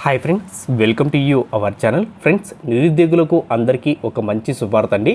Hi friends, welcome to you our channel. Friends, నిరుద్యోగులకు అందరికీ ఒక మంచి శుభార్త అండి.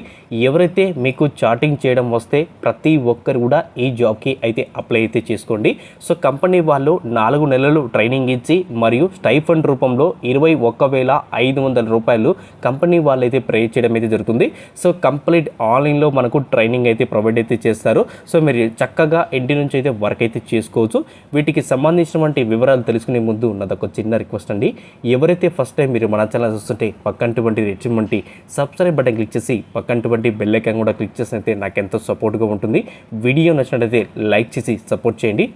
ఎవరైతే మీకు చాటింగ్ చేయడం వస్తే ప్రతి ఒక్కరు కూడా ఈ జాబ్కి అయితే అప్లై అయితే చేసుకోండి. సో కంపెనీ వాళ్ళు 4 నెలలు ట్రైనింగ్ ఇచ్చి మరియు స్టైఫండ్ రూపంలో 21,500 రూపాయలు కంపెనీ వాళ్ళు అయితే పే చేయడం అయితే జరుగుతుంది. సో కంప్లీట్ ఆన్లైన్లో మనకు ట్రైనింగ్ అయితే ప్రొవైడ్ అయితే చేస్తారు. సో మీరు చక్కగా ఇంటి నుంచి అయితే వర్క్ అయితే చేసుకోవచ్చు. వీటికి సంబంధించినటువంటి వివరాలు తెలుసుకునే ముందు నాదొక చిన్న రిక్వెస్ట్ అండి. ఎవరైతే ఫస్ట్ టైం మీరు మన ఛానల్ చూస్తుంటే పక్కనటువంటి రెచ్చిమంటి సబ్స్క్రైబ్ బటన్ క్లిక్ చేసి పక్కనటువంటి బెల్ ఐకాన్ కూడా క్లిక్ చేసినైతే నాకు ఎంతో సపోర్ట్గా ఉంటుంది. వీడియో నచ్చినట్లయితే లైక్ చేసి సపోర్ట్ చేయండి.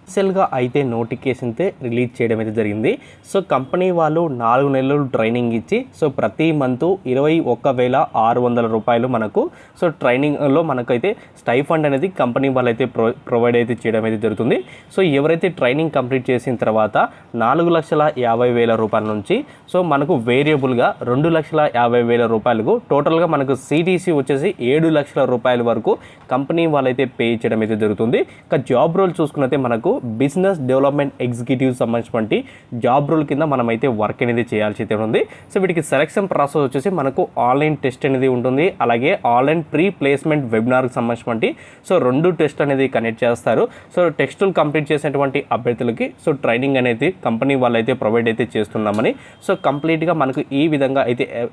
అఫీషియల్గా అయితే నోటిఫికేషన్ అయితే రిలీజ్ చేయడం అయితే జరిగింది. సో కంపెనీ వాళ్ళు 4 నెలలు ట్రైనింగ్ ఇచ్చి సో ప్రతి మంత్ 21,600 రూపాయలు మనకు సో ట్రైనింగ్లో మనకైతే స్టైఫండ్ అనేది కంపెనీ వాళ్ళు అయితే ప్రొవైడ్ అయితే చేయడం అయితే జరుగుతుంది. సో ఎవరైతే ట్రైనింగ్ కంప్లీట్ చేసిన తర్వాత 4,50,000 రూపాయల నుంచి సో మనకు వేరియబుల్గా 2,50,000 రూపాయలకు టోటల్గా మనకు సిటీసీ వచ్చేసి 7 లక్షల రూపాయల వరకు కంపెనీ వాళ్ళైతే పే చేయడం అయితే జరుగుతుంది. ఇంకా జాబ్ రోల్ చూసుకున్నైతే మనకు బిజినెస్ డెవలప్మెంట్ ఎగ్జిక్యూటివ్ సంబంధించినటువంటి జాబ్ రోల్ కింద మనమైతే వర్క్ అనేది చేయాల్సి అయితే ఉంది. సో వీటికి సెలక్షన్ ప్రాసెస్ వచ్చేసి మనకు ఆన్లైన్ టెస్ట్ అనేది ఉంటుంది. అలాగే ఆన్లైన్ ప్రీ ప్లేస్మెంట్ వెబినార్కి సంబంధించినటువంటి సో 2 టెస్ట్ అనేది కనెక్ట్ చేస్తారు. సో టెస్టులు కంప్లీట్ చేసినటువంటి అభ్యర్థులకి సో ట్రైనింగ్ అనేది కంపెనీ వాళ్ళు అయితే ప్రొవైడ్ అయితే చేస్తున్నామని సో కంప్లీట్గా మనకు ఈ విధంగా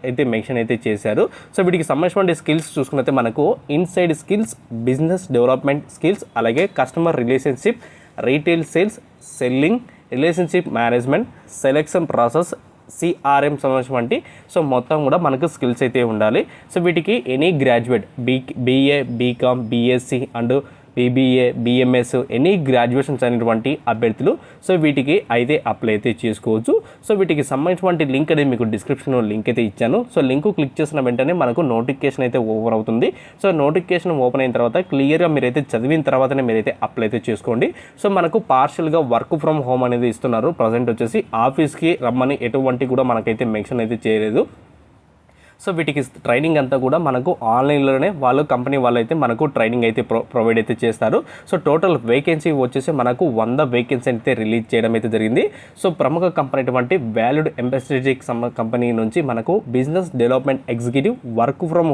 అయితే మెన్షన్ అయితే చేశారు. సో వీటికి సంబంధించినటువంటి స్కిల్స్ చూసుకున్నైతే మనకు inside skills, business development skills, అలాగే customer relationship, retail sales, selling, relationship management, selection process, CRM సంబంధించినటువంటి సో మొత్తం కూడా మనకు స్కిల్స్ అయితే ఉండాలి. సో వీటికి any graduate BA, BCom, BSc and BBA, BMS any graduations అనేటువంటి అభ్యర్థులు సో వీటికి అయితే అప్లై అయితే చేసుకోవచ్చు. సో వీటికి సంబంధించినటువంటి లింక్ అనేది మీకు డిస్క్రిప్షన్లో లింక్ అయితే ఇచ్చాను. సో లింక్ క్లిక్ చేసిన వెంటనే మనకు నోటిఫికేషన్ అయితే ఓపెన్ అవుతుంది. సో నోటిఫికేషన్ ఓపెన్ అయిన తర్వాత క్లియర్గా మీరైతే చదివిన తర్వాతనే మీరైతే అప్లై అయితే చేసుకోండి. సో మనకు పార్షియల్గా వర్క్ ఫ్రమ్ హోమ్ అనేది ఇస్తున్నారు. ప్రజెంట్ వచ్చేసి ఆఫీస్కి రమ్మని ఎటువంటి కూడా మనకైతే మెన్షన్ అయితే చేయలేదు. సో వీటికి ట్రైనింగ్ అంతా కూడా మనకు ఆన్లైన్లోనే కంపెనీ వాళ్ళు అయితే మనకు ట్రైనింగ్ అయితే ప్రొవైడ్ అయితే చేస్తారు. సో టోటల్ వేకెన్సీ వచ్చేసి మనకు 100 వేకెన్సీ అయితే రిలీజ్ చేయడం అయితే జరిగింది. సో ప్రముఖ కంపెనీ అటువంటి వాల్యూడ్ ఎంబెసిడిక్ కంపెనీ నుంచి మనకు business development executive work from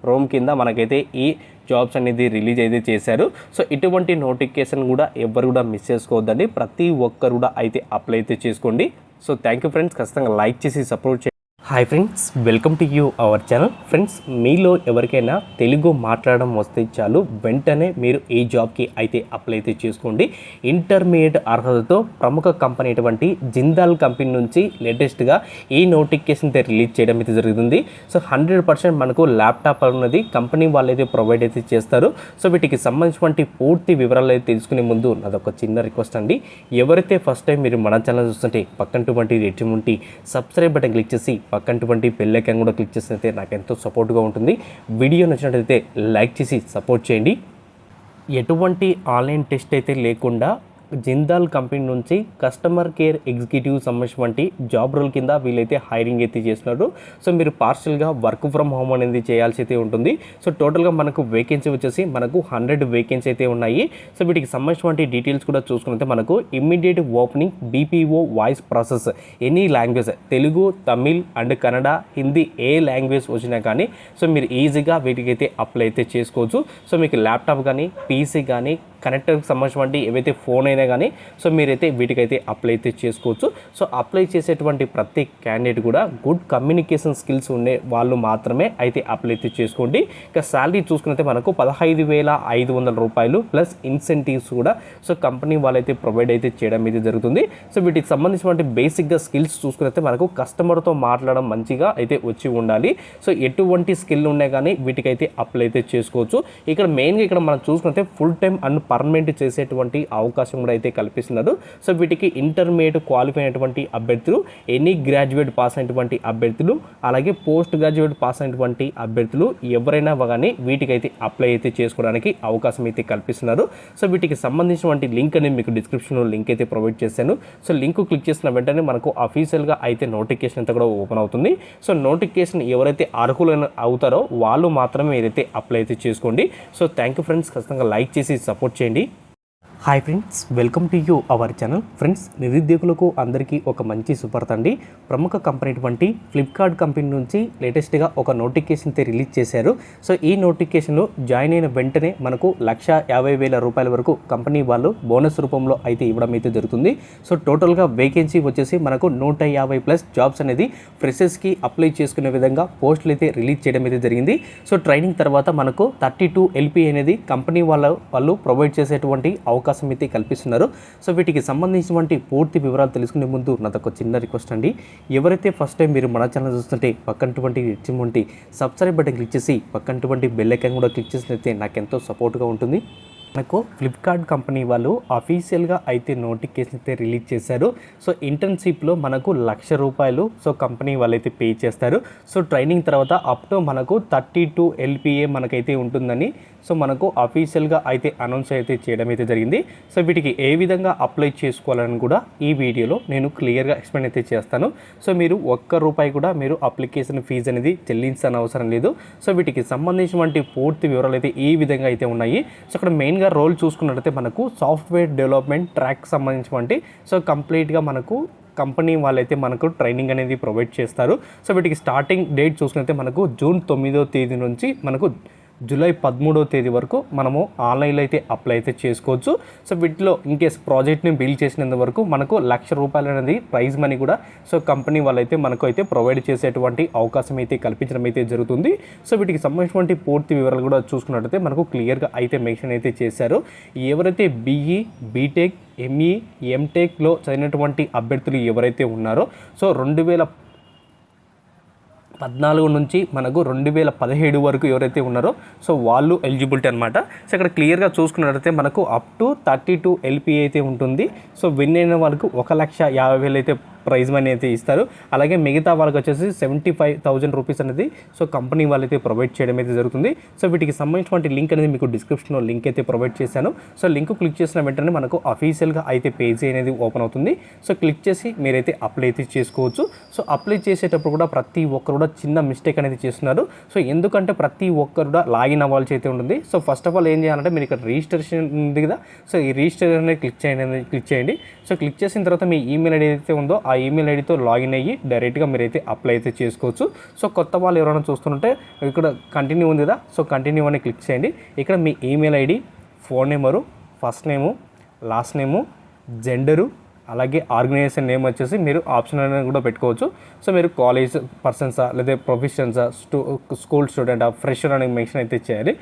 home కింద మనకైతే ఈ జాబ్స్ అనేది రిలీజ్ అయితే చేశారు. సో ఇటువంటి నోటిఫికేషన్ కూడా ఎవరు కూడా మిస్ చేసుకోవద్దండి. ప్రతి ఒక్కరు కూడా అయితే అప్లై అయితే చేసుకోండి. సో థ్యాంక్ యూ ఫ్రెండ్స్, ఖచ్చితంగా లైక్ చేసి సపోర్ట్ చేయండి. Hi friends, welcome to you our channel. Friends, మీలో ఎవరికైనా తెలుగు మాట్లాడడం వస్తే చాలు వెంటనే మీరు ఈ జాబ్కి అయితే అప్లై అయితే చేసుకోండి. ఇంటర్మీడియట్ అర్హతతో ప్రముఖ కంపెనీ అటువంటి జిందాల్ కంపెనీ నుంచి లేటెస్ట్గా ఈ నోటిఫికేషన్ అయితే రిలీజ్ చేయడం అయితే జరుగుతుంది. సో 100% మనకు ల్యాప్టాప్ అనేది కంపెనీ వాళ్ళు అయితే ప్రొవైడ్ అయితే చేస్తారు. సో వీటికి సంబంధించినటువంటి పూర్తి వివరాలు అయితే తెలుసుకునే ముందు నాదొక చిన్న రిక్వెస్ట్ అండి. ఎవరైతే ఫస్ట్ టైం మీరు మన ఛానల్ చూస్తుంటే పక్కనటువంటి రెచ్చిముంటి సబ్స్క్రైబ్ బటన్ క్లిక్ చేసి పక్కనటువంటి బెల్ ఐకాన్ కూడా క్లిక్ చేసినైతే నాకు ఎంతో సపోర్ట్గా ఉంటుంది. వీడియో నచ్చినట్లయితే లైక్ చేసి సపోర్ట్ చేయండి. ఎటువంటి ఆన్లైన్ టెస్ట్ అయితే లేకుండా జిందాల్ కంపెనీ నుంచి కస్టమర్ కేర్ ఎగ్జిక్యూటివ్ సంబంధించినటువంటి జాబ్ రోల్ కింద వీళ్ళైతే హైరింగ్ అయితే చేస్తున్నారు. సో మీరు పార్షియల్గా వర్క్ ఫ్రమ్ హోమ్ అనేది చేయాల్సి అయితే ఉంటుంది. సో టోటల్గా మనకు వేకెన్సీ వచ్చేసి మనకు 100 వేకెన్సీ అయితే ఉన్నాయి. సో వీటికి సంబంధించినటువంటి డీటెయిల్స్ కూడా చూసుకుంటే మనకు immediate opening BPO voice process any language, Telugu, Tamil and Kannada, Hindi A language వచ్చినా కానీ సో మీరు ఈజీగా వీటికైతే అప్లై అయితే చేసుకోవచ్చు. సో మీకు ల్యాప్టాప్ కానీ, పీసీ కానీ, కనెక్టర్కి సంబంధించినటువంటి ఏవైతే ఫోన్ అయినా కానీ సో మీరైతే వీటికైతే అప్లై అయితే చేసుకోవచ్చు. సో అప్లై చేసేటువంటి ప్రతి క్యాండిడేట్ కూడా గుడ్ కమ్యూనికేషన్ స్కిల్స్ ఉండే వాళ్ళు మాత్రమే అయితే అప్లై అయితే చేసుకోండి. ఇక శాలరీ చూసుకున్నైతే మనకు 15,500 రూపాయలు ప్లస్ ఇన్సెంటివ్స్ కూడా సో కంపెనీ వాళ్ళైతే ప్రొవైడ్ అయితే చేయడం అయితే జరుగుతుంది. సో వీటికి సంబంధించినటువంటి బేసిక్గా స్కిల్స్ చూసుకున్నైతే మనకు కస్టమర్తో మాట్లాడడం మంచిగా అయితే వచ్చి ఉండాలి. సో ఎటువంటి స్కిల్ ఉన్నా కానీ వీటికైతే అప్లై అయితే చేసుకోవచ్చు. ఇక్కడ మెయిన్గా ఇక్కడ మనం చూసుకుంటే ఫుల్ టైం అండ్ పర్మనెంట్ చేసేటువంటి అవకాశం కూడా అయితే కల్పిస్తున్నారు. సో వీటికి ఇంటర్మీడియట్ క్వాలిఫై అయినటువంటి అభ్యర్థులు, ఎనీ గ్రాడ్యుయేట్ పాస్ అయినటువంటి అభ్యర్థులు, అలాగే పోస్ట్ గ్రాడ్యుయేట్ పాస్ అయినటువంటి అభ్యర్థులు ఎవరైనా కానీ వీటికైతే అప్లై అయితే చేసుకోవడానికి అవకాశం అయితే కల్పిస్తున్నారు. సో వీటికి సంబంధించినటువంటి లింక్ అనేది మీకు డిస్క్రిప్షన్లో లింక్ అయితే ప్రొవైడ్ చేశాను. సో లింక్ క్లిక్ చేసిన వెంటనే మనకు అఫీషియల్గా అయితే నోటిఫికేషన్ అంతా కూడా ఓపెన్ అవుతుంది. సో నోటిఫికేషన్ ఎవరైతే అర్హులైన అవుతారో వాళ్ళు మాత్రమే ఏదైతే అప్లై అయితే చేసుకోండి. సో థ్యాంక్ యూ ఫ్రెండ్స్, ఖచ్చితంగా లైక్ చేసి సపోర్ట్ చేయండి. Hi friends, welcome to you our channel. Friends, నిరుద్యోగులకు అందరికీ ఒక మంచి శుభార్త అండి. ప్రముఖ కంపెనీ అటువంటి ఫ్లిప్కార్ట్ కంపెనీ నుంచి లేటెస్ట్గా ఒక నోటిఫికేషన్ అయితే రిలీజ్ చేశారు. సో ఈ నోటిఫికేషన్లో జాయిన్ అయిన వెంటనే మనకు 1,50,000 రూపాయల వరకు కంపెనీ వాళ్ళు బోనస్ రూపంలో అయితే ఇవ్వడం అయితే జరుగుతుంది. సో టోటల్గా వేకెన్సీ వచ్చేసి మనకు 150+ జాబ్స్ అనేది ఫ్రెషర్స్కి అప్లై చేసుకునే విధంగా పోస్టులు అయితే రిలీజ్ చేయడం అయితే జరిగింది. సో ట్రైనింగ్ తర్వాత మనకు 32 LP అనేది కంపెనీ వాళ్ళు ప్రొవైడ్ చేసేటువంటి అవకాశం అయితే కల్పిస్తున్నారు. సో వీటికి సంబంధించినటువంటి పూర్తి వివరాలు తెలుసుకునే ముందు నాదొక చిన్న రిక్వెస్ట్ అండి. ఎవరైతే ఫస్ట్ టైం మీరు మన ఛానల్ చూస్తుంటే పక్కనటువంటి సబ్స్క్రైబ్ బటన్ క్లిక్ చేసి పక్కనటువంటి బెల్ ఐకాన్ కూడా క్లిక్ చేసినట్లయితే నాకు ఎంతో సపోర్ట్గా ఉంటుంది. మనకు ఫ్లిప్కార్ట్ కంపెనీ వాళ్ళు అఫీషియల్గా అయితే నోటిఫికేషన్ అయితే రిలీజ్ చేశారు. సో ఇంటర్న్షిప్లో మనకు ₹1,00,000 సో కంపెనీ వాళ్ళైతే పే చేస్తారు. సో ట్రైనింగ్ తర్వాత అప్ టు మనకు 32 LPA మనకైతే ఉంటుందని సో మనకు అఫీషియల్గా అయితే అనౌన్స్ అయితే చేయడం అయితే జరిగింది. సో వీటికి ఏ విధంగా అప్లై చేసుకోవాలని కూడా ఈ వీడియోలో నేను క్లియర్గా ఎక్స్ప్లెయిన్ అయితే చేస్తాను. సో మీరు ₹1 కూడా మీరు అప్లికేషన్ ఫీజు అనేది చెల్లించాల్సిన అవసరం లేదు. సో వీటికి సంబంధించినటువంటి పూర్తి వివరాలు అయితే ఈ విధంగా అయితే ఉన్నాయి. సో ఇక్కడ మెయిన్గా రోల్ చూసుకున్నట్లయితే మనకు సాఫ్ట్వేర్ డెవలప్మెంట్ ట్రాక్ సంబంధించినటువంటి సో కంప్లీట్గా మనకు కంపెనీ వాళ్ళైతే మనకు ట్రైనింగ్ అనేది ప్రొవైడ్ చేస్తారు. సో వీటికి స్టార్టింగ్ డేట్ చూసుకున్నట్లయితే మనకు జూన్ 9వ తేదీ నుంచి మనకు జూలై 13వ తేదీ వరకు మనము ఆన్లైన్లో అయితే అప్లై అయితే చేసుకోవచ్చు. సో వీటిలో ఇన్కేస్ ప్రాజెక్ట్ని బిల్డ్ చేసినంత వరకు మనకు ₹1,00,000 అనేది ప్రైజ్ మనీ కూడా సో కంపెనీ వాళ్ళైతే మనకు అయితే ప్రొవైడ్ చేసేటువంటి అవకాశం అయితే కల్పించడం అయితే జరుగుతుంది. సో వీటికి సంబంధించినటువంటి పూర్తి వివరాలు కూడా చూసుకున్నట్లయితే మనకు క్లియర్గా అయితే మెన్షన్ అయితే చేశారు. ఎవరైతే BE, BTech, ME, MTechలో చదివినటువంటి అభ్యర్థులు ఎవరైతే ఉన్నారో సో 2014 నుంచి మనకు 2017 వరకు ఎవరైతే ఉన్నారో సో వాళ్ళు ఎలిజిబిలిటీ అనమాట. సో ఇక్కడ క్లియర్గా చూసుకున్నట్లయితే మనకు అప్ టు 32 LPA అయితే ఉంటుంది. సో విన్ అయిన వాళ్ళకు ₹1,50,000 అయితే ప్రైజ్ మనీ అయితే ఇస్తారు. అలాగే మిగతా వాళ్ళకి వచ్చేసి ₹75,000 అనేది సో కంపెనీ వాళ్ళైతే ప్రొవైడ్ చేయడం అయితే జరుగుతుంది. సో వీటికి సంబంధించినటువంటి లింక్ అనేది మీకు డిస్క్రిప్షన్లో లింక్ అయితే ప్రొవైడ్ చేశాను. సో లింక్ క్లిక్ చేసిన వెంటనే మనకు అఫీషియల్గా అయితే పేజీ అనేది ఓపెన్ అవుతుంది. సో క్లిక్ చేసి మీరైతే అప్లై అయితే చేసుకోవచ్చు. సో అప్లై చేసేటప్పుడు కూడా ప్రతి ఒక్కరు కూడా చిన్న మిస్టేక్ అనేది చేస్తున్నారు. సో ఎందుకంటే ప్రతి ఒక్కరు కూడా లాగిన్ అవ్వాల్సి అయితే ఉంటుంది. సో ఫస్ట్ ఆఫ్ ఆల్ ఏం చేయాలంటే మీరు ఇక్కడ రిజిస్ట్రేషన్ ఉంది కదా, సో ఈ రిజిస్ట్రేషన్ అనేది క్లిక్ చేయండి. సో క్లిక్ చేసిన తర్వాత మీ ఈమెయిల్ ఐడి అయితే ఉందో ఆ ఈమెయిల్ ఐడితో లాగిన్ అయ్యి డైరెక్ట్గా మీరైతే అప్లై అయితే చేసుకోవచ్చు. సో కొత్త వాళ్ళు ఎవరైనా చూస్తుంటే ఇక్కడ కంటిన్యూ ఉంది కదా, సో కంటిన్యూ అని క్లిక్ చేయండి. ఇక్కడ మీ email ID, phone number, first name, last name, gender, అలాగే ఆర్గనైజేషన్ నేమ్ వచ్చేసి మీరు ఆప్షన్ అనేది కూడా పెట్టుకోవచ్చు. సో మీరు కాలేజ్ పర్సన్సా లేదా ప్రొఫెషన్సా, స్కూల్ స్టూడెంటా, ఫ్రెషర్ అని మెన్షన్ అయితే చేయాలి.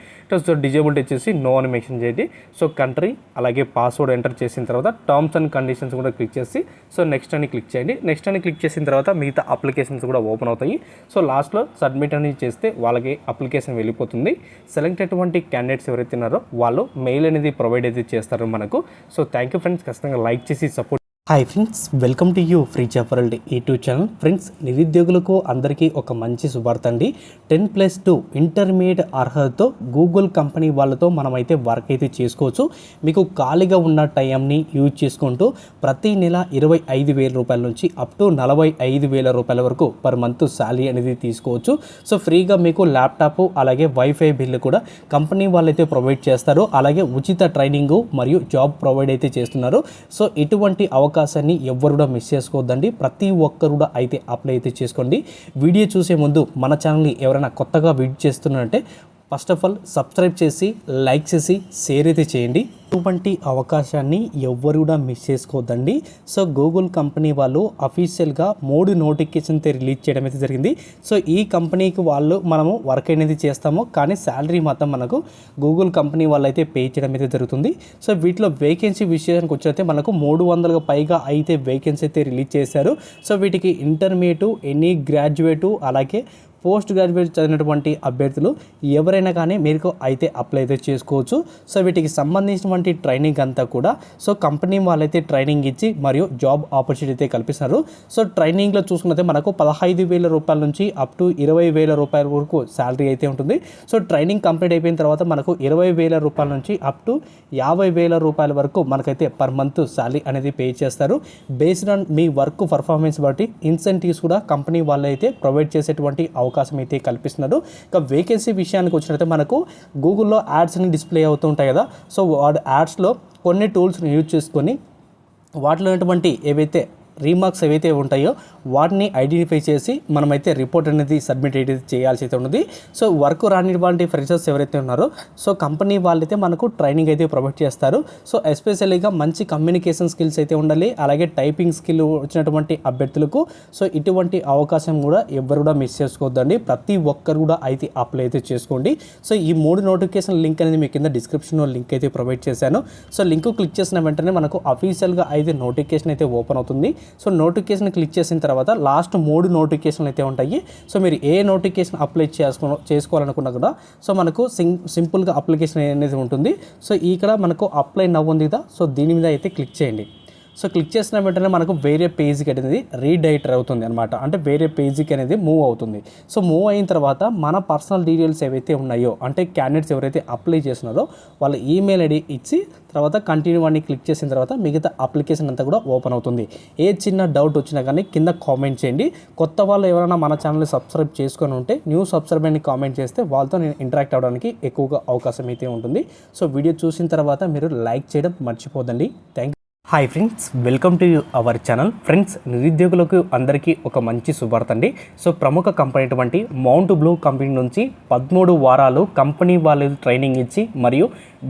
సో డిజేబిలిటీ వచ్చేసి నో అని మెన్షన్ చేయండి. సో కంట్రీ అలాగే పాస్వర్డ్ ఎంటర్ చేసిన తర్వాత టర్మ్స్ అండ్ కండిషన్స్ కూడా క్లిక్ చేసి సో నెక్స్ట్ అని క్లిక్ చేయండి. నెక్స్ట్ అని క్లిక్ చేసిన తర్వాత మిగతా అప్లికేషన్స్ కూడా ఓపెన్ అవుతాయి. సో లాస్ట్లో సబ్మిట్ అని చేస్తే వాళ్ళకి అప్లికేషన్ వెళ్ళిపోతుంది. సెలెక్ట్ అటువంటి క్యాండిడేట్స్ ఎవరైతే ఉన్నారో వాళ్ళు మెయిల్ అనేది ప్రొవైడ్ అయితే చేస్తారు మనకు. సో థ్యాంక్ యూ ఫ్రెండ్స్, ఖచ్చితంగా లైక్ చేసి support. Hi friends, welcome to you free job world YouTube channel. Friends, నిరుద్యోగులకు అందరికీ ఒక మంచి శుభార్త అండి. 10+2 ఇంటర్మీడియట్ అర్హతతో గూగుల్ కంపెనీ వాళ్ళతో మనమైతే వర్క్ అయితే చేసుకోవచ్చు. మీకు ఖాళీగా ఉన్న టైంని యూజ్ చేసుకుంటూ ప్రతి నెల ₹25,000 నుంచి అప్ టు ₹45,000 వరకు పర్ మంత్ శాలరీ అనేది తీసుకోవచ్చు. సో ఫ్రీగా మీకు ల్యాప్టాప్ అలాగే వైఫై బిల్లు కూడా కంపెనీ వాళ్ళైతే ప్రొవైడ్ చేస్తారు. అలాగే ఉచిత ట్రైనింగ్ మరియు జాబ్ ప్రొవైడ్ అయితే చేస్తున్నారు. సో ఇటువంటి అవకాశాన్ని ఎవ్వరు కూడా మిస్ చేసుకోవద్దండి. ప్రతి ఒక్కరు కూడా అయితే అప్లై అయితే చేసుకోండి. వీడియో చూసే ముందు మన ఛానల్ని ఎవరైనా కొత్తగా విజిట్ చేస్తున్నారంటే ఫస్ట్ ఆఫ్ ఆల్ సబ్స్క్రైబ్ చేసి లైక్ చేసి షేర్ అయితే చేయండి. ఇటువంటి అవకాశాన్ని ఎవ్వరు కూడా మిస్ చేసుకోవద్దండి. సో గూగుల్ కంపెనీ వాళ్ళు అఫీషియల్గా 3 నోటిఫికేషన్ అయితే రిలీజ్ చేయడం అయితే జరిగింది. సో ఈ కంపెనీకి మనము వర్క్ అనేది చేస్తాము, కానీ శాలరీ మాత్రం మనకు గూగుల్ కంపెనీ వాళ్ళు అయితే పే చేయడం అయితే జరుగుతుంది. సో వీటిలో వేకెన్సీ విషయానికి వచ్చి మనకు 300కు పైగా అయితే వేకెన్సీ అయితే రిలీజ్ చేశారు. సో వీటికి ఇంటర్మీడియట్, ఎనీ గ్రాడ్యుయేటు అలాగే పోస్ట్ గ్రాడ్యుయేట్ చదివినటువంటి అభ్యర్థులు ఎవరైనా కానీ మీరు అయితే అప్లై అయితే చేసుకోవచ్చు. సో వీటికి సంబంధించినటువంటి ట్రైనింగ్ అంతా కూడా సో కంపెనీ వాళ్ళైతే ట్రైనింగ్ ఇచ్చి మరియు జాబ్ ఆపర్చునిటీ అయితే కల్పిస్తున్నారు. సో ట్రైనింగ్లో చూసుకున్నట్లయితే మనకు ₹15,000 నుంచి అప్ టు ₹20,000 వరకు శాలరీ అయితే ఉంటుంది. సో ట్రైనింగ్ కంప్లీట్ అయిపోయిన తర్వాత మనకు ₹20,000 నుంచి అప్ టు ₹50,000 వరకు మనకైతే పర్ మంత్ శాలరీ అనేది పే చేస్తారు. Based on me work performance బట్టి ఇన్సెంటివ్స్ కూడా కంపెనీ వాళ్ళు అయితే ప్రొవైడ్ చేసేటువంటి అవకాశం అయితే కల్పిస్తున్నారు. ఇక వేకెన్సీ విషయానికి వచ్చినట్లయితే మనకు గూగుల్లో యాడ్స్ అని డిస్ప్లే అవుతూ ఉంటాయి కదా, సో వాడు యాడ్స్లో కొన్ని టూల్స్ని యూజ్ చేసుకొని వాటిలో ఉన్నటువంటి ఏవైతే రీమార్క్స్ ఏవైతే ఉంటాయో వాటిని ఐడెంటిఫై చేసి మనమైతే రిపోర్ట్ అనేది సబ్మిట్ అయితే చేయాల్సి అయితే ఉన్నది. సో వర్క్ రానిటువంటి ఫ్రెషర్స్ ఎవరైతే ఉన్నారో సో కంపెనీ వాళ్ళైతే మనకు ట్రైనింగ్ అయితే ప్రొవైడ్ చేస్తారు. సో ఎస్పెషల్లీగా మంచి కమ్యూనికేషన్ స్కిల్స్ అయితే ఉండాలి, అలాగే టైపింగ్ స్కిల్ వచ్చినటువంటి అభ్యర్థులకు సో ఇటువంటి అవకాశం కూడా ఎవరు కూడా మిస్ చేసుకోవద్దండి. ప్రతి ఒక్కరు కూడా అయితే అప్లై అయితే చేసుకోండి. సో ఈ 3 నోటిఫికేషన్ లింక్ అనేది మీ కింద డిస్క్రిప్షన్లో లింక్ అయితే ప్రొవైడ్ చేశాను. సో లింక్ క్లిక్ చేసిన వెంటనే మనకు అఫీషియల్గా అయితే నోటిఫికేషన్ అయితే ఓపెన్ అవుతుంది. సో నోటిఫికేషన్ క్లిక్ చేసిన తర్వాత లాస్ట్ 3 నోటిఫికేషన్లు అయితే ఉంటాయి. సో మీరు ఏ నోటిఫికేషన్ అప్లై చేసుకోవాలనుకున్నా కూడా సో మనకు సింపుల్గా అప్లికేషన్ అనేది ఉంటుంది. సో ఇక్కడ మనకు అప్లై నవ్ ఉంది కదా, సో దీని మీద అయితే క్లిక్ చేయండి. సో క్లిక్ చేసిన వెంటనే మనకు వేరే పేజ్కి అనేది రీడైరెక్ట్ అవుతుంది అనమాట, అంటే వేరే పేజీకి అనేది మూవ్ అవుతుంది. సో మూవ్ అయిన తర్వాత మన పర్సనల్ డీటెయిల్స్ ఏవైతే ఉన్నాయో, అంటే క్యాండిడేట్స్ ఎవరైతే అప్లై చేస్తున్నారో వాళ్ళ ఈమెయిల్ ఐడి ఇచ్చి తర్వాత కంటిన్యూ అని క్లిక్ చేసిన తర్వాత మిగతా అప్లికేషన్ అంతా కూడా ఓపెన్ అవుతుంది. ఏ చిన్న డౌట్ వచ్చినా కానీ కింద కామెంట్ చేయండి. కొత్త వాళ్ళు ఎవరైనా మన ఛానల్ని సబ్స్క్రైబ్ చేసుకొని ఉంటే న్యూ సబ్స్క్రైబ్ అని కామెంట్ చేస్తే వాళ్ళతో నేను ఇంటరాక్ట్ అవ్వడానికి ఎక్కువగా అవకాశం అయితే ఉంటుంది. సో వీడియో చూసిన తర్వాత మీరు లైక్ చేయడం మర్చిపోదండి. Thank you. Hi friends, welcome to our channel. Friends, నిరుద్యోగులకు అందరికీ ఒక మంచి శుభార్త అండి. సో ప్రముఖ కంపెనీ అటువంటి మౌంట్ బ్లూ కంపెనీ నుంచి 13 వారాలు కంపెనీ వాళ్ళు ట్రైనింగ్ ఇచ్చి మరియు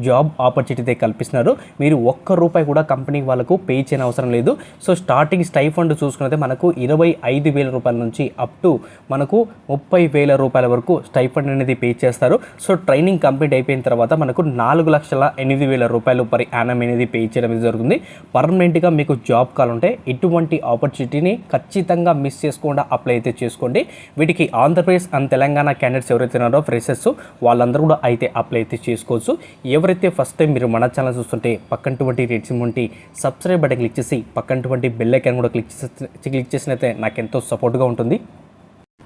జాబ్ ఆపర్చునిటీ కల్పిస్తున్నారు. మీరు ఒక్క రూపాయి కూడా కంపెనీ వాళ్ళకు పే చేయని అవసరం లేదు. సో స్టార్టింగ్ స్టైఫండ్ చూసుకున్నది మనకు 25,000 రూపాయల నుంచి అప్ టు మనకు 30,000 రూపాయల వరకు స్టైఫండ్ అనేది పే చేస్తారు. సో ట్రైనింగ్ కంప్లీట్ అయిపోయిన తర్వాత మనకు 4,08,000 రూపాయలు పర్ యానం అనేది పే చేయడం జరుగుతుంది. పర్మనెంట్గా మీకు జాబ్ కావాలంటే ఇటువంటి ఆపర్చునిటీని ఖచ్చితంగా మిస్ చేసుకోకుండా అప్లై అయితే చేసుకోండి. వీటికి ఆంధ్రప్రదేశ్ అండ్ తెలంగాణ క్యాండిడేట్స్ ఎవరైతే ఉన్నారో ఫ్రెషర్స్ వాళ్ళందరూ కూడా అయితే అప్లై అయితే చేసుకోవచ్చు. ఎవరైతే ఫస్ట్ టైం మీరు మన ఛానల్ చూస్తుంటే పక్కనటువంటి రెడ్ సింబల్ ఉంటే సబ్స్క్రైబ్ బటన్ క్లిక్ చేసి పక్కనటువంటి బెల్ ఐకాన్ కూడా క్లిక్ చేసినైతే నాకు ఎంతో సపోర్ట్గా ఉంటుంది.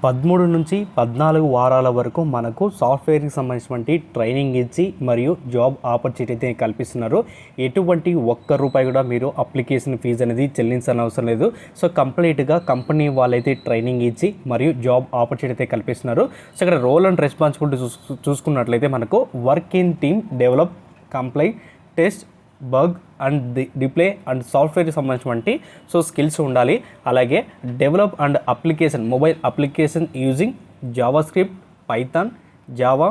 13 నుంచి 14 వారాల వరకు మనకు సాఫ్ట్వేర్కి సంబంధించినటువంటి ట్రైనింగ్ ఇచ్చి మరియు జాబ్ ఆపర్చునిటీ కల్పిస్తున్నారు. ఎటువంటి ఒక్క రూపాయి కూడా మీరు అప్లికేషన్ ఫీజు అనేది చెల్లించాల్సిన అవసరం లేదు. సో కంప్లీట్గా కంపెనీ వాళ్ళైతే ట్రైనింగ్ ఇచ్చి మరియు జాబ్ ఆపర్చునిటీ కల్పిస్తున్నారు. సో ఇక్కడ రోల్ అండ్ రెస్పాన్సిబిలిటీ చూసుకున్నట్లయితే మనకు work in team, develop, comply, test, bug and deploy and సాఫ్ట్వేర్కి సంబంధించినటువంటి సో స్కిల్స్ ఉండాలి. అలాగే develop and application, mobile application using JavaScript, Python, Java,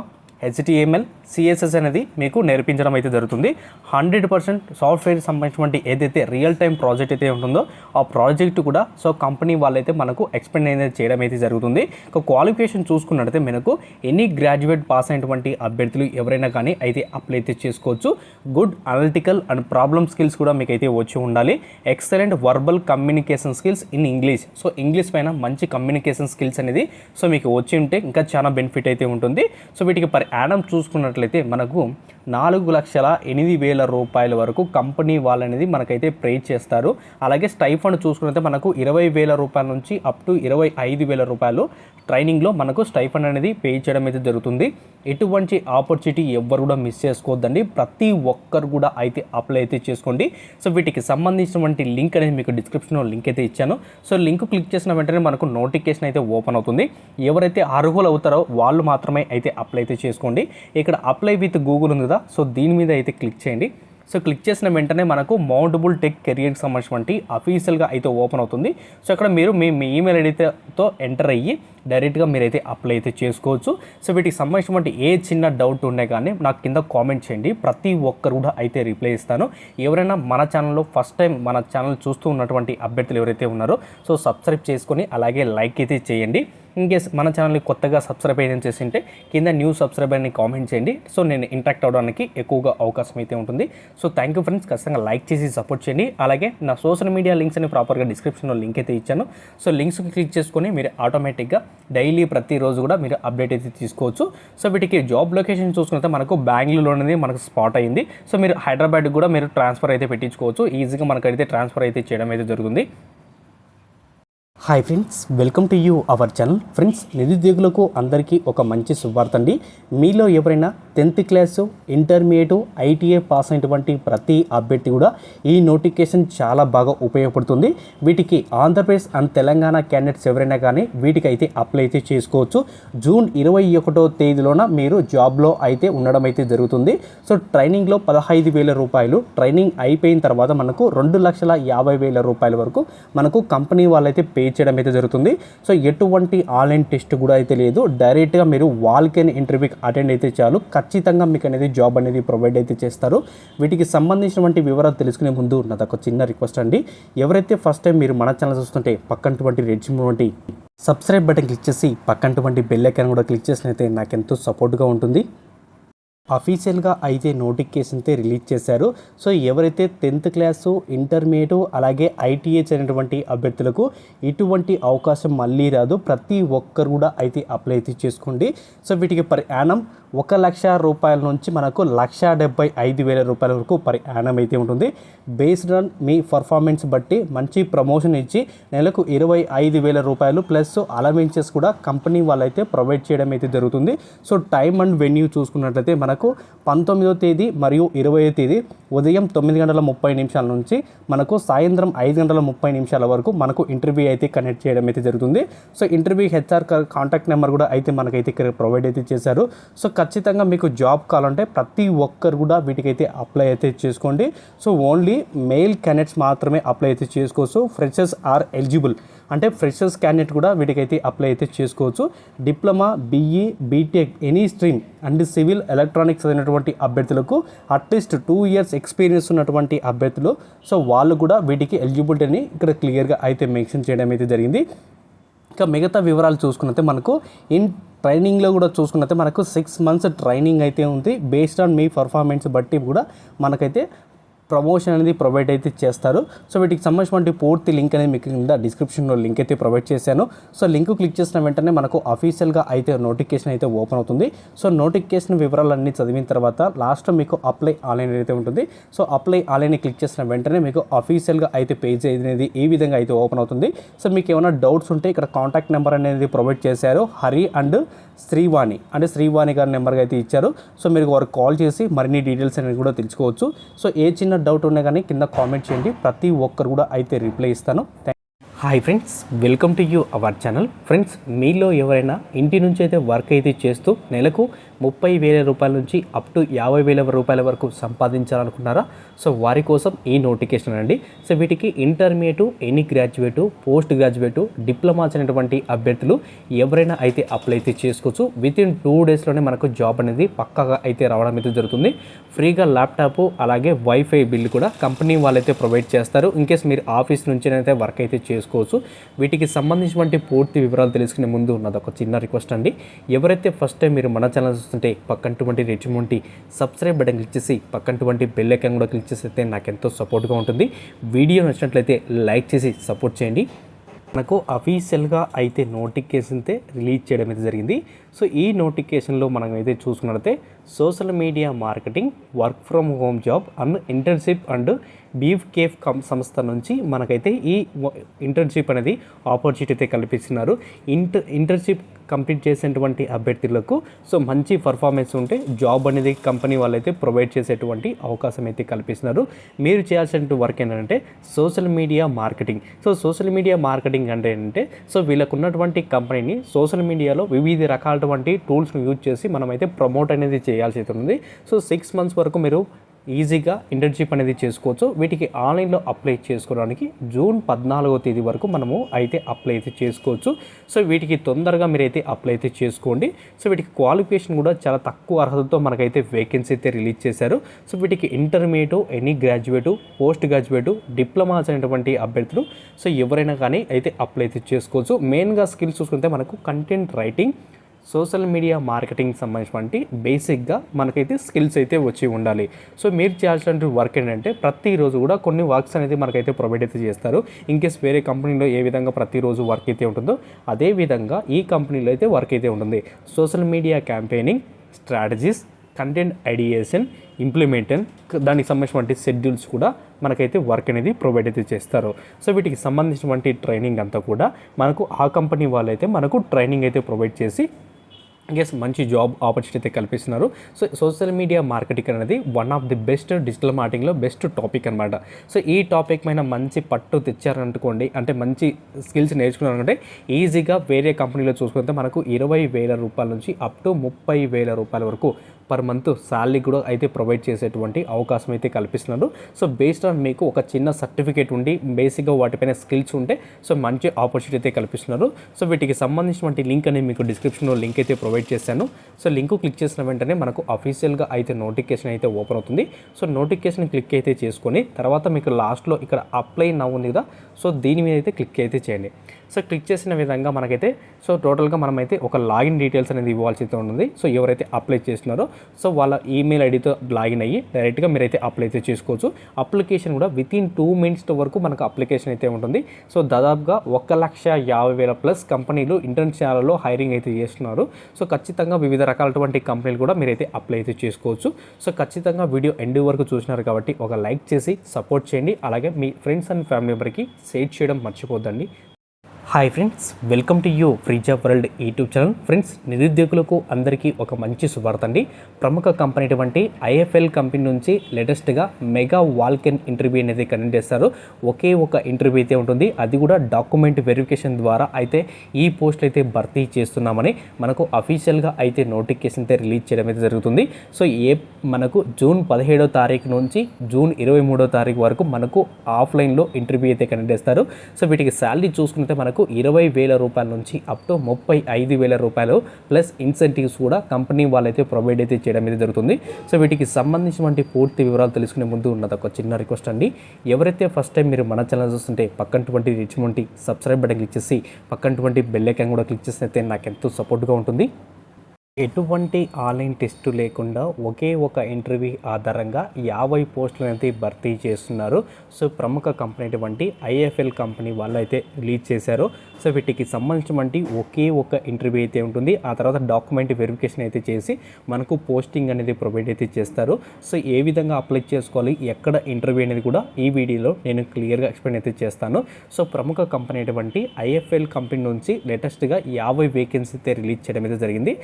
HTML, CSS అనేది మీకు నేర్పించడం అయితే జరుగుతుంది. 100% సాఫ్ట్వేర్కి సంబంధించినటువంటి ఏదైతే రియల్ టైం ప్రాజెక్ట్ అయితే ఉంటుందో ఆ ప్రాజెక్ట్ కూడా సో కంపెనీ వాళ్ళైతే మనకు ఎక్స్ప్లెయిన్ అనేది చేయడం అయితే జరుగుతుంది. ఒక క్వాలిఫికేషన్ చూసుకున్నట్లయితే మనకు ఎనీ గ్రాడ్యుయేట్ పాస్ అయినటువంటి అభ్యర్థులు ఎవరైనా కానీ అయితే అప్లై అయితే చేసుకోవచ్చు. Good analytical and problem skills కూడా మీకు అయితే వచ్చి ఉండాలి. Excellent verbal communication skills in English, so English పైన మంచి కమ్యూనికేషన్ స్కిల్స్ అనేది సో మీకు వచ్చి ఉంటే ఇంకా చాలా బెనిఫిట్ అయితే ఉంటుంది. సో వీటికి పర్ యానం చూసుకున్నట్లయితే మనకు 4,08,000 రూపాయల వరకు కంపెనీ వాళ్ళనేది మనకైతే పే చేస్తారు. అలాగే స్టైఫండ్ చూసుకుంటే మనకు 20,000 రూపాయల నుంచి అప్ టు 25,000 రూపాయలు ట్రైనింగ్లో మనకు స్టైఫండ్ అనేది పే చేయడం అయితే జరుగుతుంది. ఎటువంటి ఆపర్చునిటీ ఎవ్వరు కూడా మిస్ చేసుకోవద్దండి. ప్రతి ఒక్కరు కూడా అయితే అప్లై అయితే చేసుకోండి. సో వీటికి సంబంధించినటువంటి లింక్ అనేది మీకు డిస్క్రిప్షన్లో లింక్ అయితే ఇచ్చాను. సో లింక్ క్లిక్ చేసిన వెంటనే మనకు నోటిఫికేషన్ అయితే ఓపెన్ అవుతుంది. ఎవరైతే అర్హులు అవుతారో వాళ్ళు మాత్రమే అయితే అప్లై అయితే చేసుకోండి. ఇక్కడ అప్లై విత్ గూగుల్ ఉంది కదా, సో దీని మీద అయితే క్లిక్ చేయండి. సో క్లిక్ చేసిన వెంటనే మనకు మౌంటబుల్ టెక్ కెరియర్కి సంబంధించినటువంటి అఫీషియల్గా అయితే ఓపెన్ అవుతుంది. సో ఇక్కడ మీరు మీ ఈమెయిల్ ఐడితో ఎంటర్ అయ్యి డైరెక్ట్గా మీరైతే అప్లై అయితే చేసుకోవచ్చు. సో వీటికి సంబంధించినటువంటి ఏ చిన్న డౌట్ ఉండే కానీ నాకు కింద కామెంట్ చేయండి. ప్రతి ఒక్కరు కూడా అయితే రిప్లై ఇస్తాను. ఎవరైనా మన ఛానల్లో ఫస్ట్ టైం మన ఛానల్ చూస్తూ ఉన్నటువంటి అభ్యర్థులు ఎవరైతే ఉన్నారో సో సబ్స్క్రైబ్ చేసుకొని అలాగే లైక్ అయితే చేయండి. ఇన్ కేస్ మన ఛానల్ని కొత్తగా సబ్స్క్రైబ్ అయితే చేసింటే కింద న్యూ సబ్స్క్రైబ్ అని కామెంట్ చేయండి. సో నేను ఇంటరాక్ట్ అవ్వడానికి ఎక్కువగా అవకాశం అయితే ఉంటుంది. సో థ్యాంక్ యూ ఫ్రెండ్స్, ఖచ్చితంగా లైక్ చేసి సపోర్ట్ చేయండి. అలాగే నా సోషల్ మీడియా లింక్స్ అని ప్రాపర్గా డిస్క్రిప్షన్లో లింక్ అయితే ఇచ్చాను. సో లింక్స్ క్లిక్ చేసుకొని మీరు ఆటోమేటిక్గా డైలీ ప్రతిరోజు కూడా మీరు అప్డేట్ అయితే తీసుకోవచ్చు. సో వీటికి జాబ్ లొకేషన్ చూసుకుంటే మనకు బెంగళూరు అనేది మనకు స్పాట్ అయింది. సో మీరు హైదరాబాద్ కూడా మీరు ట్రాన్స్ఫర్ అయితే పెట్టించుకోవచ్చు. ఈజీగా మనకైతే ట్రాన్స్ఫర్ అయితే చేయడం అయితే జరుగుతుంది. Hi friends, welcome to you our channel. Friends, నిరుద్యోగులకు అందరికీ ఒక మంచి శుభార్త అండి. మీలో ఎవరైనా 10th class, intermediate, ITI pass అయినటువంటి ప్రతి అభ్యర్థి కూడా ఈ నోటిఫికేషన్ చాలా బాగా ఉపయోగపడుతుంది. వీటికి ఆంధ్రప్రదేశ్ అండ్ తెలంగాణ క్యాండిడేట్స్ ఎవరైనా కానీ వీటికి అయితే అప్లై అయితే చేసుకోవచ్చు. జూన్ 21వ తేదీలోన మీరు జాబ్లో అయితే ఉండడం అయితే జరుగుతుంది. సో ట్రైనింగ్లో 15,000 రూపాయలు, ట్రైనింగ్ అయిపోయిన తర్వాత మనకు 2,50,000 రూపాయల వరకు మనకు కంపెనీ వాళ్ళైతే పే చేయడం అయితే జరుగుతుంది. సో ఎటువంటి ఆన్లైన్ టెస్ట్ కూడా అయితే లేదు. డైరెక్ట్గా మీరు వాల్కెన్ ఇంటర్వ్యూకి అటెండ్ అయితే చాలు, ఖచ్చితంగా మీకు అనేది జాబ్ అనేది ప్రొవైడ్ అయితే చేస్తారు. వీటికి సంబంధించినటువంటి వివరాలు తెలుసుకునే ముందు నాది ఒక చిన్న రిక్వెస్ట్ అండి. ఎవరైతే ఫస్ట్ టైం మీరు మన ఛానల్ చూస్తుంటే పక్కనటువంటి red symbol subscribe button click చేసి పక్కనటువంటి బెల్ ఐకాన్ కూడా క్లిక్ చేసినైతే నాకు ఎంతో సపోర్ట్గా ఉంటుంది. అఫీషియల్గా అయితే నోటిఫికేషన్ అయితే రిలీజ్ చేశారు. సో ఎవరైతే 10th క్లాసు, ఇంటర్మీడియట్ అలాగే ఐటీఐ చదివినటువంటి అభ్యర్థులకు ఇటువంటి అవకాశం మళ్ళీ రాదు. ప్రతి ఒక్కరు కూడా అయితే అప్లై అయితే చేసుకోండి. సో వీటికి పర్ యానం 1,00,000 రూపాయల నుంచి మనకు 1,75,000 రూపాయల వరకు పర్ యానం అయితే ఉంటుంది. బేస్డ్ ఆన్ మీ పర్ఫార్మెన్స్ బట్టి మంచి ప్రమోషన్ ఇచ్చి నెలకు 25,000 రూపాయలు ప్లస్ అలవెన్సెస్ కూడా కంపెనీ వాళ్ళైతే ప్రొవైడ్ చేయడం అయితే జరుగుతుంది. సో టైమ్ అండ్ వెన్యూ చూసుకున్నట్లయితే మనకు 19వ తేదీ మరియు 20వ తేదీ ఉదయం 9:30 నుంచి మనకు సాయంత్రం 5:30 వరకు మనకు ఇంటర్వ్యూ అయితే కండక్ట్ చేయడం అయితే జరుగుతుంది. So interview HR contact number కూడా అయితే మనకైతే ఇక్కడ ప్రొవైడ్ అయితే చేశారు. సో ఖచ్చితంగా మీకు జాబ్ కావాలంటే ప్రతి ఒక్కరు కూడా వీటికైతే అప్లై అయితే చేసుకోండి. సో ఓన్లీ మెయిల్ క్యాండిడేట్స్ మాత్రమే అప్లై అయితే చేసుకోవచ్చు. ఫ్రెషర్స్ ఆర్ ఎలిజిబుల్ అంటే ఫ్రెషర్స్ క్యాండిడేట్ కూడా వీటికైతే అప్లై అయితే చేసుకోవచ్చు. Diploma, BE, BTech, any stream and civil electronics అయినటువంటి అభ్యర్థులకు అట్లీస్ట్ 2 years ఎక్స్పీరియన్స్ ఉన్నటువంటి అభ్యర్థులు, సో వాళ్ళు కూడా వీటికి ఎలిజిబిలిటీ అని ఇక్కడ క్లియర్గా అయితే మెన్షన్ చేయడం అయితే జరిగింది. ఇంకా మిగతా వివరాలు చూసుకున్నట్టే మనకు ట్రైనింగ్లో కూడా చూసుకున్నట్టే మనకు 6 months ట్రైనింగ్ అయితే ఉంది. బేస్డ్ ఆన్ మీ పర్ఫార్మెన్స్ బట్టి కూడా మనకైతే ప్రమోషన్ అనేది ప్రొవైడ్ అయితే చేస్తారు. సో వీటికి సంబంధించిన పూర్తి లింక్ అనేది మీకు కింద డిస్క్రిప్షన్లో లింక్ అయితే ప్రొవైడ్ చేశాను. సో లింక్ క్లిక్ చేసిన వెంటనే మనకు అఫీషియల్గా అయితే నోటిఫికేషన్ అయితే ఓపెన్ అవుతుంది. సో నోటిఫికేషన్ వివరాలన్నీ చదివిన తర్వాత లాస్ట్లో మీకు అప్లై ఆన్లైన్ అయితే ఉంటుంది. సో అప్లై ఆన్లైన్ క్లిక్ చేసిన వెంటనే మీకు అఫీషియల్గా అయితే పేజ్ అనేది ఈ విధంగా అయితే ఓపెన్ అవుతుంది. సో మీకు ఏమైనా డౌట్స్ ఉంటే ఇక్కడ కాంటాక్ట్ నెంబర్ అనేది ప్రొవైడ్ చేశారు. హరి అండ్ శ్రీవాణి అంటే శ్రీవాణి గారి నెంబర్కి అయితే ఇచ్చారు. సో మీరు వారికి కాల్ చేసి మరిన్ని డీటెయిల్స్ అనేది కూడా తెలుసుకోవచ్చు. సో ఏ చిన్న డౌట్ ఉన్నా కానీ కింద కామెంట్ చేయండి, ప్రతి ఒక్కరు కూడా అయితే రిప్లై ఇస్తాను. Hi friends, welcome to you our channel. Friends, మీలో ఎవరైనా ఇంటి నుంచి అయితే వర్క్ అయితే చేస్తూ నెలకు 30,000 రూపాయల నుంచి అప్ టు 50,000 రూపాయల వరకు సంపాదించాలనుకున్నారా? సో వారి కోసం ఈ నోటిఫికేషన్ అండి. సో వీటికి intermediate, any graduate, post graduate, diploma అనేటువంటి అభ్యర్థులు ఎవరైనా అయితే అప్లై అయితే చేసుకోవచ్చు. వితిన్ 2 daysలోనే మనకు జాబ్ అనేది పక్కాగా అయితే రావడం అయితే జరుగుతుంది. ఫ్రీగా ల్యాప్టాప్ అలాగే వైఫై బిల్ కూడా కంపెనీ వాళ్ళైతే ప్రొవైడ్ చేస్తారు. ఇన్కేస్ మీరు ఆఫీస్ నుంచి అయితే వర్క్ అయితే చేసుకోవచ్చు. వీటికి సంబంధించినటువంటి పూర్తి వివరాలు తెలుసుకునే ముందు ఉన్నది ఒక చిన్న రిక్వెస్ట్ అండి. ఎవరైతే ఫస్ట్ టైం మీరు మన ఛానల్ చూస్తుంటే పక్కనటువంటి రెడ్ సబ్స్క్రైబ్ బటన్ క్లిక్ చేసి పక్కనటువంటి బెల్ ఐకాన్ కూడా క్లిక్ చేస్తే నాకు ఎంతో సపోర్ట్గా ఉంటుంది. వీడియో నచ్చినట్లయితే లైక్ చేసి సపోర్ట్ చేయండి. మనకు అఫీషియల్గా అయితే నోటిఫికేషన్ అయితే రిలీజ్ చేయడం అయితే జరిగింది. సో ఈ నోటిఫికేషన్లో మనం అయితే చూసుకున్నట్లయితే social media marketing, work from home job and internship and beef cafe సంస్థ నుంచి మనకైతే ఈ ఇంటర్న్షిప్ అనేది ఆపర్చునిటీ అయితే కల్పిస్తున్నారు. ఇంటర్న్షిప్ కంప్లీట్ చేసేటువంటి అభ్యర్థులకు సో మంచి పర్ఫార్మెన్స్ ఉంటే జాబ్ అనేది కంపెనీ వాళ్ళైతే ప్రొవైడ్ చేసేటువంటి అవకాశం అయితే కల్పిస్తున్నారు. మీరు చేయాల్సిన వర్క్ ఏంటంటే social media marketing. So social media marketing అంటే ఏంటంటే సో వీళ్ళకు ఉన్నటువంటి కంపెనీని సోషల్ మీడియాలో వివిధ రకాలటువంటి టూల్స్ని యూజ్ చేసి మనమైతే ప్రమోట్ అనేది చేయాల్సి ఉంటుంది. సో 6 months వరకు మీరు ఈజీగా ఇంటర్న్షిప్ అనేది చేసుకోవచ్చు. వీటికి ఆన్లైన్లో అప్లై చేసుకోవడానికి జూన్ 14వ తేదీ వరకు మనము అయితే అప్లై అయితే చేసుకోవచ్చు. సో వీటికి తొందరగా మీరైతే అప్లై అయితే చేసుకోండి. సో వీటికి క్వాలిఫికేషన్ కూడా చాలా తక్కువ అర్హతతో మనకైతే వేకెన్సీ అయితే రిలీజ్ చేశారు. సో వీటికి intermediate, any graduate, post graduate, diplomas అనేటువంటి అభ్యర్థులు సో ఎవరైనా కానీ అయితే అప్లై అయితే చేసుకోవచ్చు. మెయిన్గా స్కిల్స్ చూసుకుంటే మనకు content writing, social media marketing సంబంధించినటువంటి బేసిక్గా మనకైతే స్కిల్స్ అయితే వచ్చి ఉండాలి. సో మీరు చేయాల్సిన వర్క్ ఏంటంటే ప్రతిరోజు కూడా కొన్ని వర్క్స్ అనేది మనకైతే ప్రొవైడ్ అయితే చేస్తారు. ఇన్కేస్ వేరే కంపెనీలో ఏ విధంగా ప్రతిరోజు వర్క్ అయితే ఉంటుందో అదే విధంగా ఈ కంపెనీలో అయితే వర్క్ అయితే ఉంటుంది. Social media campaigning, strategies, content ideation, implementation దానికి సంబంధించినటువంటి షెడ్యూల్స్ కూడా మనకైతే వర్క్ అనేది ప్రొవైడ్ అయితే చేస్తారు. సో వీటికి సంబంధించినటువంటి ట్రైనింగ్ అంతా కూడా మనకు ఆ కంపెనీ వాళ్ళైతే మనకు ట్రైనింగ్ అయితే ప్రొవైడ్ చేసి మంచి జాబ్ ఆపర్చునిటీ అయితే కల్పిస్తున్నారు. సో సోషల్ మీడియా మార్కెటింగ్ అనేది one of the best digital మార్కెటింగ్లో బెస్ట్ టాపిక్ అనమాట. సో ఈ టాపిక్ పైన మంచి పట్టు తెచ్చారనుకోండి, అంటే మంచి స్కిల్స్ నేర్చుకున్నారంటే ఈజీగా వేరే కంపెనీలో చూసుకుంటే మనకు 20,000 రూపాయల నుంచి అప్ టు 30,000 రూపాయల వరకు పర్ మంత్ శాలరీ కూడా అయితే ప్రొవైడ్ చేసేటువంటి అవకాశం అయితే కల్పిస్తున్నారు. సో బేస్డ్ ఆన్ మీకు ఒక చిన్న సర్టిఫికేట్ ఉండి బేసిక్గా వాటిపైన స్కిల్స్ ఉంటే సో మంచి ఆపర్చునిటీ అయితే కల్పిస్తున్నారు. సో వీటికి సంబంధించినటువంటి లింక్ అనేది మీకు డిస్క్రిప్షన్లో లింక్ అయితే ప్రొవైడ్ చేశాను. సో లింక్ క్లిక్ చేసిన వెంటనే మనకు అఫీషియల్గా అయితే నోటిఫికేషన్ అయితే ఓపెన్ అవుతుంది. సో నోటిఫికేషన్ క్లిక్ అయితే చేసుకొని తర్వాత మీకు లాస్ట్లో ఇక్కడ అప్లై నవ్ ఉంది కదా, సో దీని మీద అయితే క్లిక్ అయితే చేయండి. సో క్లిక్ చేసిన విధంగా మనకైతే సో టోటల్గా మనమైతే ఒక లాగిన్ డీటెయిల్స్ అనేది ఇవ్వాల్సి అయితే ఉంటుంది. సో ఎవరైతే అప్లై చేస్తున్నారో సో వాళ్ళ ఈమెయిల్ ఐడితో లాగిన్ అయ్యి డైరెక్ట్గా మీరైతే అప్లై అయితే చేసుకోవచ్చు. అప్లికేషన్ కూడా వితిన్ 2 minutes వరకు మనకు అప్లికేషన్ అయితే ఉంటుంది. సో దాదాపుగా 1,50,000 ప్లస్ కంపెనీలు ఇంటర్నేషనల్లో హైరింగ్ అయితే చేస్తున్నారు. సో ఖచ్చితంగా వివిధ రకాలటువంటి కంపెనీలు కూడా మీరైతే అప్లై అయితే చేసుకోవచ్చు. సో ఖచ్చితంగా వీడియో ఎండ్ వరకు చూసినారు కాబట్టి ఒక లైక్ చేసి సపోర్ట్ చేయండి. అలాగే మీ ఫ్రెండ్స్ అండ్ ఫ్యామిలీ మెంబర్కి షేర్ చేయడం మర్చిపోద్దండి. Hi friends, welcome to you free job world YouTube channel. Friends, నిరుద్యోగులకు అందరికీ ఒక మంచి శుభార్త అండి. ప్రముఖ కంపెనీ అటువంటి ఐఎఫ్ఎల్ కంపెనీ నుంచి లేటెస్ట్గా మెగా వాల్కెన్ ఇంటర్వ్యూ అనేది కండక్ట్ చేస్తారు. ఒకే ఒక ఇంటర్వ్యూ అయితే ఉంటుంది, అది కూడా డాక్యుమెంట్ వెరిఫికేషన్ ద్వారా అయితే ఈ పోస్టులు అయితే భర్తీ చేస్తున్నామని మనకు అఫీషియల్గా అయితే నోటిఫికేషన్ అయితే రిలీజ్ చేయడం అయితే జరుగుతుంది. సో మనకు జూన్ 17వ తారీఖు నుంచి జూన్ 23వ తారీఖు వరకు మనకు ఆఫ్లైన్లో ఇంటర్వ్యూ అయితే కండక్ట్ చేస్తారు. సో వీటికి శాలరీ చూసుకుంటే మనకు 20,000 రూపాయల నుంచి అప్ టు 35,000 రూపాయలు ప్లస్ ఇన్సెంటివ్స్ కూడా కంపెనీ వాళ్ళైతే ప్రొవైడ్ అయితే చేయడం అయితే జరుగుతుంది. సో వీటికి సంబంధించినటువంటి పూర్తి వివరాలు తెలుసుకునే ముందు ఉన్నది ఒక చిన్న రిక్వెస్ట్ అండి. ఎవరైతే ఫస్ట్ టైం మీరు మన ఛానల్ చూస్తుంటే పక్కనటువంటి రిచ్మంటి సబ్స్క్రైబ్ బటన్ క్లిక్ చేసి పక్కనటువంటి బెల్ ఐకాన్ కూడా క్లిక్ చేస్తే నాకు ఎంతో సపోర్ట్గా ఉంటుంది. ఎటువంటి ఆన్లైన్ టెస్టు లేకుండా ఒకే ఒక ఇంటర్వ్యూ ఆధారంగా 50 పోస్టులను అయితే భర్తీ చేస్తున్నారు. సో ప్రముఖ కంపెనీ అటువంటి ఐఎఫ్ఎల్ కంపెనీ వాళ్ళు అయితే రిలీజ్ చేశారు. సో వీటికి సంబంధించినటువంటి ఒకే ఒక ఇంటర్వ్యూ అయితే ఉంటుంది. ఆ తర్వాత డాక్యుమెంట్ వెరిఫికేషన్ అయితే చేసి మనకు పోస్టింగ్ అనేది ప్రొవైడ్ అయితే చేస్తారు. సో ఏ విధంగా అప్లై చేసుకోవాలి, ఎక్కడ ఇంటర్వ్యూ అనేది కూడా ఈ వీడియోలో నేను క్లియర్గా ఎక్స్ప్లెయిన్ అయితే చేస్తాను. సో ప్రముఖ కంపెనీ అటువంటి ఐఎఫ్ఎల్ కంపెనీ నుంచి లేటెస్ట్గా 50 వేకెన్సీ అయితే రిలీజ్ చేయడం అయితే జరిగింది.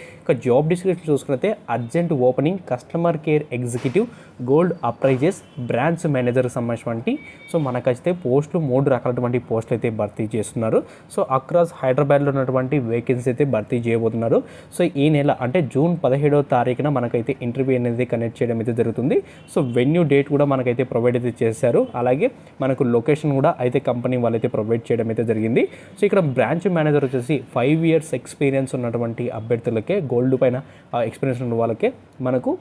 జాబ్ డిస్క్రిప్షన్ చూసుకుంటే urgent opening, customer care executive, gold appraisers, branch మేనేజర్కి సంబంధించినటువంటి సో మనకైతే పోస్టులు 3 రకాలటువంటి పోస్టులు అయితే భర్తీ చేస్తున్నారు. సో అక్రాస్ హైదరాబాద్లో ఉన్నటువంటి వేకెన్సీ అయితే భర్తీ చేయబోతున్నారు. సో ఈ నెల అంటే జూన్ 17వ తారీఖున మనకైతే ఇంటర్వ్యూ అనేది కనెక్ట్ చేయడం అయితే జరుగుతుంది. సో వెన్యూ డేట్ కూడా మనకైతే ప్రొవైడ్ అయితే చేశారు. అలాగే మనకు లొకేషన్ కూడా అయితే కంపెనీ వాళ్ళైతే ప్రొవైడ్ చేయడం అయితే జరిగింది. సో ఇక్కడ బ్రాంచ్ మేనేజర్ వచ్చేసి 5 years ఎక్స్పీరియన్స్ ఉన్నటువంటి అభ్యర్థులకే, గోల్డ్ పైన ఎక్స్పీరియన్స్ ఉన్న వాళ్ళకే మనకు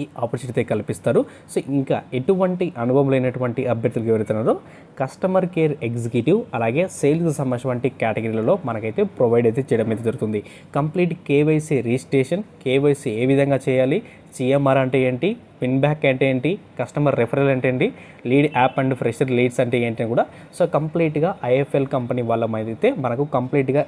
ఈ ఆపర్చునిటీ కల్పిస్తారు. సో ఇంకా ఎటువంటి అనుభవం లేనటువంటి అభ్యర్థులకు ఎవరైతున్నారో కస్టమర్ కేర్ ఎగ్జిక్యూటివ్ అలాగే సేల్స్కి సంబంధించిన కేటగిరీలలో మనకైతే ప్రొవైడ్ అయితే చేయడం అయితే జరుగుతుంది. కంప్లీట్ కేవైసీ రిజిస్ట్రేషన్, కేవైసీ ఏ విధంగా చేయాలి, సిఎంఆర్ అంటే ఏంటి, పిన్ బ్యాక్ అంటే ఏంటి, కస్టమర్ రెఫరల్ అంటే ఏంటి, lead app and fresher leads అంటే ఏంటి కూడా సో కంప్లీట్గా ఐఎఫ్ఎల్ కంపెనీ వాళ్ళ మీద అయితే మనకు కంప్లీట్గా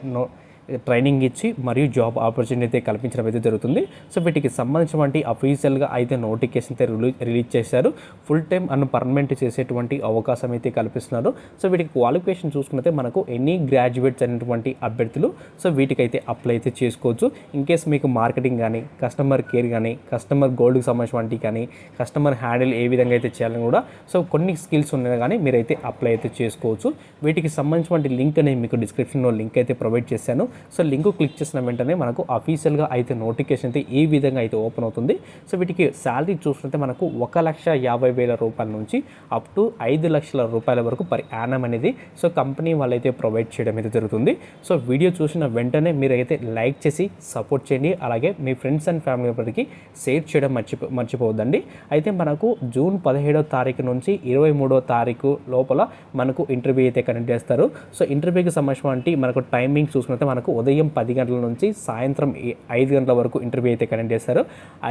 ట్రైనింగ్ ఇచ్చి మరియు జాబ్ ఆపర్చునిటీ కల్పించడం అయితే జరుగుతుంది. సో వీటికి సంబంధించినటువంటి అఫీషియల్గా అయితే నోటిఫికేషన్ అయితే రిలీజ్ చేశారు. ఫుల్ టైం అండ్ పర్మనెంట్ చేసేటువంటి అవకాశం అయితే కల్పిస్తున్నారు. సో వీటికి క్వాలిఫికేషన్ చూసుకుంటే మనకు ఎనీ గ్రాడ్యుయేట్స్ అనేటువంటి అభ్యర్థులు సో వీటికైతే అప్లై అయితే చేసుకోవచ్చు. ఇన్కేస్ మీకు మార్కెటింగ్ కానీ, కస్టమర్ కేర్ కానీ, కస్టమర్ గోల్డ్కి సంబంధించినటువంటి కానీ, కస్టమర్ హ్యాండిల్ ఏ విధంగా అయితే చేయాలని కూడా సో కొన్ని స్కిల్స్ ఉన్నాయి కానీ మీరైతే అప్లై అయితే చేసుకోవచ్చు. వీటికి సంబంధించినటువంటి లింక్ అనేది మీకు డిస్క్రిప్షన్లో లింక్ అయితే ప్రొవైడ్ చేశాను. సో లింక్ క్లిక్ చేసిన వెంటనే మనకు అఫీషియల్గా అయితే నోటిఫికేషన్ అయితే ఈ విధంగా అయితే ఓపెన్ అవుతుంది. సో వీటికి శాలరీ చూసుకుంటే మనకు 1,50,000 రూపాయల నుంచి అప్ టు 5 లక్షల రూపాయల వరకు పర్ యానం అనేది సో కంపెనీ వాళ్ళైతే ప్రొవైడ్ చేయడం అయితే జరుగుతుంది. సో వీడియో చూసిన వెంటనే మీరైతే లైక్ చేసి సపోర్ట్ చేయండి. అలాగే మీ ఫ్రెండ్స్ అండ్ ఫ్యామిలీ మెంబర్కి షేర్ చేయడం మర్చిపోవద్దండి. అయితే మనకు జూన్ 17వ తారీఖు నుంచి 23వ తారీఖు లోపల మనకు ఇంటర్వ్యూ అయితే కండక్ట్ చేస్తారు. సో ఇంటర్వ్యూకి సంబంధించి మనకు టైమింగ్ చూసుకుంటే మనకు ఉదయం 10 గంటల నుంచి సాయంత్రం 5 గంటల వరకు ఇంటర్వ్యూ అయితే కండక్ట్ చేస్తారు.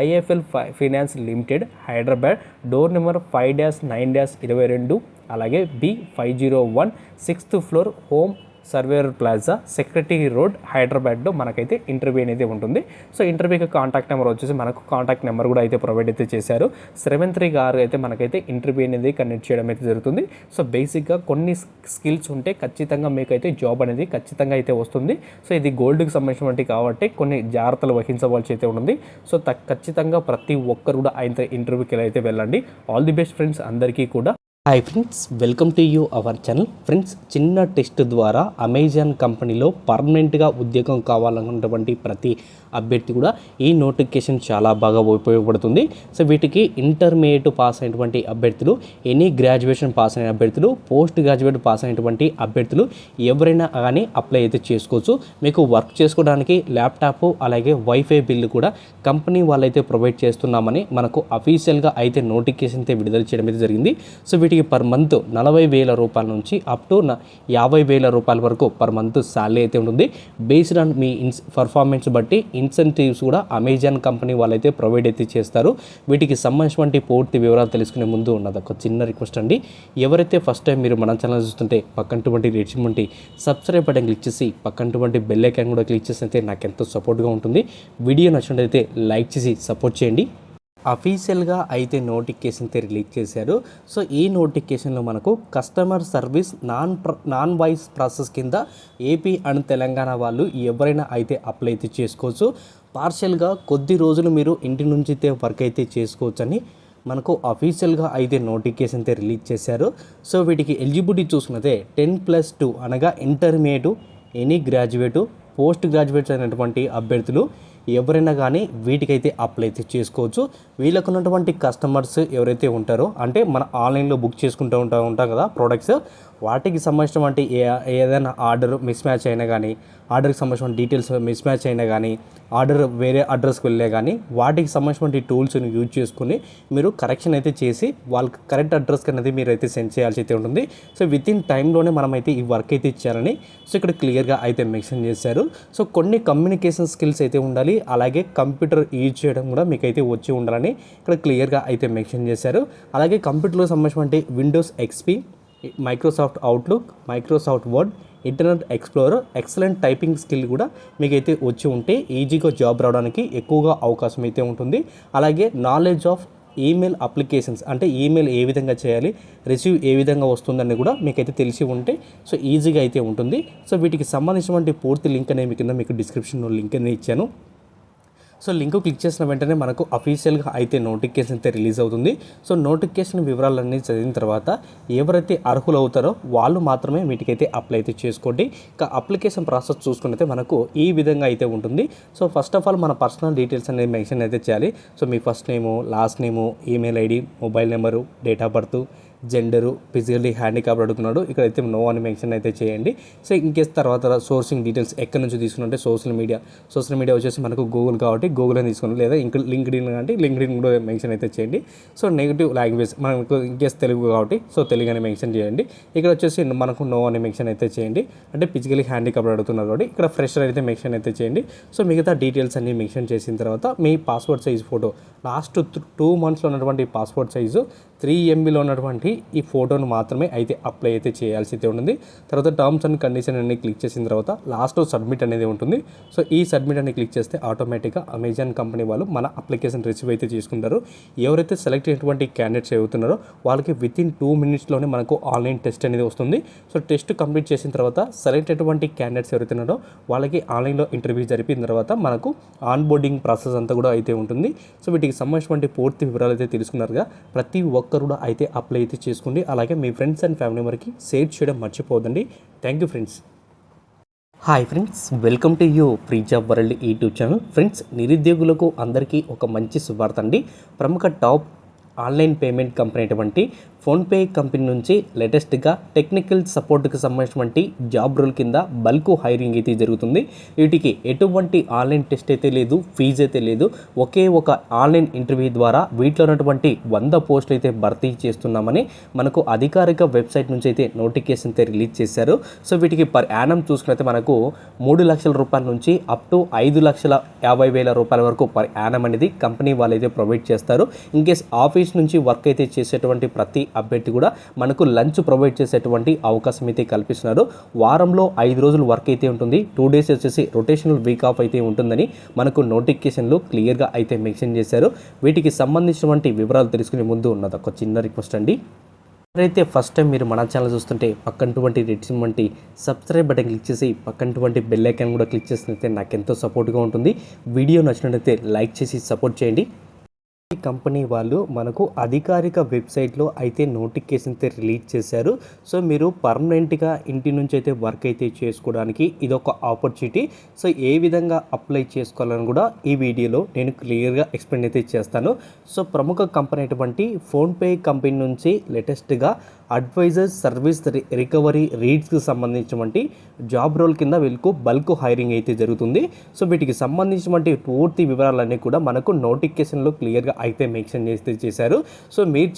IFL finance limited, Hyderabad, door number 5-9-22, అలాగే B501, 6th floor, home surveyor plaza secretary road హైదరాబాద్లో మనకైతే ఇంటర్వ్యూ అనేది ఉంటుంది. సో ఇంటర్వ్యూకి కాంటాక్ట్ నెంబర్ వచ్చేసి మనకు కాంటాక్ట్ నెంబర్ కూడా అయితే ప్రొవైడ్ అయితే చేశారు. శ్రవంత్రి గారు అయితే మనకైతే ఇంటర్వ్యూ అనేది కండక్ట్ చేయడం అయితే జరుగుతుంది. సో బేసిక్గా కొన్ని స్కిల్స్ ఉంటే ఖచ్చితంగా మీకైతే జాబ్ అనేది ఖచ్చితంగా అయితే వస్తుంది. సో ఇది గోల్డ్కి సంబంధించినటువంటి కాబట్టి కొన్ని జాగ్రత్తలు వహించవలసి అయితే ఉంటుంది. సో ఖచ్చితంగా ప్రతి ఒక్కరు కూడా అయితే ఇంటర్వ్యూకి అయితే వెళ్ళండి. ఆల్ ది బెస్ట్ ఫ్రెండ్స్ అందరికీ కూడా. Hi friends, welcome to you our channel. Friends, చిన్న టెస్ట్ ద్వారా అమెజాన్ కంపెనీలో పర్మనెంట్గా ఉద్యోగం కావాలన్నటువంటి ప్రతి అభ్యర్థి కూడా ఈ నోటిఫికేషన్ చాలా బాగా ఉపయోగపడుతుంది. సో వీటికి ఇంటర్మీడియట్ పాస్ అయినటువంటి అభ్యర్థులు, ఎనీ గ్రాడ్యుయేషన్ పాస్ అయిన అభ్యర్థులు, పోస్ట్ గ్రాడ్యుయేట్ పాస్ అయినటువంటి అభ్యర్థులు ఎవరైనా కానీ అప్లై అయితే చేసుకోవచ్చు. మీకు వర్క్ చేసుకోవడానికి ల్యాప్టాప్ అలాగే వైఫై బిల్లు కూడా కంపెనీ వాళ్ళైతే ప్రొవైడ్ చేస్తున్నామని మనకు అఫీషియల్గా అయితే నోటిఫికేషన్ అయితే విడుదల చేయడం అయితే జరిగింది. సో వీటికి పర్ మంత్ 40,000 రూపాయల నుంచి అప్ టు 50,000 రూపాయల వరకు పర్ మంత్ శాలరీ అయితే ఉంటుంది. బేస్డ్ ఆన్ మీ పర్ఫార్మెన్స్ బట్టి ఇన్సెంటివ్స్ కూడా అమెజాన్ కంపెనీ వాళ్ళైతే ప్రొవైడ్ అయితే చేస్తారు. వీటికి సంబంధించినటువంటి పూర్తి వివరాలు తెలుసుకునే ముందు ఉన్నది ఒక చిన్న రిక్వెస్ట్ అండి. ఎవరైతే ఫస్ట్ టైం మీరు మన ఛానల్ చూస్తుంటే పక్కనటువంటి రెడ్ సబ్స్క్రైబ్ బటన్ క్లిక్ చేసి పక్కనటువంటి బెల్ ఐకాన్ కూడా క్లిక్ చేసి అయితే నాకు ఎంతో సపోర్ట్గా ఉంటుంది. వీడియో నచ్చినట్లయితే లైక్ చేసి సపోర్ట్ చేయండి. అఫీషియల్గా అయితే నోటిఫికేషన్ అయితే రిలీజ్ చేశారు. సో ఈ నోటిఫికేషన్లో మనకు customer service non voice process కింద ఏపీ అండ్ తెలంగాణ వాళ్ళు ఎవరైనా అయితే అప్లై అయితే చేసుకోవచ్చు. పార్షియల్గా కొద్ది రోజులు మీరు ఇంటి నుంచి అయితే వర్క్ అయితే చేసుకోవచ్చు అని మనకు అఫీషియల్గా అయితే నోటిఫికేషన్ అయితే రిలీజ్ చేశారు. సో వీటికి ఎలిజిబిలిటీ చూసుకున్నదే 10+2 అనగా intermediate, any graduate, post graduates అయినటువంటి అభ్యర్థులు ఎవరైనా కానీ వీటికైతే అప్లై అయితే చేసుకోవచ్చు. వీళ్ళకు ఉన్నటువంటి కస్టమర్స్ ఎవరైతే ఉంటారో, అంటే మన ఆన్లైన్లో బుక్ చేసుకుంటూ ఉంటాం కదా ప్రోడక్ట్స్, వాటికి సంబంధించినటువంటి ఏదైనా ఆర్డర్ మిస్ మ్యాచ్ అయినా కానీ, ఆర్డర్కి సంబంధించిన డీటెయిల్స్ మిస్ మ్యాచ్ అయినా కానీ, ఆర్డర్ వేరే అడ్రస్కి వెళ్ళే కానీ వాటికి సంబంధించినటువంటి టూల్స్ని యూజ్ చేసుకుని మీరు కరెక్షన్ అయితే చేసి వాళ్ళకి కరెక్ట్ అడ్రస్కి అనేది మీరు అయితే సెండ్ చేయాల్సి అయితే ఉంటుంది. సో విత్ ఇన్ టైంలోనే మనమైతే ఈ వర్క్ అయితే ఇచ్చారని సో ఇక్కడ క్లియర్గా అయితే మెన్షన్ చేశారు. సో కొన్ని కమ్యూనికేషన్ స్కిల్స్ అయితే ఉండాలి, అలాగే కంప్యూటర్ యూజ్ చేయడం కూడా మీకైతే వచ్చి ఉండాలని ఇక్కడ క్లియర్గా అయితే మెన్షన్ చేశారు. అలాగే కంప్యూటర్లో సంబంధించినటువంటి Windows XP, Microsoft Outlook, Microsoft Word, internet explorer, excellent typing skill కూడా మీకైతే వచ్చి ఉంటే ఈజీగా జాబ్ రావడానికి ఎక్కువగా అవకాశం అయితే ఉంటుంది. అలాగే నాలెడ్జ్ ఆఫ్ ఈమెయిల్ అప్లికేషన్స్, అంటే ఈమెయిల్ ఏ విధంగా చేయాలి, రిసీవ్ ఏ విధంగా వస్తుందని కూడా మీకైతే తెలిసి ఉంటే సో ఈజీగా అయితే ఉంటుంది. సో వీటికి సంబంధించినటువంటి పూర్తి లింక్ అనేది కింద మీకు డిస్క్రిప్షన్లో లింక్ అనేది ఇచ్చాను. సో లింక్ క్లిక్ చేసిన వెంటనే మనకు అఫీషియల్గా అయితే నోటిఫికేషన్ అయితే రిలీజ్ అవుతుంది. సో నోటిఫికేషన్ వివరాలన్నీ చదివిన తర్వాత ఎవరైతే అర్హులు అవుతారో వాళ్ళు మాత్రమే వీటికైతే అప్లై అయితే చేసుకోండి. ఇక అప్లికేషన్ ప్రాసెస్ చూసుకున్నైతే మనకు ఈ విధంగా అయితే ఉంటుంది. సో ఫస్ట్ ఆఫ్ ఆల్ మన పర్సనల్ డీటెయిల్స్ అనేది మెన్షన్ అయితే చేయాలి. సో మీ first name, last name, email ID, mobile number, date of birth, gender, physically handicap అడుగుతున్నాడు, ఇక్కడైతే నో అని మెన్షన్ అయితే చేయండి. సో ఇన్కేస్ తర్వాత సోర్సింగ్ డీటెయిల్స్ ఎక్కడి నుంచి తీసుకున్నట్టే సోషల్ మీడియా వచ్చేసి మనకు గూగుల్ కాబట్టి గూగుల్ అని తీసుకున్నాం, లేదా ఇంకా లింక్డ్ఇన్ అంటే లింక్డ్ఇన్ కూడా మెన్షన్ అయితే చేయండి. సో నెగిటివ్ లాంగ్వేజ్ మనకు ఇన్కేస్ తెలుగు కాబట్టి సో తెలుగు అని మెన్షన్ చేయండి. ఇక్కడ వచ్చేసి మనకు నో అని మెన్షన్ అయితే చేయండి, అంటే ఫిజికల్లీ హ్యాండిక్యాప్ అడుగుతున్నారు కాబట్టి ఇక్కడ ఫ్రెషర్ అయితే మెన్షన్ అయితే చేయండి. సో మిగతా డీటెయిల్స్ అన్ని మెన్షన్ చేసిన తర్వాత మీ పాస్పోర్ట్ సైజ్ ఫోటో, లాస్ట్ 2 monthsలో ఉన్నటువంటి పాస్పోర్ట్ సైజు 3 MBలో ఉన్నటువంటి ఈ ఫోటోను మాత్రమే అయితే అప్లై అయితే చేయాల్సి అయితే ఉంటుంది. తర్వాత టర్మ్స్ అండ్ కండిషన్ అన్ని క్లిక్ చేసిన తర్వాత లాస్ట్లో సబ్మిట్ అనేది ఉంటుంది. సో ఈ సబ్మిట్ అని క్లిక్ చేస్తే ఆటోమేటిక్గా అమెజాన్ కంపెనీ వాళ్ళు మన అప్లికేషన్ రిసీవ్ అయితే చేసుకుంటారు. ఎవరైతే సెలెక్ట్ అయినటువంటి క్యాండిడేట్స్ అవుతున్నారో వాళ్ళకి విత్ ఇన్ 2 minutesలోనే మనకు ఆన్లైన్ టెస్ట్ అనేది వస్తుంది. సో టెస్ట్ కంప్లీట్ చేసిన తర్వాత సెలెక్ట్ అయినటువంటి క్యాండిడేట్స్ ఎవరైతున్నారో వాళ్ళకి ఆన్లైన్లో ఇంటర్వ్యూ జరిపిన తర్వాత మనకు ఆన్ బోర్డింగ్ ప్రాసెస్ అంతా కూడా అయితే ఉంటుంది. సో వీటికి సంబంధించినటువంటి పూర్తి వివరాలు అయితే తెలుసుకున్నారుగా. ప్రతి ఒక్కరు కూడా అయితే అప్లై అయితే చేసుకోండి. అలాగే మీ ఫ్రెండ్స్ అండ్ ఫ్యామిలీ మెంబర్కి షేర్ చేయడం మర్చిపోదండి. Thank you friends. Hi friends, welcome to you free job world YouTube channel. Friends, నిరుద్యోగులకు అందరికీ ఒక మంచి శుభార్త అండి. ప్రముఖ టాప్ ఆన్లైన్ పేమెంట్ కంపెనీ అటువంటి ఫోన్పే కంపెనీ నుంచి లేటెస్ట్గా టెక్నికల్ సపోర్ట్కి సంబంధించినటువంటి జాబ్ రోల్ కింద బల్క్ హైరింగ్ అయితే జరుగుతుంది. వీటికి ఎటువంటి ఆన్లైన్ టెస్ట్ అయితే లేదు, ఫీజు అయితే లేదు. ఒకే ఒక ఆన్లైన్ ఇంటర్వ్యూ ద్వారా వీటిలో ఉన్నటువంటి 100 పోస్టులు అయితే భర్తీ చేస్తున్నామని మనకు అధికారిక వెబ్సైట్ నుంచి అయితే నోటిఫికేషన్ అయితే రిలీజ్ చేశారు. సో వీటికి పర్ యానం చూసుకున్నైతే మనకు 3 లక్షల రూపాయల నుంచి అప్ టు 5,50,000 రూపాయల వరకు పర్ యానం అనేది కంపెనీ వాళ్ళైతే ప్రొవైడ్ చేస్తారు. ఇన్కేస్ ఆఫీస్ నుంచి వర్క్ అయితే చేసేటువంటి ప్రతి అభ్యర్థి కూడా మనకు లంచ్ ప్రొవైడ్ చేసేటువంటి అవకాశం అయితే కల్పిస్తున్నారు. వారంలో 5 రోజులు వర్క్ అయితే ఉంటుంది. 2 డేస్ వచ్చేసి రొటేషనల్ వీక్ ఆఫ్ అయితే ఉంటుందని మనకు నోటిఫికేషన్లో క్లియర్గా అయితే మెన్షన్ చేశారు. వీటికి సంబంధించినటువంటి వివరాలు తెలుసుకునే ముందు ఉన్నది ఒక చిన్న రిక్వెస్ట్ అండి. ఎవరైతే ఫస్ట్ టైం మీరు మన ఛానల్ చూస్తుంటే పక్కనటువంటి రెడ్ సబ్స్క్రైబ్ బటన్ క్లిక్ చేసి పక్కనటువంటి బెల్ ఐకాన్ కూడా క్లిక్ చేసినట్లయితే నాకు ఎంతో సపోర్ట్గా ఉంటుంది. వీడియో నచ్చినట్లయితే లైక్ చేసి సపోర్ట్ చేయండి. ఈ కంపెనీ వాళ్ళు మనకు అధికారిక వెబ్సైట్లో అయితే నోటిఫికేషన్ అయితే రిలీజ్ చేశారు. సో మీరు పర్మనెంట్గా ఇంటి నుంచి అయితే వర్క్ అయితే చేసుకోవడానికి ఇదొక ఆపర్చునిటీ. సో ఏ విధంగా అప్లై చేసుకోవాలని కూడా ఈ వీడియోలో నేను క్లియర్గా ఎక్స్ప్లెయిన్ అయితే చేస్తాను. సో ప్రముఖ కంపెనీ అటువంటి ఫోన్పే కంపెనీ నుంచి లేటెస్ట్గా అడ్వైజర్ సర్వీస్ రికవరీ రీడ్స్కి సంబంధించినటువంటి జాబ్ రోల్ కింద వీళ్ళకు బల్క్ హైరింగ్ అయితే జరుగుతుంది. సో వీటికి సంబంధించినటువంటి పూర్తి వివరాలన్నీ కూడా మనకు నోటిఫికేషన్లో క్లియర్గా అయితే మెన్షన్ చేశారు. సో మీరు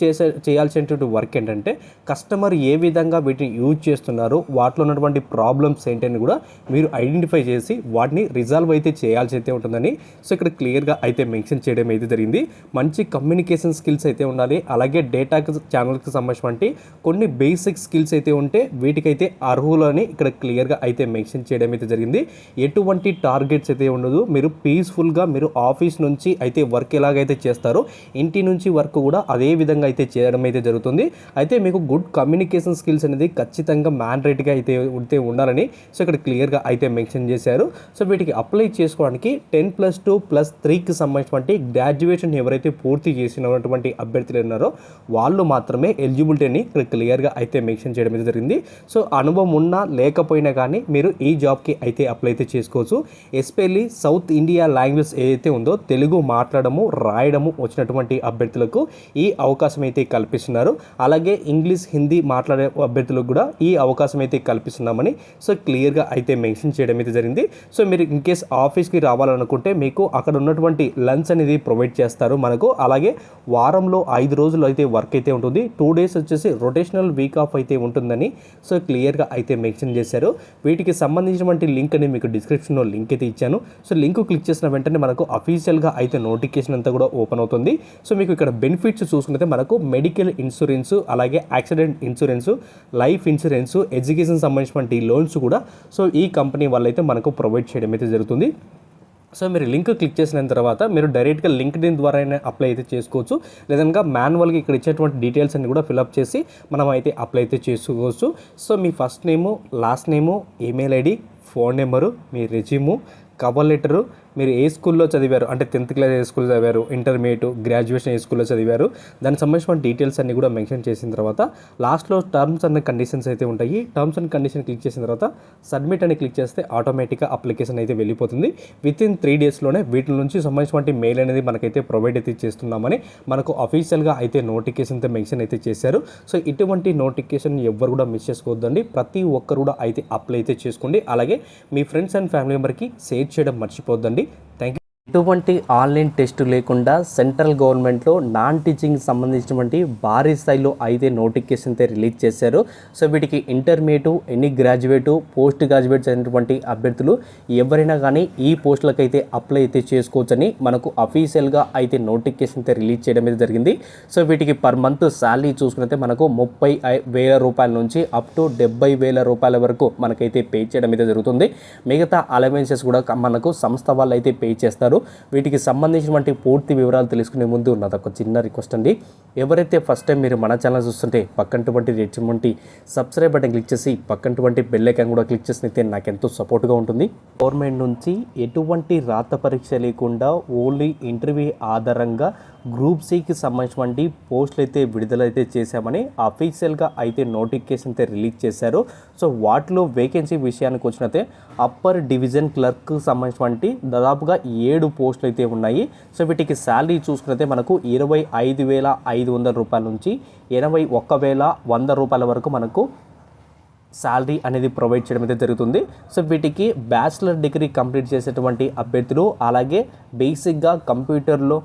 చేయాల్సినటువంటి వర్క్ ఏంటంటే కస్టమర్ ఏ విధంగా వీటిని యూజ్ చేస్తున్నారు, వాటిలో ఉన్నటువంటి ప్రాబ్లమ్స్ ఏంటని కూడా మీరు ఐడెంటిఫై చేసి వాటిని రిజాల్వ్ అయితే చేయాల్సి అయితే ఉంటుందని సో ఇక్కడ క్లియర్గా అయితే మెన్షన్ చేయడం అయితే జరిగింది. మంచి కమ్యూనికేషన్ స్కిల్స్ అయితే ఉండాలి. అలాగే డేటా ఛానల్కి సంబంధించినటువంటి కొన్ని బేసిక్ స్కిల్స్ అయితే ఉంటే వీటికైతే అర్హులని ఇక్కడ క్లియర్గా అయితే మెన్షన్ చేయడం అయితే జరిగింది. ఎటువంటి టార్గెట్స్ అయితే ఉండదు. మీరు పీస్ఫుల్గా మీరు ఆఫీస్ నుంచి అయితే వర్క్ ఎలాగైతే చేస్తారో ఇంటి నుంచి వర్క్ కూడా అదే విధంగా అయితే చేయడం అయితే జరుగుతుంది. అయితే మీకు గుడ్ కమ్యూనికేషన్ స్కిల్స్ అనేది ఖచ్చితంగా మ్యాండేటరీగా అయితే ఉండాలని సో ఇక్కడ క్లియర్గా అయితే మెన్షన్ చేశారు. సో వీటికి అప్లై చేసుకోవడానికి 10+2+3కి సంబంధించినటువంటి గ్రాడ్యుయేషన్ ఎవరైతే పూర్తి చేసినటువంటి అభ్యర్థులు ఉన్నారో వాళ్ళు మాత్రమే ఎలిజిబిలిటీని ఇక్కడ క్లియర్గా అయితే మెన్షన్ చేయడం అయితే జరిగింది. సో అనుభవం ఉన్నా లేకపోయినా కానీ మీరు ఈ జాబ్కి అయితే అప్లై అయితే చేసుకోవచ్చు. ఎస్పెషల్లీ సౌత్ ఇండియా లాంగ్వేజ్ ఏదైతే ఉందో తెలుగు మాట్లాడము రాయడము వచ్చినటువంటి అభ్యర్థులకు ఈ అవకాశం అయితే కల్పిస్తున్నారు. అలాగే ఇంగ్లీష్ హిందీ మాట్లాడే అభ్యర్థులకు కూడా ఈ అవకాశం అయితే కల్పిస్తున్నామని సో క్లియర్గా అయితే మెన్షన్ చేయడం అయితే జరిగింది. సో మీరు ఇన్ కేస్ ఆఫీస్కి రావాలనుకుంటే మీకు అక్కడ ఉన్నటువంటి లంచ్ అనేది ప్రొవైడ్ చేస్తారు మనకు. అలాగే వారంలో 5 రోజులు అయితే వర్క్ అయితే ఉంటుంది. 2 డేస్ వచ్చేసి రొటేషనల్ వీక్ ఆఫ్ అయితే ఉంటుందని సో క్లియర్గా అయితే మెన్షన్ చేశారు. వీటికి సంబంధించినటువంటి లింక్ అని మీకు డిస్క్రిప్షన్లో లింక్ అయితే ఇచ్చాను. సో లింక్ క్లిక్ చేసిన వెంటనే మనకు అఫీషియల్గా అయితే నోటిఫికేషన్ అంతా కూడా ఓపెన్ అవుతుంది. సో మీకు ఇక్కడ బెనిఫిట్స్ చూసుకుంటే మనకు మెడికల్ ఇన్సూరెన్స్, అలాగే accident insurance, life insurance, education సంబంధించినటువంటి లోన్స్ కూడా సో ఈ కంపెనీ వాళ్ళైతే మనకు ప్రొవైడ్ చేయడం అయితే జరుగుతుంది. సో మీరు లింక్ క్లిక్ చేసిన తర్వాత మీరు డైరెక్ట్గా లింక్డ్ఇన్ ద్వారా అప్లై అయితే చేసుకోవచ్చు. లేదంగా మాన్యువల్గా ఇక్కడ ఇచ్చేటువంటి డీటెయిల్స్ అన్ని కూడా ఫిల్అప్ చేసి మనం అయితే అప్లై అయితే చేసుకోవచ్చు. సో మీ first name, last name, email ID, phone number, మీ రెజ్యూము, కవర్ లెటరు, మీరు ఏ స్కూల్లో చదివారు అంటే 10th క్లాస్ ఏ స్కూల్లో చదివారు, ఇంటర్మీడియట్, గ్రాడ్యుయేషన్ ఏ స్కూల్లో చదివారు, దానికి సంబంధించిన డీటెయిల్స్ అన్ని కూడా మెన్షన్ చేసిన తర్వాత లాస్ట్లో టర్మ్స్ అండ్ కండిషన్స్ అయితే ఉంటాయి. టర్మ్స్ అండ్ కండిషన్ క్లిక్ చేసిన తర్వాత సబ్మిట్ అని క్లిక్ చేస్తే ఆటోమేటిక్గా అప్లికేషన్ అయితే వెళ్ళిపోతుంది. వితిన్ 3 డేస్లోనే వీటి నుంచి సంబంధించిన మెయిల్ అనేది మనకైతే ప్రొవైడ్ అయితే చేస్తున్నామని మనకు అఫీషియల్గా అయితే నోటిఫికేషన్ అయితే మెన్షన్ అయితే చేశారు. సో ఇటువంటి నోటిఫికేషన్ ఎవ్వరు కూడా మిస్ చేసుకోవద్దండి. ప్రతి ఒక్కరు కూడా అయితే అప్లై అయితే చేసుకోండి. అలాగే మీ ఫ్రెండ్స్ అండ్ ఫ్యామిలీ మెంబర్కి షేర్ చేయడం మర్చిపోద్దండి. Thank you. ఎటువంటి ఆన్లైన్ టెస్ట్ లేకుండా సెంట్రల్ గవర్నమెంట్లో నాన్ టీచింగ్ సంబంధించినటువంటి భారీ స్థాయిలో అయితే నోటిఫికేషన్ అయితే రిలీజ్ చేశారు. సో వీటికి intermediate, any graduate, post graduates అయినటువంటి అభ్యర్థులు ఎవరైనా కానీ ఈ పోస్టులకు అయితే అప్లై అయితే చేసుకోవచ్చని మనకు అఫీషియల్గా అయితే నోటిఫికేషన్ అయితే రిలీజ్ చేయడం అయితే జరిగింది. సో వీటికి పర్ మంత్ శాలరీ చూసుకుంటే మనకు 30,000 రూపాయల నుంచి అప్ టు 70,000 రూపాయల వరకు మనకైతే పే చేయడం అయితే జరుగుతుంది. మిగతా అలవెన్సెస్ కూడా మనకు సంస్థ వాళ్ళు అయితే పే చేస్తారు. వీటికి సంబంధించినటువంటి పూర్తి వివరాలు తెలుసుకునే ముందు నాది ఒక చిన్న రిక్వెస్ట్ అండి. ఎవరైతే ఫస్ట్ టైం మీరు మన ఛానల్ చూస్తుంటే పక్కనటువంటి రెడ్ సబ్స్క్రైబ్ బటన్ క్లిక్ చేసి పక్కనటువంటి బెల్ ఐకాన్ కూడా క్లిక్ చేసినైతే నాకు ఎంతో సపోర్ట్గా ఉంటుంది. గవర్నమెంట్ నుంచి ఎటువంటి రాత పరీక్ష లేకుండా ఓన్లీ ఇంటర్వ్యూ ఆధారంగా గ్రూప్ సికి సంబంధించినటువంటి పోస్టులు అయితే విడుదలైతే చేశామని అఫీషియల్గా అయితే నోటిఫికేషన్ అయితే రిలీజ్ చేశారు. సో వాటిలో వేకెన్సీ విషయానికి వచ్చినట్టే అప్పర్ డివిజన్ క్లర్క్ సంబంధించినటువంటి దాదాపుగా 7 పోస్టులు అయితే ఉన్నాయి. సో వీటికి శాలరీ చూసుకుంటే మనకు 25,500 రూపాయల నుంచి 81,100 రూపాయల వరకు మనకు శాలరీ అనేది ప్రొవైడ్ చేయడం అయితే జరుగుతుంది. సో వీటికి బ్యాచిలర్ డిగ్రీ కంప్లీట్ చేసేటువంటి అభ్యర్థులు, అలాగే బేసిక్గా కంప్యూటర్లో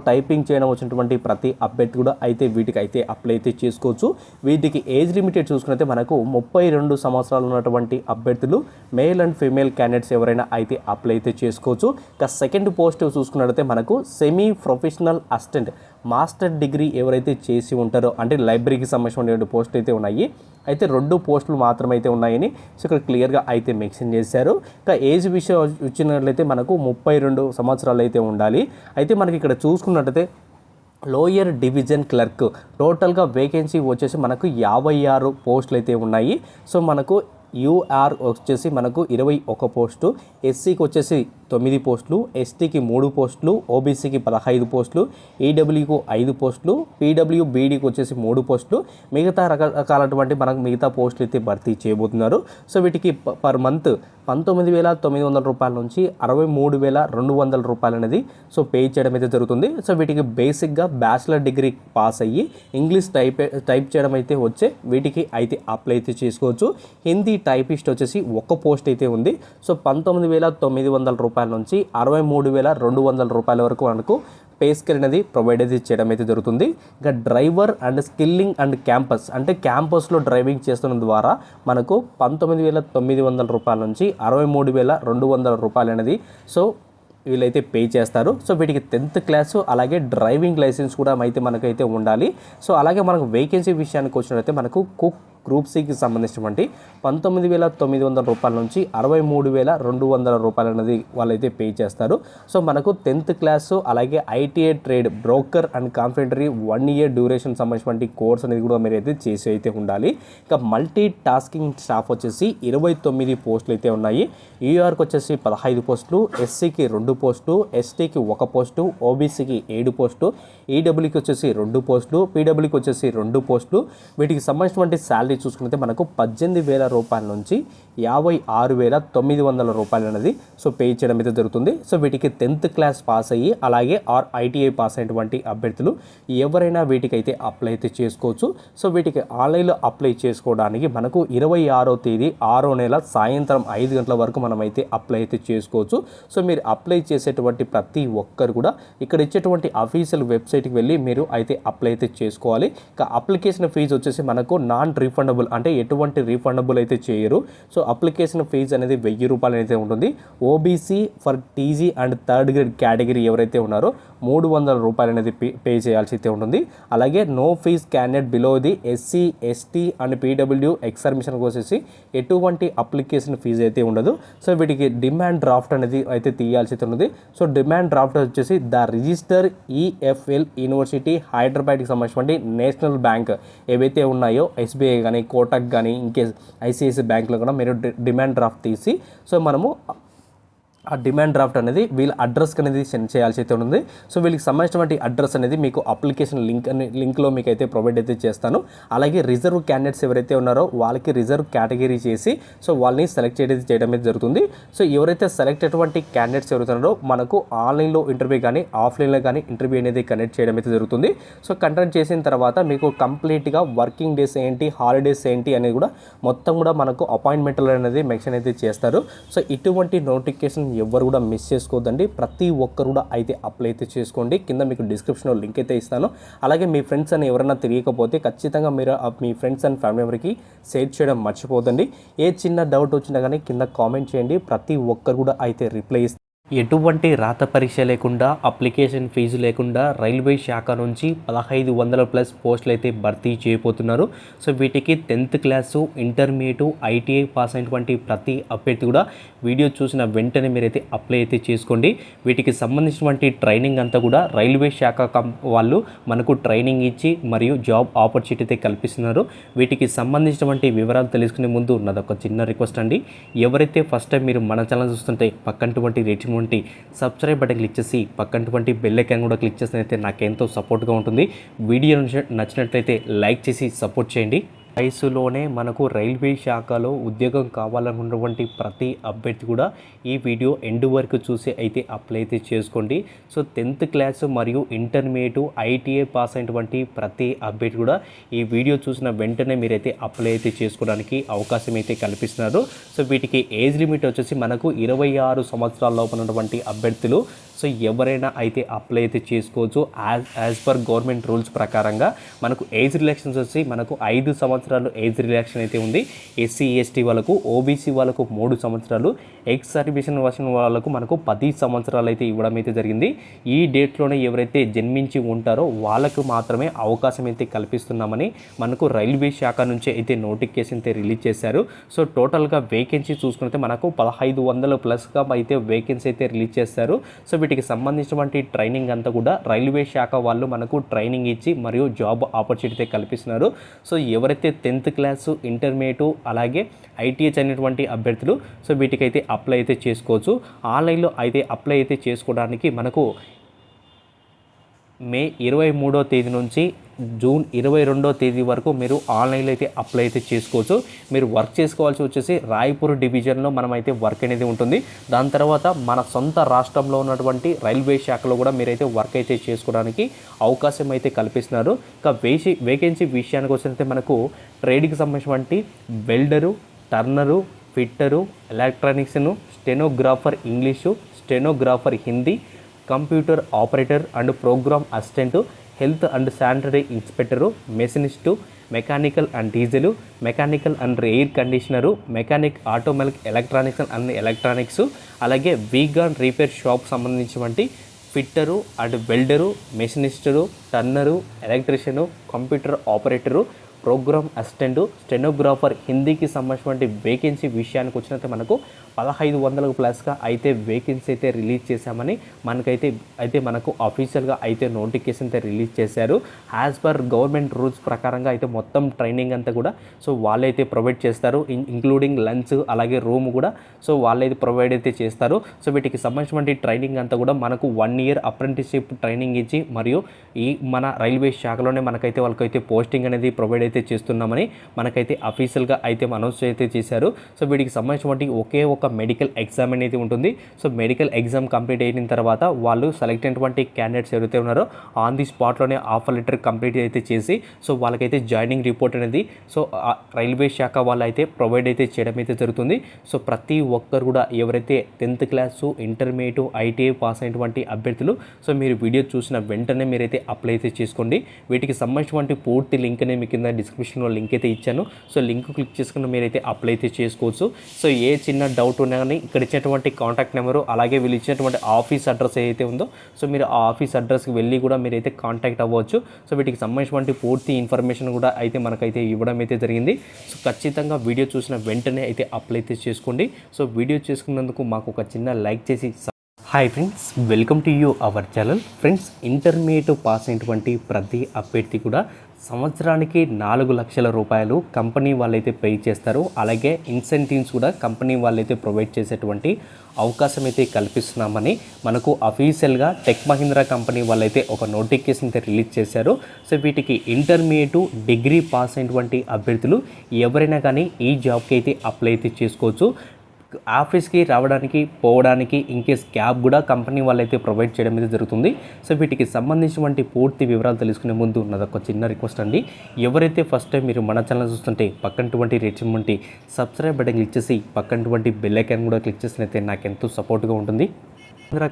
టైపింగ్ చేయడం వచ్చినటువంటి ప్రతి అభ్యర్థి కూడా అయితే వీటికి అయితే అప్లై అయితే చేసుకోవచ్చు. వీటికి ఏజ్ లిమిటెడ్ చూసుకుంటే మనకు 32 సంవత్సరాలు ఉన్నటువంటి అభ్యర్థులు, మేల్ అండ్ ఫీమేల్ క్యాండిడేట్స్ ఎవరైనా అయితే అప్లై అయితే చేసుకోవచ్చు. ఇక సెకండ్ పోస్ట్ చూసుకున్నట్లయితే మనకు semi professional assistant master degree ఎవరైతే చేసి ఉంటారో అంటే లైబ్రరీకి సంబంధించినటువంటి పోస్టులు అయితే ఉన్నాయి. అయితే 2 పోస్టులు మాత్రమే అయితే ఉన్నాయని సో ఇక్కడ క్లియర్గా అయితే మెన్షన్ చేశారు. ఇంకా ఏజ్ విషయం వచ్చినట్లయితే మనకు 32 సంవత్సరాలు అయితే ఉండాలి. అయితే మనకి ఇక్కడ చూసుకున్నట్లయితే లోయర్ డివిజన్ క్లర్క్ టోటల్గా వేకెన్సీ వచ్చేసి మనకు 56 పోస్టులు అయితే ఉన్నాయి. సో మనకు యూఆర్ వచ్చేసి మనకు 21 పోస్టు, ఎస్సీకి వచ్చేసి 9 పోస్టులు, ఎస్టీకి 3 పోస్టులు, ఓబీసీకి 15 పోస్టులు, ఈడబ్ల్యూకు 5 పోస్టులు, పీడబ్ల్యూబీడీకి వచ్చేసి 3 పోస్టులు, మిగతా రకరకాలటువంటి మనకు మిగతా పోస్టులు అయితే భర్తీ చేయబోతున్నారు. సో వీటికి పర్ మంత్ 19,900 రూపాయల నుంచి 63,200 రూపాయలు అనేది సో పే చేయడం అయితే జరుగుతుంది. సో వీటికి బేసిక్గా బ్యాచిలర్ డిగ్రీ పాస్ అయ్యి ఇంగ్లీష్ టైప్ చేయడం అయితే వచ్చే వీటికి అయితే అప్లై అయితే చేసుకోవచ్చు. హిందీ టైపిస్ట్ వచ్చేసి 1 పోస్ట్ అయితే ఉంది. సో 19,900 రూపాయల నుంచి 63,200 రూపాయల వరకు మనకు పే స్కేల్ అనేది ప్రొవైడ్ అయితే చేయడం అయితే జరుగుతుంది. ఇంకా driver and skilling and campus అంటే క్యాంపస్లో డ్రైవింగ్ చేస్తున్న ద్వారా మనకు 19,900 రూపాయల నుంచి 63,200 రూపాయలు అనేది సో వీళ్ళైతే పే చేస్తారు. సో వీటికి 10th క్లాసు అలాగే డ్రైవింగ్ లైసెన్స్ కూడా అయితే మనకైతే ఉండాలి. సో అలాగే మనకు వేకెన్సీ విషయానికి వచ్చినట్లయితే మనకు కుక్ గ్రూప్ సికి సంబంధించినటువంటి 19,900 రూపాయల నుంచి 63,200 రూపాయలు అనేది వాళ్ళైతే పే చేస్తారు. సో మనకు 10th క్లాసు అలాగే ITI trade broker and complementary 1 year duration సంబంధించినటువంటి కోర్స్ అనేది కూడా మీరు అయితే చేసి అయితే ఉండాలి. ఇక మల్టీ టాస్కింగ్ స్టాఫ్ వచ్చేసి 29 పోస్టులు అయితే ఉన్నాయి. యూఆర్కి వచ్చేసి 15 పోస్టులు, ఎస్సీకి 2 పోస్టులు, ఎస్టీకి 1 పోస్టు, ఓబీసీకి 7 పోస్టు, ఈడబ్ల్యూకి వచ్చేసి 2 పోస్టులు, పీడబ్ల్యూకి వచ్చేసి 2 పోస్టులు. వీటికి సంబంధించినటువంటి శాలరీ చూసుకుంటే మనకు 18,000 రూపాయల నుంచి 56,900 రూపాయలు అనేది సో పే చేయడం అయితే జరుగుతుంది. సో వీటికి 10th క్లాస్ పాస్ అయ్యి అలాగే ఐటీఐ పాస్ అయినటువంటి అభ్యర్థులు ఎవరైనా వీటికైతే అప్లై అయితే చేసుకోవచ్చు. సో వీటికి ఆన్లైన్లో అప్లై చేసుకోవడానికి మనకు 26వ తేదీ 6వ నెల సాయంత్రం 5 గంటల వరకు మనమైతే అప్లై అయితే చేసుకోవచ్చు. సో మీరు అప్లై చేసేటువంటి ప్రతి ఒక్కరు కూడా ఇక్కడ ఇచ్చేటువంటి అఫీషియల్ వెబ్సైట్కి వెళ్ళి మీరు అయితే అప్లై అయితే చేసుకోవాలి. ఇక అప్లికేషన్ ఫీజు వచ్చేసి మనకు నాన్ రీఫండబుల్ అంటే ఎటువంటి రీఫండబుల్ అయితే చేయరు. సో అప్లికేషన్ ఫీజు అనేది 1000 రూపాయలు అయితే ఉంటుంది. OBC for TG and 3rd grade category ఎవరైతే ఉన్నారో 300 రూపాయలు అనేది పే చేయాల్సి అయితే ఉంటుంది. అలాగే no fee candidate below the SC ST and PW ఎగ్జామినేషన్కి వచ్చేసి ఎటువంటి అప్లికేషన్ ఫీజు అయితే ఉండదు. సో వీటికి డిమాండ్ డ్రాఫ్ట్ అనేది అయితే తీయాల్సి అయితే ఉంటుంది. సో డిమాండ్ డ్రాఫ్ట్ వచ్చేసి ద రిజిస్టర్ ఈఎఫ్ఎల్ యూనివర్సిటీ హైదరాబాద్కి సంబంధించినటువంటి నేషనల్ బ్యాంక్ ఏవైతే ఉన్నాయో ఎస్బీఐ కానీ కోటక్ కానీ ఇంకేస్ ఐసిఐసి బ్యాంకులో కూడా మీరు డిమాండ్ డ్రాఫ్ట్ తీసి సో మనము ఆ డిమాండ్ డ్రాఫ్ట్ అనేది వీళ్ళ అడ్రస్కి అనేది సెండ్ చేయాల్సి అయితే ఉంది. సో వీళ్ళకి సంబంధించినటువంటి అడ్రస్ అనేది మీకు అప్లికేషన్ లింక్లో మీకు అయితే ప్రొవైడ్ అయితే చేస్తాను. అలాగే రిజర్వ్ క్యాండిడేట్స్ ఎవరైతే ఉన్నారో వాళ్ళకి రిజర్వ్ కేటగిరీ చేసి సో వాళ్ళని సెలెక్ట్ చేయడం అయితే జరుగుతుంది. సో ఎవరైతే సెలెక్ట్ అటువంటి క్యాండిడేట్స్ ఎవరైతే ఉన్నారో మనకు ఆన్లైన్లో ఇంటర్వ్యూ కానీ ఆఫ్లైన్లో కానీ ఇంటర్వ్యూ అనేది కండక్ట్ చేయడం అయితే జరుగుతుంది. సో కండక్ట్ చేసిన తర్వాత మీకు కంప్లీట్గా వర్కింగ్ డేస్ ఏంటి హాలిడేస్ ఏంటి అనేది కూడా మొత్తం కూడా మనకు అపాయింట్మెంట్లు అనేది మెన్షన్ అయితే చేస్తారు. సో ఇటువంటి నోటిఫికేషన్ ఎవరు కూడా మిస్ చేసుకోవద్దండి. ప్రతి ఒక్కరు కూడా అయితే అప్లై అయితే చేసుకోండి. కింద మీకు డిస్క్రిప్షన్లో లింక్ అయితే ఇస్తాను. అలాగే మీ ఫ్రెండ్స్ అని ఎవరైనా తెలియకపోతే ఖచ్చితంగా మీరు మీ ఫ్రెండ్స్ అండ్ ఫ్యామిలీ మెంబర్కి షేర్ చేయడం మర్చిపోదండి. ఏ చిన్న డౌట్ వచ్చినా కానీ కింద కామెంట్ చేయండి. ప్రతి ఒక్కరు కూడా అయితే రిప్లై ఇస్తారు. ఎటువంటి రాత పరీక్ష లేకుండా అప్లికేషన్ ఫీజు లేకుండా రైల్వే శాఖ నుంచి 1,500+ పోస్టులు అయితే భర్తీ చేయబోతున్నారు. సో వీటికి 10th class intermediate ITI pass అయినటువంటి ప్రతి అభ్యర్థి కూడా వీడియో చూసిన వెంటనే మీరైతే అప్లై అయితే చేసుకోండి. వీటికి సంబంధించినటువంటి ట్రైనింగ్ అంతా కూడా రైల్వే శాఖ వాళ్ళు మనకు ట్రైనింగ్ ఇచ్చి మరియు జాబ్ ఆపర్చునిటీ అయితే కల్పిస్తున్నారు. వీటికి సంబంధించినటువంటి వివరాలు తెలుసుకునే ముందు నాదొక చిన్న రిక్వెస్ట్ అండి. ఎవరైతే ఫస్ట్ టైం మీరు మన ఛానల్ చూస్తుంటే పక్కనటువంటి రేటింగ్ సబ్స్క్రైబ్ బటన్ క్లిక్ చేసి పక్కనటువంటి బెల్ ఐకాన్ కూడా క్లిక్ చేసినట్లయితే నాకెంతో సపోర్ట్గా ఉంటుంది. వీడియో నచ్చినట్లయితే లైక్ చేసి సపోర్ట్ చేయండి. వయసులోనే మనకు రైల్వే శాఖలో ఉద్యోగం కావాలనుకున్నటువంటి ప్రతి అభ్యర్థి కూడా ఈ వీడియో ఎండ్ వరకు చూసి అయితే అప్లై అయితే చేసుకోండి. సో 10th క్లాసు మరియు ఇంటర్మీడియట్ ఐటీఐ పాస్ అయినటువంటి ప్రతి అభ్యర్థి కూడా ఈ వీడియో చూసిన వెంటనే మీరైతే అప్లై అయితే చేసుకోవడానికి అవకాశం అయితే కల్పిస్తున్నారు. సో వీటికి ఏజ్ లిమిట్ వచ్చేసి మనకు 26 సంవత్సరాల లోపు ఉన్నటువంటి అభ్యర్థులు సో ఎవరైనా అయితే అప్లై అయితే చేసుకోవచ్చు. యాజ్ పర్ గవర్నమెంట్ రూల్స్ ప్రకారంగా మనకు ఏజ్ రిలాక్సేషన్స్ వచ్చి మనకు 5 సంవత్సరాలు సంవత్సరాలు ఏజ్ రిలాక్షన్ అయితే ఉంది. ఎస్సీ ఎస్టీ వాళ్ళకు, ఓబీసీ వాళ్ళకు 3 సంవత్సరాలు, ఎక్స్ సర్వీషన్ వర్షన్ వాళ్ళకు మనకు 10 సంవత్సరాలు అయితే ఇవ్వడం అయితే జరిగింది. ఈ డేట్లోనే ఎవరైతే జన్మించి ఉంటారో వాళ్ళకు మాత్రమే అవకాశం అయితే కల్పిస్తున్నామని మనకు రైల్వే శాఖ నుంచి అయితే నోటిఫికేషన్ అయితే రిలీజ్ చేశారు. సో టోటల్గా వేకెన్సీ చూసుకుంటే మనకు 1500+ అయితే వేకెన్సీ అయితే రిలీజ్ చేశారు. సో వీటికి సంబంధించినటువంటి ట్రైనింగ్ అంతా కూడా రైల్వే శాఖ వాళ్ళు మనకు ట్రైనింగ్ ఇచ్చి మరియు జాబ్ ఆపర్చునిటీ కల్పిస్తున్నారు. సో ఎవరైతే 10th క్లాసు, ఇంటర్మీడియట్ అలాగే ఐటీహెచ్ అనేటువంటి అభ్యర్థులు సో వీటికైతే అప్లై అయితే చేసుకోవచ్చు. ఆన్లైన్లో అయితే అప్లై అయితే చేసుకోవడానికి మనకు మే 23వ తేదీ నుంచి జూన్ 22వ తేదీ వరకు మీరు ఆన్లైన్లో అయితే అప్లై అయితే చేసుకోవచ్చు. మీరు వర్క్ చేసుకోవాల్సి వచ్చేసి రాయ్పూర్ డివిజన్లో మనమైతే వర్క్ అనేది ఉంటుంది. దాని తర్వాత మన సొంత రాష్ట్రంలో ఉన్నటువంటి రైల్వే శాఖలో కూడా మీరైతే వర్క్ అయితే చేసుకోవడానికి అవకాశం అయితే కల్పిస్తున్నారు. ఇంకా వేకెన్సీ విషయానికి వస్తే మనకు ట్రేడ్కి సంబంధించినటువంటి వెల్డరు, టర్నరు, ఫిట్టరు, ఎలక్ట్రానిక్స్ను, stenographer English, stenographer Hindi, computer operator and program assistant, health and sanitary inspector, machinist, mechanical and diesel, mechanical and air conditioner, mechanic automatic electronics and electronics, అలాగే వీగన్ రిపేర్ షాప్ సంబంధించినటువంటి fitter and welder, machinist, turner, electrician, computer operator, program assistant, stenographer హిందీకి సంబంధించినటువంటి vacancy విషయానికి వచ్చినట్టు మనకు 1500+ అయితే vacancy అయితే release చేశామని మనకు అఫీషియల్గా అయితే నోటిఫికేషన్ అయితే రిలీజ్ చేశారు. యాజ్ పర్ గవర్నమెంట్ రూల్స్ ప్రకారంగా అయితే మొత్తం ట్రైనింగ్ అంతా కూడా సో వాళ్ళైతే ప్రొవైడ్ చేస్తారు. ఇంక్లూడింగ్ లంచ్ అలాగే రూమ్ కూడా సో వాళ్ళైతే ప్రొవైడ్ అయితే చేస్తారు. సో వీటికి సంబంధించినటువంటి ట్రైనింగ్ అంతా కూడా మనకు 1 ఇయర్ అప్రెంటిస్షిప్ ట్రైనింగ్ ఇచ్చి మరియు ఈ మన రైల్వే శాఖలోనే వాళ్ళకైతే పోస్టింగ్ అనేది ప్రొవైడ్ అయితే చేస్తున్నామని మనకైతే అఫీషియల్గా అయితే అనౌన్స్ అయితే చేశారు. సో వీటికి సంబంధించినటువంటి ఒకే ఒక మెడికల్ ఎగ్జామ్ అనేది ఉంటుంది. సో మెడికల్ ఎగ్జామ్ కంప్లీట్ అయిన తర్వాత వాళ్ళు సెలెక్ట్ అయినటువంటి క్యాండిడేట్స్ ఎవరైతే ఉన్నారో ఆన్ ది స్పాట్లోనే ఆఫర్ లెటర్ కంప్లీట్ అయితే చేసి సో వాళ్ళకైతే జాయినింగ్ రిపోర్ట్ అనేది సో రైల్వే శాఖ వాళ్ళు అయితే ప్రొవైడ్ అయితే చేయడం అయితే జరుగుతుంది. సో ప్రతి ఒక్కరు కూడా ఎవరైతే 10th class, intermediate, ITI pass అయినటువంటి అభ్యర్థులు సో మీరు వీడియో చూసిన వెంటనే మీరైతే అప్లై అయితే చేసుకోండి. వీటికి సంబంధించినటువంటి పూర్తి లింక్ అనేది మీ కింద డిస్క్రిప్షన్లో లింక్ అయితే ఇచ్చాను. సో లింక్ క్లిక్ చేసుకుని మీరైతే అప్లై అయితే చేసుకోవచ్చు. సో ఏ చిన్న డౌట్ ఉన్నా కానీ ఇక్కడ ఇచ్చినటువంటి కాంటాక్ట్ నెంబరు అలాగే వీళ్ళు ఇచ్చినటువంటి ఆఫీస్ అడ్రస్ ఏదైతే ఉందో సో మీరు ఆ ఆఫీస్ అడ్రస్కి వెళ్ళి కూడా మీరైతే కాంటాక్ట్ అవ్వచ్చు. సో వీటికి సంబంధించినటువంటి పూర్తి ఇన్ఫర్మేషన్ కూడా అయితే మనకైతే ఇవ్వడం అయితే జరిగింది. సో ఖచ్చితంగా వీడియో చూసిన వెంటనే అయితే అప్లై అయితే చేసుకోండి. సో వీడియో చేసుకున్నందుకు మాకు ఒక చిన్న లైక్ చేసి hi friends, welcome to you our channel. Friends, intermediate pass అయినటువంటి ప్రతి అభ్యర్థి కూడా సంవత్సరానికి 4 లక్షల రూపాయలు కంపెనీ వాళ్ళైతే పే చేస్తారు. అలాగే ఇన్సెంటివ్స్ కూడా కంపెనీ వాళ్ళైతే ప్రొవైడ్ చేసేటువంటి అవకాశం అయితే కల్పిస్తున్నామని మనకు అఫీషియల్గా టెక్ మహీంద్రా కంపెనీ వాళ్ళైతే ఒక నోటిఫికేషన్ అయితే రిలీజ్ చేశారు. సో వీటికి ఇంటర్మీడియట్, డిగ్రీ పాస్ అయినటువంటి అభ్యర్థులు ఎవరైనా కానీ ఈ జాబ్కి అయితే అప్లై అయితే చేసుకోవచ్చు. ఆఫీస్కి రావడానికి, పోవడానికి ఇన్కేస్ క్యాబ్ కూడా కంపెనీ వాళ్ళైతే ప్రొవైడ్ చేయడం అయితే జరుగుతుంది. సో వీటికి సంబంధించినటువంటి పూర్తి వివరాలు తెలుసుకునే ముందు నాదొక చిన్న రిక్వెస్ట్ అండి. ఎవరైతే ఫస్ట్ టైం మీరు మన ఛానల్ చూస్తుంటే పక్కనటువంటి రెచ్చినటువంటి సబ్స్క్రైబ్ బటన్ క్లిక్ చేసి పక్కనటువంటి బెల్ ఐకాన్ కూడా క్లిక్ చేసినైతే నాకు ఎంతో సపోర్ట్గా ఉంటుంది.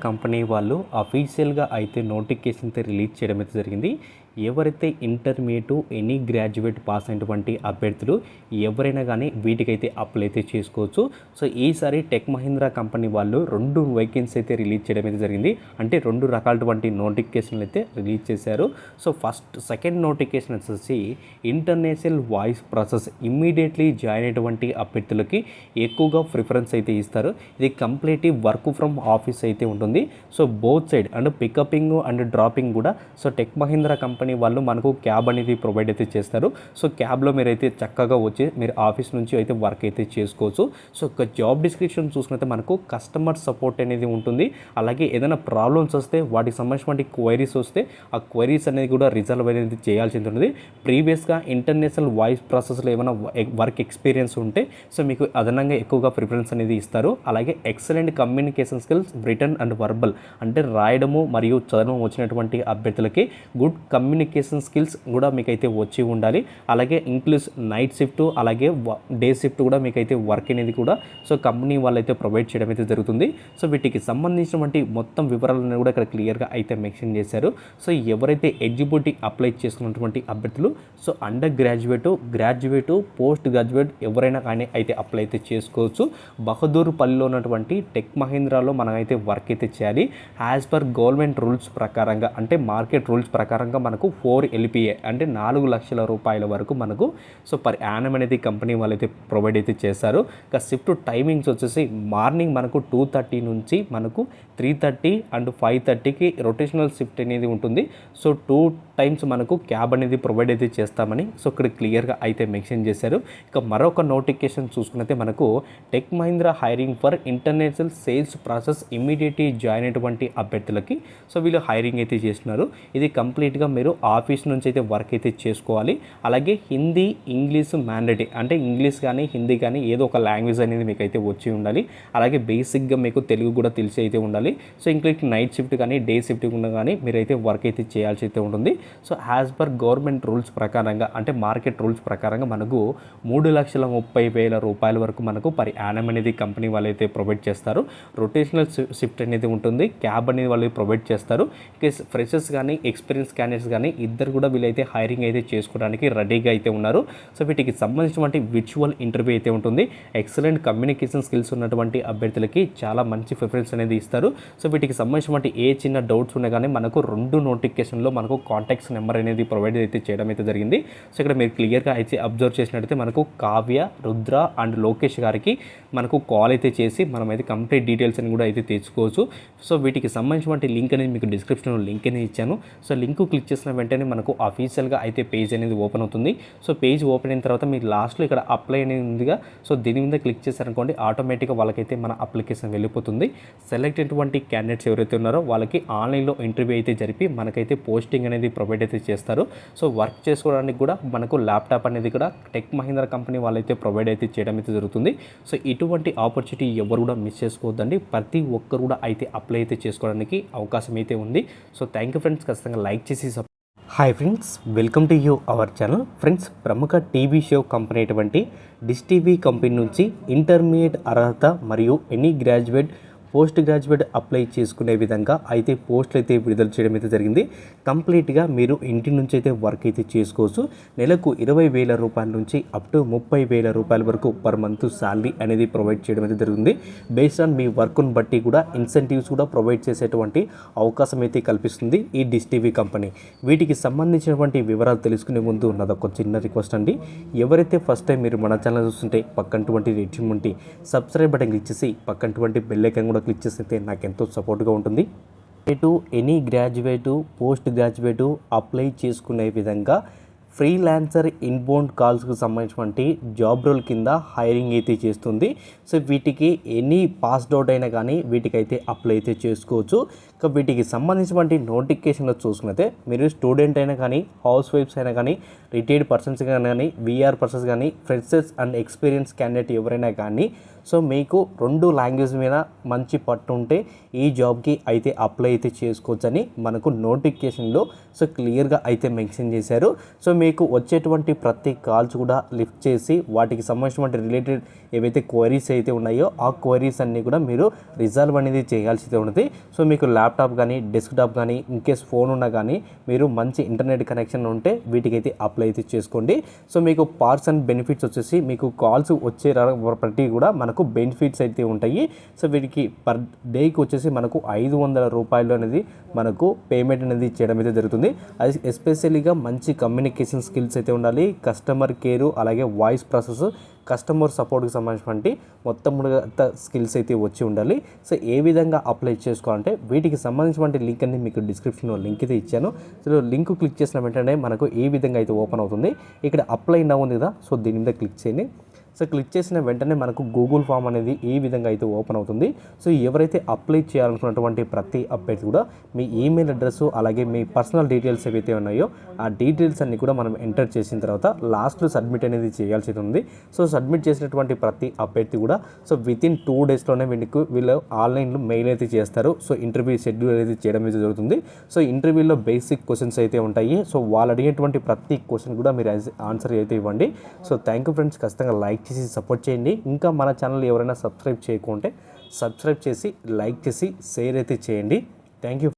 కంపెనీ వాళ్ళు అఫీషియల్గా అయితే నోటిఫికేషన్ అయితే రిలీజ్ చేయడం అయితే జరిగింది. ఎవరైతే ఇంటర్మీడియట్, ఎనీ గ్రాడ్యుయేట్ పాస్ అయినటువంటి అభ్యర్థులు ఎవరైనా కానీ వీటికైతే అప్లై అయితే చేసుకోవచ్చు. సో ఈసారి టెక్ మహీంద్రా కంపెనీ వాళ్ళు 2 వేకెన్సీ అయితే రిలీజ్ చేయడం అయితే జరిగింది. అంటే 2 రకాలటువంటి నోటిఫికేషన్లు అయితే రిలీజ్ చేశారు. సో సెకండ్ నోటిఫికేషన్ వచ్చేసి international voice process immediately join అయినటువంటి అభ్యర్థులకి ఎక్కువగా ప్రిఫరెన్స్ అయితే ఇస్తారు. ఇది కంప్లీట్ వర్క్ ఫ్రమ్ ఆఫీస్ అయితే ఉంటుంది. So both side and picking and dropping కూడా సో టెక్ మహీంద్రా కంపెనీ వాళ్ళు మనకు క్యాబ్ అనేది ప్రొవైడ్ అయితే చేస్తారు. సో క్యాబ్లో మీరైతే చక్కగా వచ్చి మీరు ఆఫీస్ నుంచి అయితే వర్క్ అయితే చేసుకోవచ్చు. సో ఒక జాబ్ డిస్క్రిప్షన్ చూసుకుంటే మనకు కస్టమర్ సపోర్ట్ అనేది ఉంటుంది. అలాగే ఏదైనా ప్రాబ్లమ్స్ వస్తే వాటికి సంబంధించిన క్వైరీస్ వస్తే ఆ క్వైరీస్ అనేది కూడా రిజల్వ్ అనేది చేయాల్సి ఉంటుంది. ప్రీవియస్గా ఇంటర్నేషనల్ వాయిస్ ప్రాసెస్లో ఏమైనా వర్క్ ఎక్స్పీరియన్స్ ఉంటే సో మీకు అదనంగా ఎక్కువగా ప్రిఫరెన్స్ అనేది ఇస్తారు. అలాగే excellent communication skills, return and verbal అంటే రాయడము మరియు చదవడం వచ్చినటువంటి అభ్యర్థులకి గుడ్ కమ్యూనికేషన్ కమ్యూనికేషన్ స్కిల్స్ కూడా మీకైతే వచ్చి ఉండాలి. అలాగే ఇంక్లూస్ నైట్ షిఫ్ట్ అలాగే డే షిఫ్ట్ కూడా మీకైతే వర్క్ అనేది కూడా సో కంపెనీ వాళ్ళైతే ప్రొవైడ్ చేయడం అయితే జరుగుతుంది. సో వీటికి సంబంధించినటువంటి మొత్తం వివరాలను కూడా ఇక్కడ క్లియర్గా అయితే మెన్షన్ చేశారు. సో ఎవరైతే ఎలిజిబిలిటీ అప్లై చేసుకున్నటువంటి అభ్యర్థులు so under graduate post graduate ఎవరైనా కానీ అయితే అప్లై అయితే చేసుకోవచ్చు. బహదూర్పల్లిలో ఉన్నటువంటి టెక్ మహీంద్రాలో మనం అయితే వర్క్ అయితే చేయాలి. యాజ్ పర్ గవర్నమెంట్ రూల్స్ ప్రకారంగా అంటే మార్కెట్ రూల్స్ ప్రకారంగా మనకు 4 LPA అంటే 4 లక్షల రూపాయల వరకు మనకు సో పర్ యానం అనేది కంపెనీ వాళ్ళైతే ప్రొవైడ్ అయితే చేస్తారు. ఇక షిఫ్ట్ టైమింగ్స్ వచ్చేసి మార్నింగ్ మనకు 2:30 నుంచి మనకు 3:30 అండ్ 5:30కి రొటేషనల్ షిఫ్ట్ అనేది ఉంటుంది. సో 2 టైమ్స్ మనకు క్యాబ్ అనేది ప్రొవైడ్ అయితే చేస్తామని సో ఇక్కడ క్లియర్గా అయితే మెన్షన్ చేశారు. ఇక మరొక నోటిఫికేషన్ చూసుకున్నైతే మనకు tech Mahindra hiring for international sales process immediately join అయినటువంటి అభ్యర్థులకి సో వీళ్ళు హైరింగ్ అయితే చేస్తున్నారు. ఇది కంప్లీట్గా మీరు ఆఫీస్ నుంచి అయితే వర్క్ అయితే చేసుకోవాలి. అలాగే హిందీ ఇంగ్లీష్ మ్యాండేటరీ అంటే ఇంగ్లీష్ కానీ హిందీ కానీ ఏదో ఒక లాంగ్వేజ్ అనేది మీకు అయితే వచ్చి ఉండాలి. అలాగే బేసిక్గా మీకు తెలుగు కూడా తెలిసి అయితే ఉండాలి. సో ఇంకా నైట్ షిఫ్ట్ కానీ డే షిఫ్ట్ కానీ మీరైతే వర్క్ అయితే చేయాల్సి అయితే ఉంటుంది. So as per government rules ప్రకారంగా అంటే మార్కెట్ రూల్స్ ప్రకారంగా మనకు 3,30,000 రూపాయల వరకు మనకు పర్ యానం అనేది కంపెనీ వాళ్ళు అయితే ప్రొవైడ్ చేస్తారు. రొటేషనల్ షిఫ్ట్ అనేది ఉంటుంది. క్యాబ్ అనేది వాళ్ళు ప్రొవైడ్ చేస్తారు. ఇక ఫ్రెషర్స్ కానీ ఎక్స్పీరియన్స్ క్యాండిడేట్స్ కానీ ఇద్దరు కూడా వీళ్ళైతే హైరింగ్ అయితే చేసుకోవడానికి రెడీగా అయితే ఉన్నారు. సో వీటికి సంబంధించినటువంటి విర్చువల్ ఇంటర్వ్యూ అయితే ఉంటుంది. ఎక్సలెంట్ కమ్యూనికేషన్ స్కిల్స్ ఉన్నటువంటి అభ్యర్థులకి చాలా మంచి ప్రిఫరెన్స్ అనేది ఇస్తారు. సో వీటికి సంబంధించినటువంటి ఏ చిన్న డౌట్స్ ఉన్నా కానీ మనకు 2 నోటిఫికేషన్లో మనకు కాంటాక్ట్స్ నెంబర్ అనేది ప్రొవైడ్ అయితే చేయడం అయితే జరిగింది. సో ఇక్కడ మీరు క్లియర్గా అయితే అబ్జర్వ్ చేసినట్టయితే మనకు కావ్య, రుద్ర అండ్ లోకేష్ గారికి మనకు కాల్ అయితే చేసి మనమైతే కంప్లీట్ డీటెయిల్స్ అని కూడా అయితే తెచ్చుకోవచ్చు. సో వీటికి సంబంధించినటువంటి లింక్ అనేది మీకు డిస్క్రిప్షన్లో లింక్ అనేది ఇచ్చాను. సో లింక్ క్లిక్ చేసిన వెంటనే మనకు అఫీషియల్గా అయితే పేజ్ అనేది ఓపెన్ అవుతుంది. సో పేజ్ ఓపెన్ అయిన తర్వాత మీరు లాస్ట్లో ఇక్కడ అప్లై అనేది ఉందిగా సో దీని మీద క్లిక్ చేశారనుకోండి ఆటోమేటిక్గా వాళ్ళకైతే మన అప్లికేషన్ వెళ్ళిపోతుంది. సెలెక్ట్ అయినటువంటి క్యాండిడేట్స్ ఎవరైతే ఉన్నారో వాళ్ళకి ఆన్లైన్లో ఇంటర్వ్యూ అయితే జరిపి మనకైతే పోస్టింగ్ అనేది ప్రొవైడ్ అయితే చేస్తారు. సో వర్క్ చేసుకోవడానికి కూడా మనకు ల్యాప్టాప్ అనేది కూడా టెక్ మహీంద్రా కంపెనీ వాళ్ళైతే ప్రొవైడ్ అయితే చేయడం అయితే జరుగుతుంది. సో ఇటువంటి ఆపర్చునిటీ ఎవరు కూడా మిస్ చేసుకోవద్దండి. ప్రతి ఒక్కరు కూడా అయితే అప్లై అయితే చేసుకోవడానికి అవకాశం అయితే ఉంది. సో థ్యాంక్ యూ ఫ్రెండ్స్, ఖచ్చితంగా లైక్ చేసి hi friends, welcome to you our channel. Friends, ప్రముఖ టీవీ షో కంపెనీ అయినటువంటి డిష్ టీవీ కంపెనీ నుంచి ఇంటర్మీడియట్ అర్హత మరియు any graduate post graduate apply చేసుకునే విధంగా అయితే పోస్టులు అయితే విడుదల చేయడం అయితే జరిగింది. కంప్లీట్గా మీరు ఇంటి నుంచి అయితే వర్క్ అయితే చేసుకోవచ్చు. నెలకు 20,000 రూపాయల నుంచి అప్ టు 30,000 రూపాయల వరకు పర్ మంత్ శాలరీ అనేది ప్రొవైడ్ చేయడం అయితే జరుగుతుంది. బేస్డ్ ఆన్ మీ వర్క్ను బట్టి కూడా ఇన్సెంటివ్స్ కూడా ప్రొవైడ్ చేసేటువంటి అవకాశం అయితే కల్పిస్తుంది ఈ డిష్ టీవీ కంపెనీ. వీటికి సంబంధించినటువంటి వివరాలు తెలుసుకునే ముందు నాదొక చిన్న రిక్వెస్ట్ అండి. ఎవరైతే ఫస్ట్ టైం మీరు మన ఛానల్ చూస్తుంటే పక్కనటువంటి రెడ్ ఉంటే సబ్స్క్రైబ్ బటన్ క్లిక్ చేసి పక్కనటువంటి బెల్ ఐకాన్ కూడా క్లిక్ చేస్తే నాకు ఎంతో సపోర్ట్గా ఉంటుంది. Any graduate post graduate apply చేసుకునే విధంగా ఫ్రీలాన్సర్ ఇన్బౌండ్ కాల్స్కి సంబంధించినటువంటి జాబ్ రోల్ కింద హైరింగ్ అయితే చేస్తుంది. సో వీటికి ఎనీ పాస్డ్ అవుట్ అయినా కానీ వీటికైతే అప్లై అయితే చేసుకోవచ్చు. ఇక వీటికి సంబంధించినటువంటి నోటిఫికేషన్లో చూసుకున్నైతే మీరు స్టూడెంట్ అయినా కానీ హౌస్ వైఫ్స్ అయినా కానీ రిటైర్డ్ పర్సన్స్ కానీ వీఆర్ పర్సన్స్ కానీ ఫ్రెషర్స్ అండ్ ఎక్స్పీరియన్స్ క్యాండిడేట్ ఎవరైనా కానీ సో మీకు 2 లాంగ్వేజ్ మీద మంచి పట్టు ఉంటే ఈ జాబ్కి అయితే అప్లై అయితే చేసుకోవచ్చని మనకు నోటిఫికేషన్లో సో క్లియర్గా అయితే మెన్షన్ చేశారు. సో మీకు వచ్చేటువంటి ప్రతి కాల్స్ కూడా లిఫ్ట్ చేసి వాటికి సంబంధించినటువంటి రిలేటెడ్ ఏవైతే క్వైరీస్ అయితే ఉన్నాయో ఆ క్వైరీస్ అన్నీ కూడా మీరు రిజాల్వ్ అనేది చేయాల్సి ఉంటుంది. సో మీకు ల్యాప్టాప్ కానీ డెస్క్టాప్ కానీ ఇన్కేస్ ఫోన్ ఉన్నా కానీ మీరు మంచి ఇంటర్నెట్ కనెక్షన్ ఉంటే వీటికైతే అప్లై అయితే చేసుకోండి. సో మీకు పార్ట్స్ అండ్ బెనిఫిట్స్ వచ్చేసి మీకు కాల్స్ వచ్చే ప్రతి కూడా మనకు బెనిఫిట్స్ అయితే ఉంటాయి. సో వీటికి పర్ డేకి వచ్చేసి మనకు 500 రూపాయలు అనేది మనకు పేమెంట్ అనేది చేయడం అయితే జరుగుతుంది. అది ఎస్పెషల్లీగా మంచి కమ్యూనికేషన్ స్కిల్స్ అయితే ఉండాలి. కస్టమర్ కేరు అలాగే వాయిస్ ప్రాసెస్ కస్టమర్ సపోర్ట్కి సంబంధించినటువంటి మొత్తం స్కిల్స్ అయితే వచ్చి ఉండాలి. సో ఏ విధంగా అప్లై చేసుకోవాలంటే వీటికి సంబంధించినటువంటి లింక్ అనేది మీకు డిస్క్రిప్షన్లో లింక్ అయితే ఇచ్చాను. సో లింక్ క్లిక్ చేసిన వెంటనే మనకు ఏ విధంగా అయితే ఓపెన్ అవుతుంది. ఇక్కడ అప్లై నౌ ఉంది కదా, సో దీని మీద క్లిక్ చేయండి. సో క్లిక్ చేసిన వెంటనే మనకు గూగుల్ ఫామ్ అనేది ఈ విధంగా అయితే ఓపెన్ అవుతుంది. సో ఎవరైతే అప్లై చేయాలనుకున్నటువంటి ప్రతి అభ్యర్థి కూడా మీ ఈమెయిల్ అడ్రస్ అలాగే మీ పర్సనల్ డీటెయిల్స్ ఏవైతే ఉన్నాయో ఆ డీటెయిల్స్ అన్ని కూడా మనం ఎంటర్ చేసిన తర్వాత లాస్ట్లో సబ్మిట్ అనేది చేయాల్సి ఉంది. సో సబ్మిట్ చేసినటువంటి ప్రతి అభ్యర్థి కూడా సో వితిన్ 2 డేస్లోనే వీళ్ళు ఆన్లైన్లో మెయిల్ అయితే చేస్తారు. సో ఇంటర్వ్యూ షెడ్యూల్ అనేది చేయడం అయితే జరుగుతుంది. సో ఇంటర్వ్యూలో బేసిక్ క్వశ్చన్స్ అయితే ఉంటాయి. సో వాళ్ళు అడిగేటువంటి ప్రతి క్వశ్చన్ కూడా మీరు ఆన్సర్ అయితే ఇవ్వండి. సో థ్యాంక్ యూ ఫ్రెండ్స్, ఖచ్చితంగా లైక్ చేసి సపోర్ట్ చేయండి. ఇంకా మన ఛానల్ ఎవరైనా సబ్స్క్రైబ్ చేయకుంటే సబ్స్క్రైబ్ చేసి లైక్ చేసి షేర్ అయితే చేయండి. Thank you.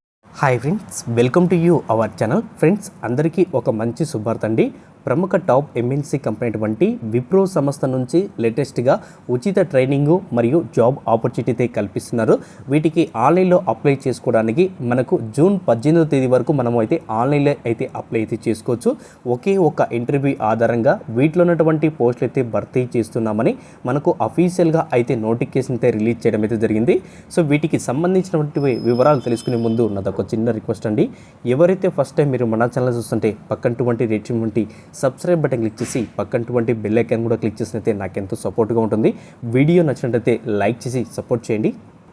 Hi friends, welcome to you our channel. Friends అందరికీ ఒక మంచి శుభార్త అండి. ప్రముఖ టాప్ ఎంఎన్సీ కంపెనీ వంటి విప్రో సంస్థ నుంచి లేటెస్ట్గా ఉచిత ట్రైనింగు మరియు జాబ్ ఆపర్చునిటీ అయితే కల్పిస్తున్నారు. వీటికి ఆన్లైన్లో అప్లై చేసుకోవడానికి మనకు జూన్ 18వ తేదీ వరకు మనము అయితే ఆన్లైన్లో అయితే అప్లై అయితే చేసుకోవచ్చు. ఒకే ఒక ఇంటర్వ్యూ ఆధారంగా వీటిలో ఉన్నటువంటి పోస్టులు అయితే భర్తీ చేస్తున్నామని మనకు అఫీషియల్గా అయితే నోటిఫికేషన్ అయితే రిలీజ్ చేయడం అయితే జరిగింది. సో వీటికి సంబంధించినటువంటి వివరాలు తెలుసుకునే ముందు ఉన్నది ఒక చిన్న రిక్వెస్ట్ అండి. ఎవరైతే ఫస్ట్ టైం మీరు మన ఛానల్ చూస్తుంటే పక్కనటువంటి రేటింగ్ సబ్స్క్రైబ్ బటన్ క్లిక్ చేసి పక్కనటువంటి బెల్ ఐకాన్ కూడా క్లిక్ చేసినట్లయితే నాకు ఎంతో సపోర్ట్గా ఉంటుంది. వీడియో నచ్చినట్లయితే లైక్ చేసి సపోర్ట్ చేయండి.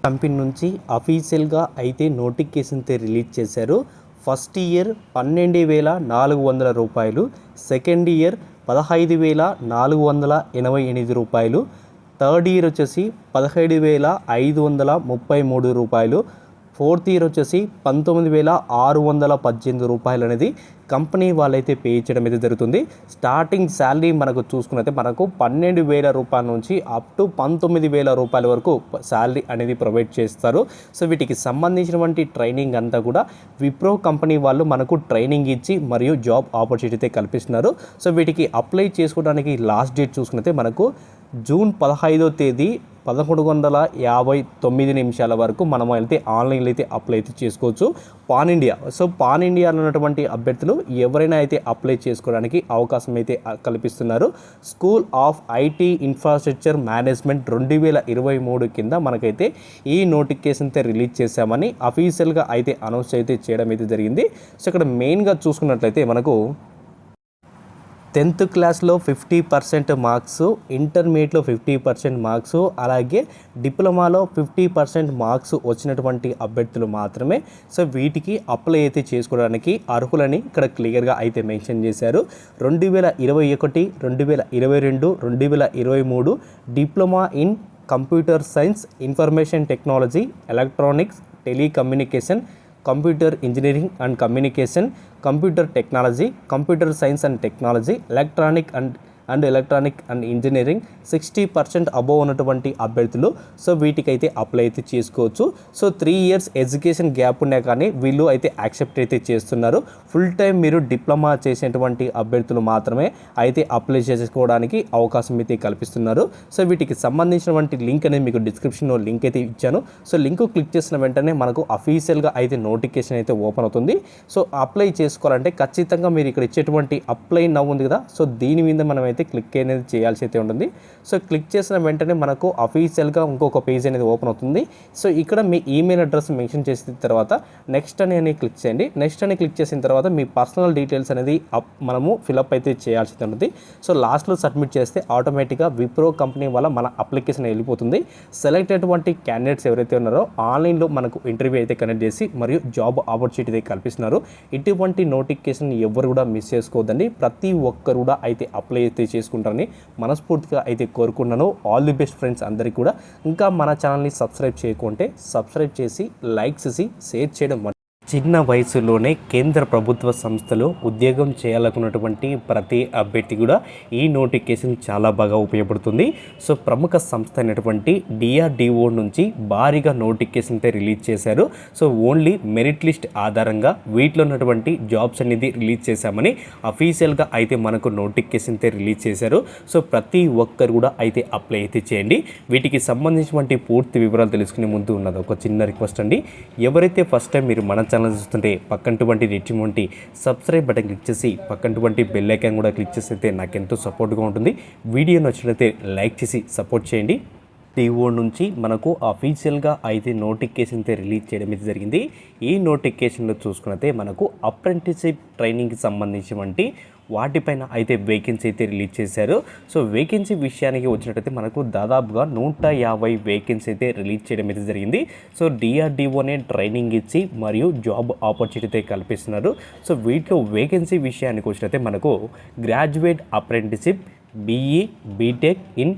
కంపెనీ నుంచి అఫీషియల్గా అయితే నోటిఫికేషన్ అయితే రిలీజ్ చేశారు. ఫస్ట్ ఇయర్ 12,400 రూపాయలు, సెకండ్ ఇయర్ 15,488 రూపాయలు, థర్డ్ ఇయర్ వచ్చేసి 17,533 రూపాయలు, ఫోర్త్ ఇయర్ వచ్చేసి 19,618 రూపాయలు అనేది కంపెనీ వాళ్ళైతే పే చేయడం అయితే జరుగుతుంది. స్టార్టింగ్ శాలరీ మనకు చూసుకున్నైతే మనకు 12,000 రూపాయల నుంచి అప్ టు 19,000 రూపాయల వరకు శాలరీ అనేది ప్రొవైడ్ చేస్తారు. సో వీటికి సంబంధించినటువంటి ట్రైనింగ్ అంతా కూడా విప్రో కంపెనీ వాళ్ళు మనకు ట్రైనింగ్ ఇచ్చి మరియు జాబ్ ఆపర్చునిటీ అయితే కల్పిస్తున్నారు. సో వీటికి అప్లై చేసుకోవడానికి లాస్ట్ డేట్ చూసుకున్నైతే మనకు జూన్ 15వ తేదీ 11:59 వరకు మనం అయితే ఆన్లైన్లో అయితే అప్లై అయితే చేసుకోవచ్చు. పాన్ ఇండియా, సో పాన్ ఇండియాలో ఉన్నటువంటి అభ్యర్థులు ఎవరైనా అయితే అప్లై చేసుకోవడానికి అవకాశం అయితే కల్పిస్తున్నారు. School of IT infrastructure management 2023 కింద మనకైతే ఈ నోటిఫికేషన్ అయితే రిలీజ్ చేశామని అఫీషియల్గా అయితే అనౌన్స్ అయితే చేయడం అయితే జరిగింది. సో ఇక్కడ మెయిన్గా చూసుకున్నట్లయితే మనకు 10th క్లాస్లో 50% మార్క్స్, ఇంటర్మీడియట్లో 50% మార్క్స్, అలాగే డిప్లొమాలో 50% మార్క్స్ వచ్చినటువంటి అభ్యర్థులు మాత్రమే సో వీటికి అప్లై అయితే చేసుకోవడానికి అర్హులని ఇక్కడ క్లియర్గా అయితే మెన్షన్ చేశారు. 2021, 2022, 2023 diploma in computer science, information technology, electronics, telecommunication, computer engineering and communication, computer technology, computer science and technology, electronic and engineering 60% above ఉన్నటువంటి అభ్యర్థులు సో వీటికైతే అప్లై అయితే చేసుకోవచ్చు. సో 3 years ఎడ్యుకేషన్ గ్యాప్ ఉన్నా కానీ వీళ్ళు అయితే యాక్సెప్ట్ అయితే చేస్తున్నారు. ఫుల్ టైం మీరు డిప్లొమా చేసేటువంటి అభ్యర్థులు మాత్రమే అయితే అప్లై చేసుకోవడానికి అవకాశం అయితే కల్పిస్తున్నారు. సో వీటికి సంబంధించినటువంటి లింక్ అనేది మీకు డిస్క్రిప్షన్లో లింక్ అయితే ఇచ్చాను. సో లింక్ క్లిక్ చేసిన వెంటనే మనకు అఫీషియల్గా అయితే నోటిఫికేషన్ అయితే ఓపెన్ అవుతుంది. సో అప్లై చేసుకోవాలంటే ఖచ్చితంగా మీరు ఇక్కడ ఇచ్చేటువంటి అప్లై నవ్ ఉంది కదా, సో దీని మీద మనం అయితే క్లిక్ అనేది చేయాల్సి అయితే ఉంటుంది. సో క్లిక్ చేసిన వెంటనే మనకు అఫీషియల్గా ఇంకొక పేజ్ అనేది ఓపెన్ అవుతుంది. సో ఇక్కడ మీ ఈమెయిల్ అడ్రస్ మెన్షన్ చేసిన తర్వాత నెక్స్ట్ అని క్లిక్ చేయండి. నెక్స్ట్ అని క్లిక్ చేసిన తర్వాత మీ పర్సనల్ డీటెయిల్స్ అనేది మనము ఫిలప్ అయితే చేయాల్సి ఉంటుంది. సో లాస్ట్లో సబ్మిట్ చేస్తే ఆటోమేటిక్గా విప్రో కంపెనీ వల్ల మన అప్లికేషన్ వెళ్ళిపోతుంది. సెలెక్ట్ అయినటువంటి క్యాండిడేట్స్ ఎవరైతే ఉన్నారో ఆన్లైన్లో మనకు ఇంటర్వ్యూ అయితే కనెక్ట్ చేసి మరియు జాబ్ ఆపర్చునిటీ అయితే కల్పిస్తున్నారు. ఇటువంటి నోటిఫికేషన్ ఎవరు కూడా మిస్ చేసుకోవద్దండి. ప్రతి ఒక్కరు కూడా అయితే అప్లై అయితే చేసుకుంటారని మనస్ఫూర్తిగా అయితే కోరుకున్నాను. ఆల్ ది బెస్ట్ ఫ్రెండ్స్ అందరికీ కూడా. ఇంకా మన ఛానల్ని సబ్స్క్రైబ్ చేయకుంటే సబ్స్క్రైబ్ చేసి లైక్ చేసి షేర్ చేయడం. చిన్న వయసులోనే కేంద్ర ప్రభుత్వ సంస్థలో ఉద్యోగం చేయాలనుకున్నటువంటి ప్రతి అభ్యర్థి కూడా ఈ నోటిఫికేషన్ చాలా బాగా ఉపయోగపడుతుంది. సో ప్రముఖ సంస్థ అయినటువంటి DRDO నుంచి భారీగా నోటిఫికేషన్ అయితే రిలీజ్ చేశారు. సో ఓన్లీ మెరిట్ లిస్ట్ ఆధారంగా వీటిలో ఉన్నటువంటి జాబ్స్ అనేది రిలీజ్ చేశామని అఫీషియల్గా అయితే మనకు నోటిఫికేషన్ అయితే రిలీజ్ చేశారు. సో ప్రతి ఒక్కరు కూడా అయితే అప్లై అయితే చేయండి. వీటికి సంబంధించినటువంటి పూర్తి వివరాలు తెలుసుకునే ముందు ఉన్నది ఒక చిన్న రిక్వెస్ట్ అండి. ఎవరైతే ఫస్ట్ టైం మీరు మన ఛానల్ చూస్తుంటే పక్కనటువంటి సబ్స్క్రైబ్ బటన్ క్లిక్ చేసి పక్కనటువంటి బెల్ ఐకాన్ కూడా క్లిక్ చేస్తే నాకు ఎంతో సపోర్ట్గా ఉంటుంది. వీడియో నచ్చినట్లయితే లైక్ చేసి సపోర్ట్ చేయండి. డిఓ నుంచి మనకు అఫీషియల్గా అయితే నోటిఫికేషన్ అయితే రిలీజ్ చేయడం అయితే జరిగింది. ఈ నోటిఫికేషన్లో చూసుకున్నైతే మనకు అప్రెంటిస్షిప్ ట్రైనింగ్కి సంబంధించినటువంటి వాటిపైన అయితే వేకెన్సీ అయితే రిలీజ్ చేశారు. సో వేకెన్సీ విషయానికి వచ్చినట్టయితే మనకు దాదాపుగా 150 వేకెన్సీ అయితే రిలీజ్ చేయడం అయితే జరిగింది. సో డిఆర్డిఓనే ట్రైనింగ్ ఇచ్చి మరియు జాబ్ ఆపర్చునిటీ అయితే కల్పిస్తున్నారు. సో వీటిలో వేకెన్సీ విషయానికి వచ్చినట్టయితే మనకు graduate apprenticeship BE BTech in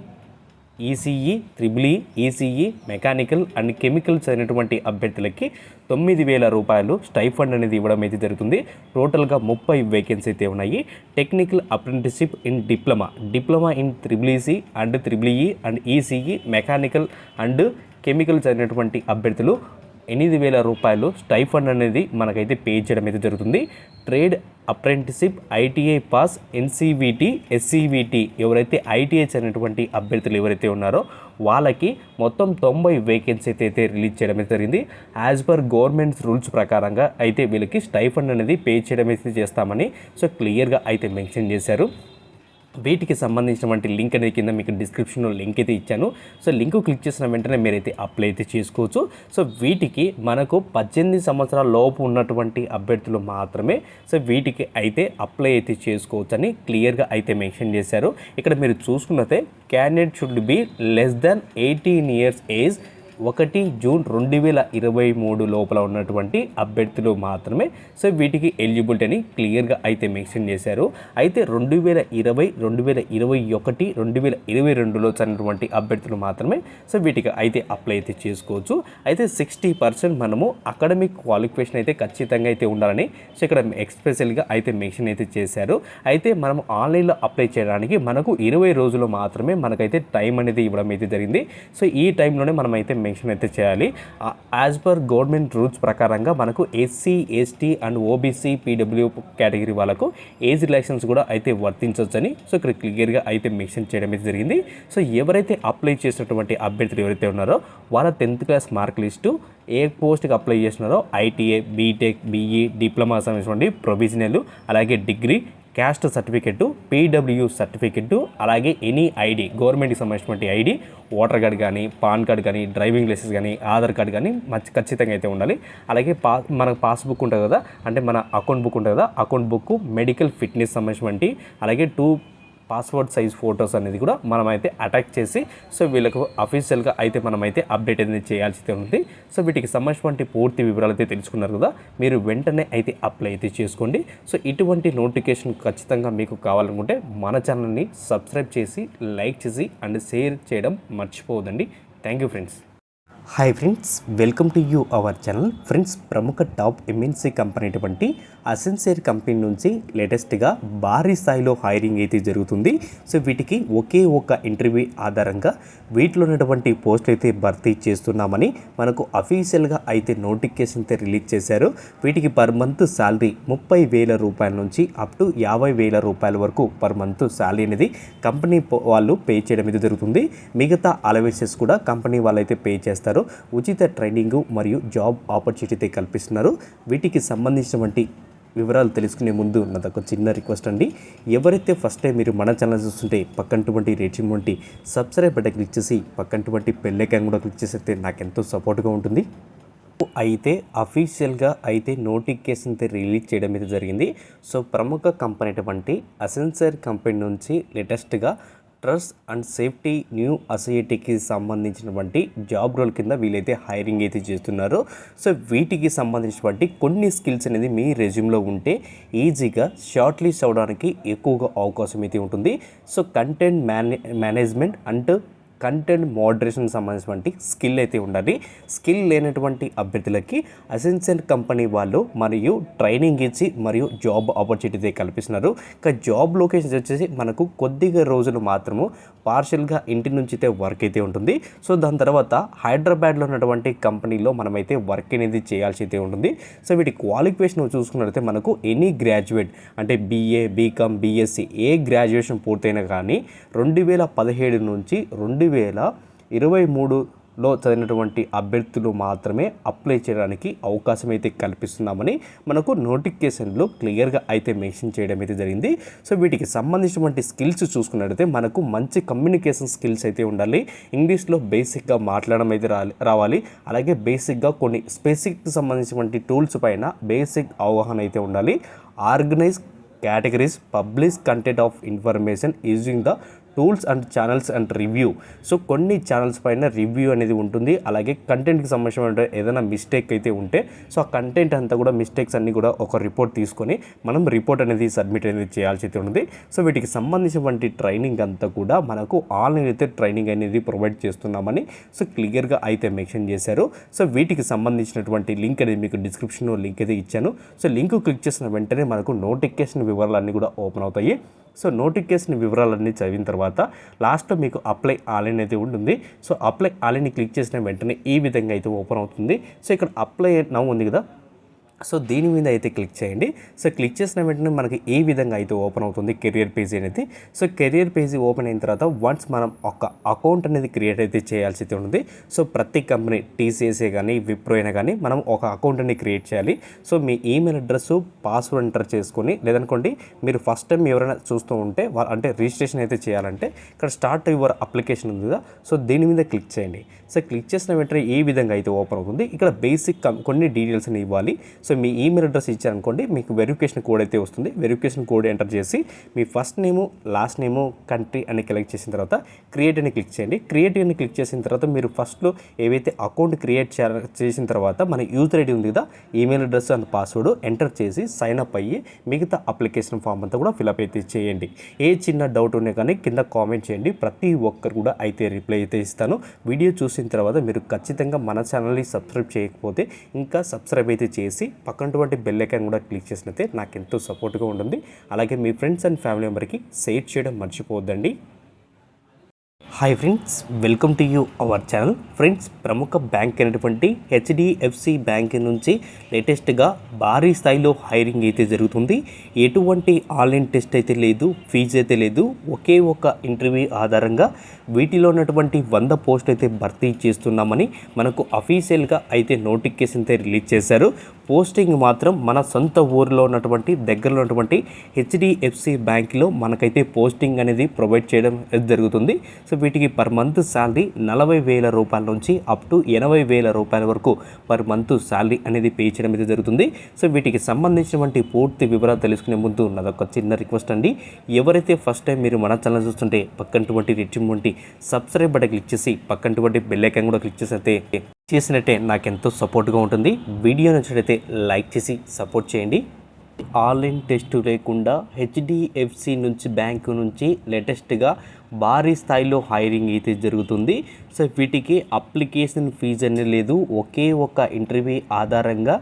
ECE triple ECE mechanical and chemicals అయినటువంటి అభ్యర్థులకి 9,000 రూపాయలు స్టైఫండ్ అనేది ఇవ్వడం అయితే జరుగుతుంది. టోటల్గా 30 వేకెన్సీ అయితే ఉన్నాయి. Technical apprenticeship in diploma in triple EC and triple E and ECE mechanical and chemicals అయినటువంటి అభ్యర్థులు 8,000 రూపాయలు స్టైఫండ్ అనేది మనకైతే పే చేయడం అయితే జరుగుతుంది. Trade apprenticeship ITI pass NCVT SCVT ఎవరైతే ఐటీఐస్ అనేటువంటి అభ్యర్థులు ఎవరైతే ఉన్నారో వాళ్ళకి మొత్తం 90 వేకెన్సీ అయితే రిలీజ్ చేయడం అయితే జరిగింది. యాజ్ పర్ గవర్నమెంట్స్ రూల్స్ ప్రకారంగా అయితే వీళ్ళకి స్టైఫండ్ అనేది పే చేయడం అయితే చేస్తామని సో క్లియర్గా అయితే మెన్షన్ చేశారు. వీటికి సంబంధించినటువంటి లింక్ అనేది కింద మీకు డిస్క్రిప్షన్లో లింక్ అయితే ఇచ్చాను. సో లింక్ క్లిక్ చేసిన వెంటనే మీరైతే అప్లై అయితే చేసుకోవచ్చు. సో వీటికి మనకు 18 సంవత్సరాల లోపు ఉన్నటువంటి అభ్యర్థులు మాత్రమే సో వీటికి అయితే అప్లై అయితే చేసుకోవచ్చు అని క్లియర్గా అయితే మెన్షన్ చేశారు. ఇక్కడ మీరు చూసుకున్నట్టే candidate should be less than 18 years age 1 June 2023 లోపల ఉన్నటువంటి అభ్యర్థులు మాత్రమే సో వీటికి ఎలిజిబిలిటీ అని క్లియర్గా అయితే మెన్షన్ చేశారు. అయితే 2020, 2021, 2022లో చదివినటువంటి అభ్యర్థులు మాత్రమే సో వీటికి అయితే అప్లై అయితే చేసుకోవచ్చు. అయితే 60% మనము అకాడమిక్ క్వాలిఫికేషన్ అయితే ఖచ్చితంగా అయితే ఉండాలని సో ఇక్కడ ఎక్స్పెషల్గా అయితే మెన్షన్ అయితే చేశారు. అయితే మనం ఆన్లైన్లో అప్లై చేయడానికి మనకు 20 రోజులు మాత్రమే మనకైతే టైం అనేది ఇవ్వడం అయితే జరిగింది. సో ఈ టైంలోనే మనం అయితే మెన్షన్ అయితే చేయాలి. యాజ్ పర్ గవర్నమెంట్ రూల్స్ ప్రకారంగా మనకు SC ST and OBC PW category వాళ్ళకు ఏజ్ రిలాక్సన్స్ కూడా అయితే వర్తించవచ్చని సో ఇక్కడ క్లియర్గా అయితే మెన్షన్ చేయడం అయితే జరిగింది. సో ఎవరైతే అప్లై చేసినటువంటి అభ్యర్థులు ఎవరైతే ఉన్నారో వాళ్ళ 10th క్లాస్ మార్క్ లిస్టు ఏ పోస్ట్కి అప్లై చేస్తున్నారో ఐటీఐ బీటెక్ బీఈ డిప్లొమా సంబంధించినటువంటి ప్రొవిజనల్ అలాగే degree caste certificate PW certificate అలాగే ఎనీ ఐడి గవర్నమెంట్కి సంబంధించినటువంటి ఐడి ఓటర్ కార్డ్ కానీ పాన్ కార్డ్ కానీ డ్రైవింగ్ లైసెన్స్ కానీ ఆధార్ కార్డ్ కానీ ఖచ్చితంగా అయితే ఉండాలి. అలాగే మనకు పాస్బుక్ ఉంటుంది కదా అంటే మన అకౌంట్ బుక్ ఉంటుంది కదా అకౌంట్ బుక్ మెడికల్ ఫిట్నెస్ సంబంధించినటువంటి అలాగే 2 పాస్పోర్ట్ సైజ్ ఫొటోస్ అనేది కూడా మనమైతే అటాచ్ చేసి సో వీళ్ళకు అఫీషియల్గా అయితే మనమైతే అప్డేట్ అనేది చేయాల్సి ఉంది. సో వీటికి సంబంధించినటువంటి పూర్తి వివరాలు అయితే తెలుసుకున్నారు కదా మీరు వెంటనే అయితే అప్లై అయితే చేసుకోండి. సో ఇటువంటి నోటిఫికేషన్ ఖచ్చితంగా మీకు కావాలనుకుంటే మన ఛానల్ని సబ్స్క్రైబ్ చేసి లైక్ చేసి అండ్ షేర్ చేయడం మర్చిపోవద్దండి. Thank you friends. Hi friends, welcome to you our channel. Friends, ప్రముఖ టాప్ ఎంఎన్సీ కంపెనీ అటువంటి అసెన్షియర్ కంపెనీ నుంచి లేటెస్ట్గా భారీ స్థాయిలో హైరింగ్ అయితే జరుగుతుంది. సో వీటికి ఒకే ఒక ఇంటర్వ్యూ ఆధారంగా వీటిలో ఉన్నటువంటి పోస్టులు అయితే భర్తీ చేస్తున్నామని మనకు అఫీషియల్గా అయితే నోటిఫికేషన్ అయితే రిలీజ్ చేశారు. వీటికి పర్ మంత్ శాలరీ 30,000 రూపాయల నుంచి అప్ టు 50,000 రూపాయల వరకు పర్ మంత్ శాలరీ అనేది కంపెనీ వాళ్ళు పే చేయడం అయితే జరుగుతుంది. మిగతా అలవెన్సెస్ కూడా కంపెనీ వాళ్ళు అయితే పే చేస్తారు. ఉచిత ట్రైనింగ్ మరియు జాబ్ ఆపర్చునిటీ కల్పిస్తున్నారు. వీటికి సంబంధించినటువంటి వివరాలు తెలుసుకునే ముందు నాదొక చిన్న రిక్వెస్ట్ అండి. ఎవరైతే ఫస్ట్ టైం మీరు మన ఛానల్ చూస్తుంటే పక్కనటువంటి రేటింగ్ వంటి సబ్స్క్రైబ్ బటన్ క్లిక్ చేసి పక్కనటువంటి బెల్ ఐకాన్ కూడా క్లిక్ చేస్తే నాకు ఎంతో సపోర్ట్గా ఉంటుంది. అయితే అఫీషియల్గా అయితే నోటిఫికేషన్ అయితే రిలీజ్ చేయడం అయితే జరిగింది. సో ప్రముఖ కంపెనీ అటువంటి అసెన్షియర్ కంపెనీ నుంచి లేటెస్ట్గా ట్రస్ట్ అండ్ సేఫ్టీ న్యూ అసోసియేట్కి సంబంధించినటువంటి జాబ్ రోల్ కింద వీళ్ళైతే హైరింగ్ అయితే చేస్తున్నారు. సో వీటికి సంబంధించినటువంటి కొన్ని స్కిల్స్ అనేది మీ రెజ్యూమ్లో ఉంటే ఈజీగా షార్ట్ లిస్ట్ అవ్వడానికి ఎక్కువగా అవకాశం అయితే ఉంటుంది. So content management and content moderation సంబంధించినటువంటి స్కిల్ అయితే ఉండాలి. స్కిల్ లేనటువంటి అభ్యర్థులకి అసెన్షియర్ కంపెనీ వాళ్ళు మరియు ట్రైనింగ్ ఇచ్చి మరియు జాబ్ ఆపర్చునిటీ కల్పిస్తున్నారు. ఇక జాబ్ లొకేషన్స్ వచ్చేసి మనకు కొద్దిగా రోజులు మాత్రము పార్షియల్గా ఇంటి నుంచి అయితే వర్క్ అయితే ఉంటుంది. సో దాని తర్వాత హైదరాబాద్లో ఉన్నటువంటి కంపెనీలో మనమైతే వర్క్ అనేది చేయాల్సి అయితే ఉంటుంది. సో వీటి క్వాలిఫికేషన్ చూసుకున్నట్లయితే మనకు ఎనీ గ్రాడ్యుయేట్ అంటే బీఏ బీకామ్ బీఎస్సీ ఏ గ్రాడ్యుయేషన్ పూర్తయినా కానీ 2017 నుంచి 2023 లో చదివినటువంటి అభ్యర్థులు మాత్రమే అప్లై చేయడానికి అవకాశం అయితే కల్పిస్తున్నామని మనకు నోటిఫికేషన్లో క్లియర్గా అయితే మెన్షన్ చేయడం అయితే జరిగింది. సో వీటికి సంబంధించినటువంటి స్కిల్స్ చూసుకున్నట్లయితే మనకు మంచి కమ్యూనికేషన్ స్కిల్స్ అయితే ఉండాలి, ఇంగ్లీష్లో బేసిక్గా మాట్లాడడం అయితే రావాలి, అలాగే బేసిక్గా కొన్ని స్పెసిఫిక్ సంబంధించినటువంటి టూల్స్ పైన బేసిక్ అవగాహన అయితే ఉండాలి. Organise categories, publish content of information using the tools and channels and review. So కొన్ని ఛానల్స్ పైన రివ్యూ అనేది ఉంటుంది, అలాగే కంటెంట్కి సంబంధించిన ఏదైనా మిస్టేక్ అయితే ఉంటే సో ఆ కంటెంట్ అంతా కూడా మిస్టేక్స్ అన్నీ కూడా ఒక రిపోర్ట్ తీసుకొని మనం రిపోర్ట్ అనేది సబ్మిట్ అనేది చేయాల్సి అయితే ఉంది. సో వీటికి సంబంధించినటువంటి ట్రైనింగ్ అంతా కూడా మనకు ఆన్లైన్ అయితే ట్రైనింగ్ అనేది ప్రొవైడ్ చేస్తున్నామని సో క్లియర్గా అయితే మెన్షన్ చేశారు. సో వీటికి సంబంధించినటువంటి లింక్ అనేది మీకు డిస్క్రిప్షన్లో లింక్ అయితే ఇచ్చాను. సో లింక్ క్లిక్ చేసిన వెంటనే మనకు నోటిఫికేషన్ వివరాలన్నీ కూడా ఓపెన్ అవుతాయి. సో నోటిఫికేషన్ వివరాలన్నీ చదివిన తర్వాత లాస్ట్లో మీకు అప్లై ఆన్లైన్ అయితే ఉంటుంది. సో అప్లై ఆన్లైన్ క్లిక్ చేసిన వెంటనే ఈ విధంగా అయితే ఓపెన్ అవుతుంది. సో ఇక్కడ అప్లై నౌ ఉంది కదా, సో దీని మీద అయితే క్లిక్ చేయండి. సో క్లిక్ చేసిన వెంటనే మనకి ఈ విధంగా అయితే ఓపెన్ అవుతుంది కెరియర్ పేజీ అనేది. సో కెరియర్ పేజీ ఓపెన్ అయిన తర్వాత వన్స్ మనం ఒక అకౌంట్ అనేది క్రియేట్ అయితే చేయాల్సి అయితే ఉంటుంది. సో ప్రతి కంపెనీ టీసీఎస్ఏ కానీ విప్రో అయినా కానీ మనం ఒక అకౌంట్ అనేది క్రియేట్ చేయాలి. సో మీ ఈమెయిల్ అడ్రస్ పాస్వర్డ్ ఎంటర్ చేసుకొని, లేదనుకోండి మీరు ఫస్ట్ టైం ఎవరైనా చూస్తూ ఉంటే అంటే రిజిస్ట్రేషన్ అయితే చేయాలంటే ఇక్కడ స్టార్ట్ యువర్ అప్లికేషన్ ఉంది కదా, సో దీని మీద క్లిక్ చేయండి. సో క్లిక్ చేసిన వెంటనే ఈ విధంగా అయితే ఓపెన్ అవుతుంది. ఇక్కడ బేసిక్ కొన్ని డీటెయిల్స్ అని ఇవ్వాలి. సో మీ ఈమెయిల్ అడ్రస్ ఇచ్చారనుకోండి మీకు వెరిఫికేషన్ కోడ్ అయితే వస్తుంది. వెరిఫికేషన్ కోడ్ ఎంటర్ చేసి మీ first name last name country అని సెలెక్ట్ చేసిన తర్వాత క్రియేట్ అని క్లిక్ చేయండి. క్రియేట్ అని క్లిక్ చేసిన తర్వాత మీరు ఫస్ట్లో ఏవైతే అకౌంట్ క్రియేట్ చేసిన తర్వాత మన యూజర్ ఐడి ఉంది కదా, email address and password enter చేసి సైన్ అప్ అయ్యి మిగతా అప్లికేషన్ ఫామ్ అంతా కూడా ఫిల్అప్ అయితే చేయండి. ఏ చిన్న డౌట్ ఉన్నా కానీ కింద కామెంట్ చేయండి, ప్రతి ఒక్కరు కూడా అయితే రిప్లై అయితే ఇస్తాను. వీడియో చూసిన తర్వాత మీరు ఖచ్చితంగా మన ఛానల్ని సబ్స్క్రైబ్ చేయకపోతే ఇంకా సబ్స్క్రైబ్ అయితే చేసి పక్కనటువంటి బెల్ ఐకాన్ కూడా క్లిక్ చేసినట్లయితే నాకు ఎంతో సపోర్ట్గా ఉంటుంది. అలాగే మీ ఫ్రెండ్స్ అండ్ ఫ్యామిలీ మెంబర్కి షేర్ చేయడం మర్చిపోవద్దండి. Hi friends, welcome to you our channel. Friends, ప్రముఖ బ్యాంక్ అయినటువంటి హెచ్డిఎఫ్సి బ్యాంక్ నుంచి లేటెస్ట్గా భారీ స్థాయిలో హైరింగ్ అయితే జరుగుతుంది. ఎటువంటి ఆన్లైన్ టెస్ట్ అయితే లేదు, ఫీజు అయితే లేదు, ఒకే ఒక ఇంటర్వ్యూ ఆధారంగా వీటిలో ఉన్నటువంటి 100 పోస్టులు అయితే భర్తీ చేస్తున్నామని మనకు అఫీషియల్గా అయితే నోటిఫికేషన్ అయితే రిలీజ్ చేశారు. పోస్టింగ్ మాత్రం మన సొంత ఊరిలో ఉన్నటువంటి దగ్గరలో ఉన్నటువంటి హెచ్డిఎఫ్సి బ్యాంక్లో మనకైతే పోస్టింగ్ అనేది ప్రొవైడ్ చేయడం జరుగుతుంది. సో వీటికి పర్ మంత్ శాలరీ 40,000 రూపాయల నుంచి అప్ టు 80,000 రూపాయల వరకు పర్ మంత్ శాలరీ అనేది పే చేయడం అయితే జరుగుతుంది. సో వీటికి సంబంధించినటువంటి పూర్తి వివరాలు తెలుసుకునే ముందు నాదొక చిన్న రిక్వెస్ట్ అండి. ఎవరైతే ఫస్ట్ టైం మీరు మన ఛానల్ చూస్తుంటే పక్కనటువంటి రెట్టింటి సబ్స్క్రైబ్ బటన్ క్లిక్ చేసి పక్కనటువంటి బెల్ ఐకాన్ కూడా క్లిక్ చేసినట్టే నాకు ఎంతో సపోర్ట్గా ఉంటుంది. వీడియో నచ్చినట్లయితే లైక్ చేసి సపోర్ట్ చేయండి. ఆన్లైన్ టెస్ట్ లేకుండా హెచ్డిఎఫ్సి నుంచి బ్యాంకు నుంచి లేటెస్ట్గా భారీ స్థాయిలో హైరింగ్ అయితే జరుగుతుంది. సో వీటికి అప్లికేషన్ ఫీజు అనేది లేదు, ఒకే ఒక ఇంటర్వ్యూ ఆధారంగా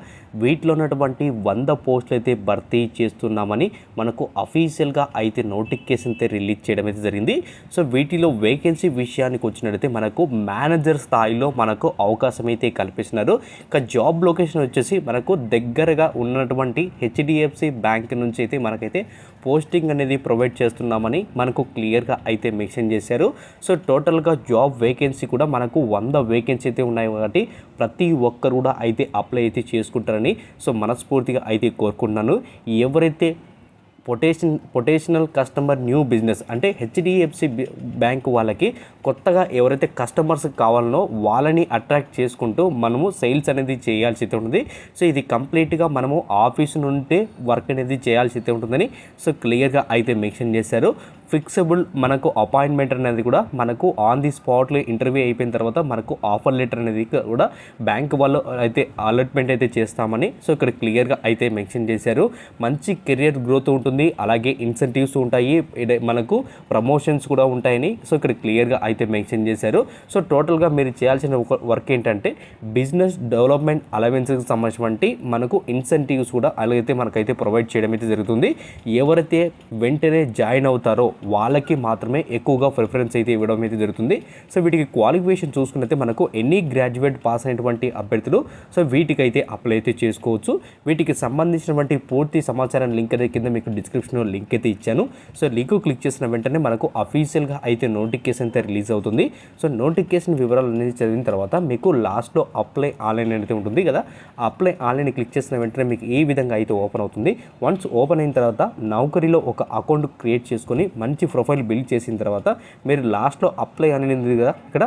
వీటిలో ఉన్నటువంటి 100 పోస్టులు అయితే భర్తీ చేస్తున్నామని మనకు అఫీషియల్గా అయితే నోటిఫికేషన్ అయితే రిలీజ్ చేయడం అయితే జరిగింది. సో వీటిలో వేకెన్సీ విషయానికి వచ్చినట్లయితే మనకు మేనేజర్ స్థాయిలో మనకు అవకాశం అయితే కల్పిస్తున్నారు. ఇక జాబ్ లొకేషన్ వచ్చేసి మనకు దగ్గరగా ఉన్నటువంటి హెచ్డిఎఫ్సి బ్యాంక్ నుంచి అయితే మనకైతే పోస్టింగ్ అనేది ప్రొవైడ్ చేస్తున్నామని మనకు క్లియర్గా అయితే మెన్షన్ చేశారు. సో టోటల్గా జాబ్ వేకెన్సీ కూడా మనకు 100 వేకెన్సీ అయితే ఉన్నాయి కాబట్టి ప్రతి ఒక్కరు కూడా అయితే అప్లై అయితే చేసుకుంటారని సో మనస్ఫూర్తిగా అయితే కోరుకుంటున్నాను. ఎవరైతే పొటెన్షియల్ కస్టమర్ న్యూ బిజినెస్ అంటే హెచ్డిఎఫ్సి బ్యాంక్ వాళ్ళకి కొత్తగా ఎవరైతే కస్టమర్స్ కావాలనో వాళ్ళని అట్రాక్ట్ చేసుకుంటూ మనము సేల్స్ అనేది చేయాల్సి అయితే ఉంటుంది. సో ఇది కంప్లీట్గా మనము ఆఫీస్ నుండి వర్క్ అనేది చేయాల్సి అయితే ఉంటుందని సో క్లియర్గా అయితే మెన్షన్ చేశారు. ఫిక్సబుల్ మనకు అపాయింట్మెంట్ అనేది కూడా మనకు ఆన్ ది స్పాట్లో ఇంటర్వ్యూ అయిపోయిన తర్వాత మనకు ఆఫర్ లెటర్ అనేది కూడా బ్యాంక్ వాళ్ళు అయితే అలాట్మెంట్ అయితే చేస్తామని సో ఇక్కడ క్లియర్గా అయితే మెన్షన్ చేశారు. మంచి కెరియర్ గ్రోత్ ఉంటుంది, అలాగే ఇన్సెంటివ్స్ ఉంటాయి, మనకు ప్రమోషన్స్ కూడా ఉంటాయని సో ఇక్కడ క్లియర్గా అయితే మెన్షన్ చేశారు. సో టోటల్గా మీరు చేయాల్సిన వర్క్ ఏంటంటే బిజినెస్ డెవలప్మెంట్ అలవెన్స్కి సంబంధించినటువంటి మనకు ఇన్సెంటివ్స్ కూడా అలాగైతే మనకైతే ప్రొవైడ్ చేయడం అయితే జరుగుతుంది. ఎవరైతే వెంటనే జాయిన్ అవుతారో వాళ్ళకి మాత్రమే ఎక్కువగా ప్రిఫరెన్స్ అయితే ఇవ్వడం అయితే జరుగుతుంది. సో వీటికి క్వాలిఫికేషన్ చూసుకున్నైతే మనకు ఎనీ గ్రాడ్యుయేట్ పాస్ అయినటువంటి అభ్యర్థులు సో వీటికైతే అప్లై అయితే చేసుకోవచ్చు. వీటికి సంబంధించినటువంటి పూర్తి సమాచారం లింక్ అయితే కింద మీకు డిస్క్రిప్షన్లో లింక్ అయితే ఇచ్చాను. సో లింక్ క్లిక్ చేసిన వెంటనే మనకు అఫీషియల్గా అయితే నోటిఫికేషన్ అయితే రిలీజ్ అవుతుంది. సో నోటిఫికేషన్ వివరాలు అనేది చదివిన తర్వాత మీకు లాస్ట్లో అప్లై ఆన్లైన్ అనేది ఉంటుంది కదా, అప్లై ఆన్లైన్ క్లిక్ చేసిన వెంటనే మీకు ఈ విధంగా అయితే ఓపెన్ అవుతుంది. వన్స్ ఓపెన్ అయిన తర్వాత నౌకరీలో ఒక అకౌంట్ క్రియేట్ చేసుకొని మంచి ప్రొఫైల్ బిల్డ్ చేసిన తర్వాత మీరు లాస్ట్లో అప్లై అనేది కదా ఇక్కడ,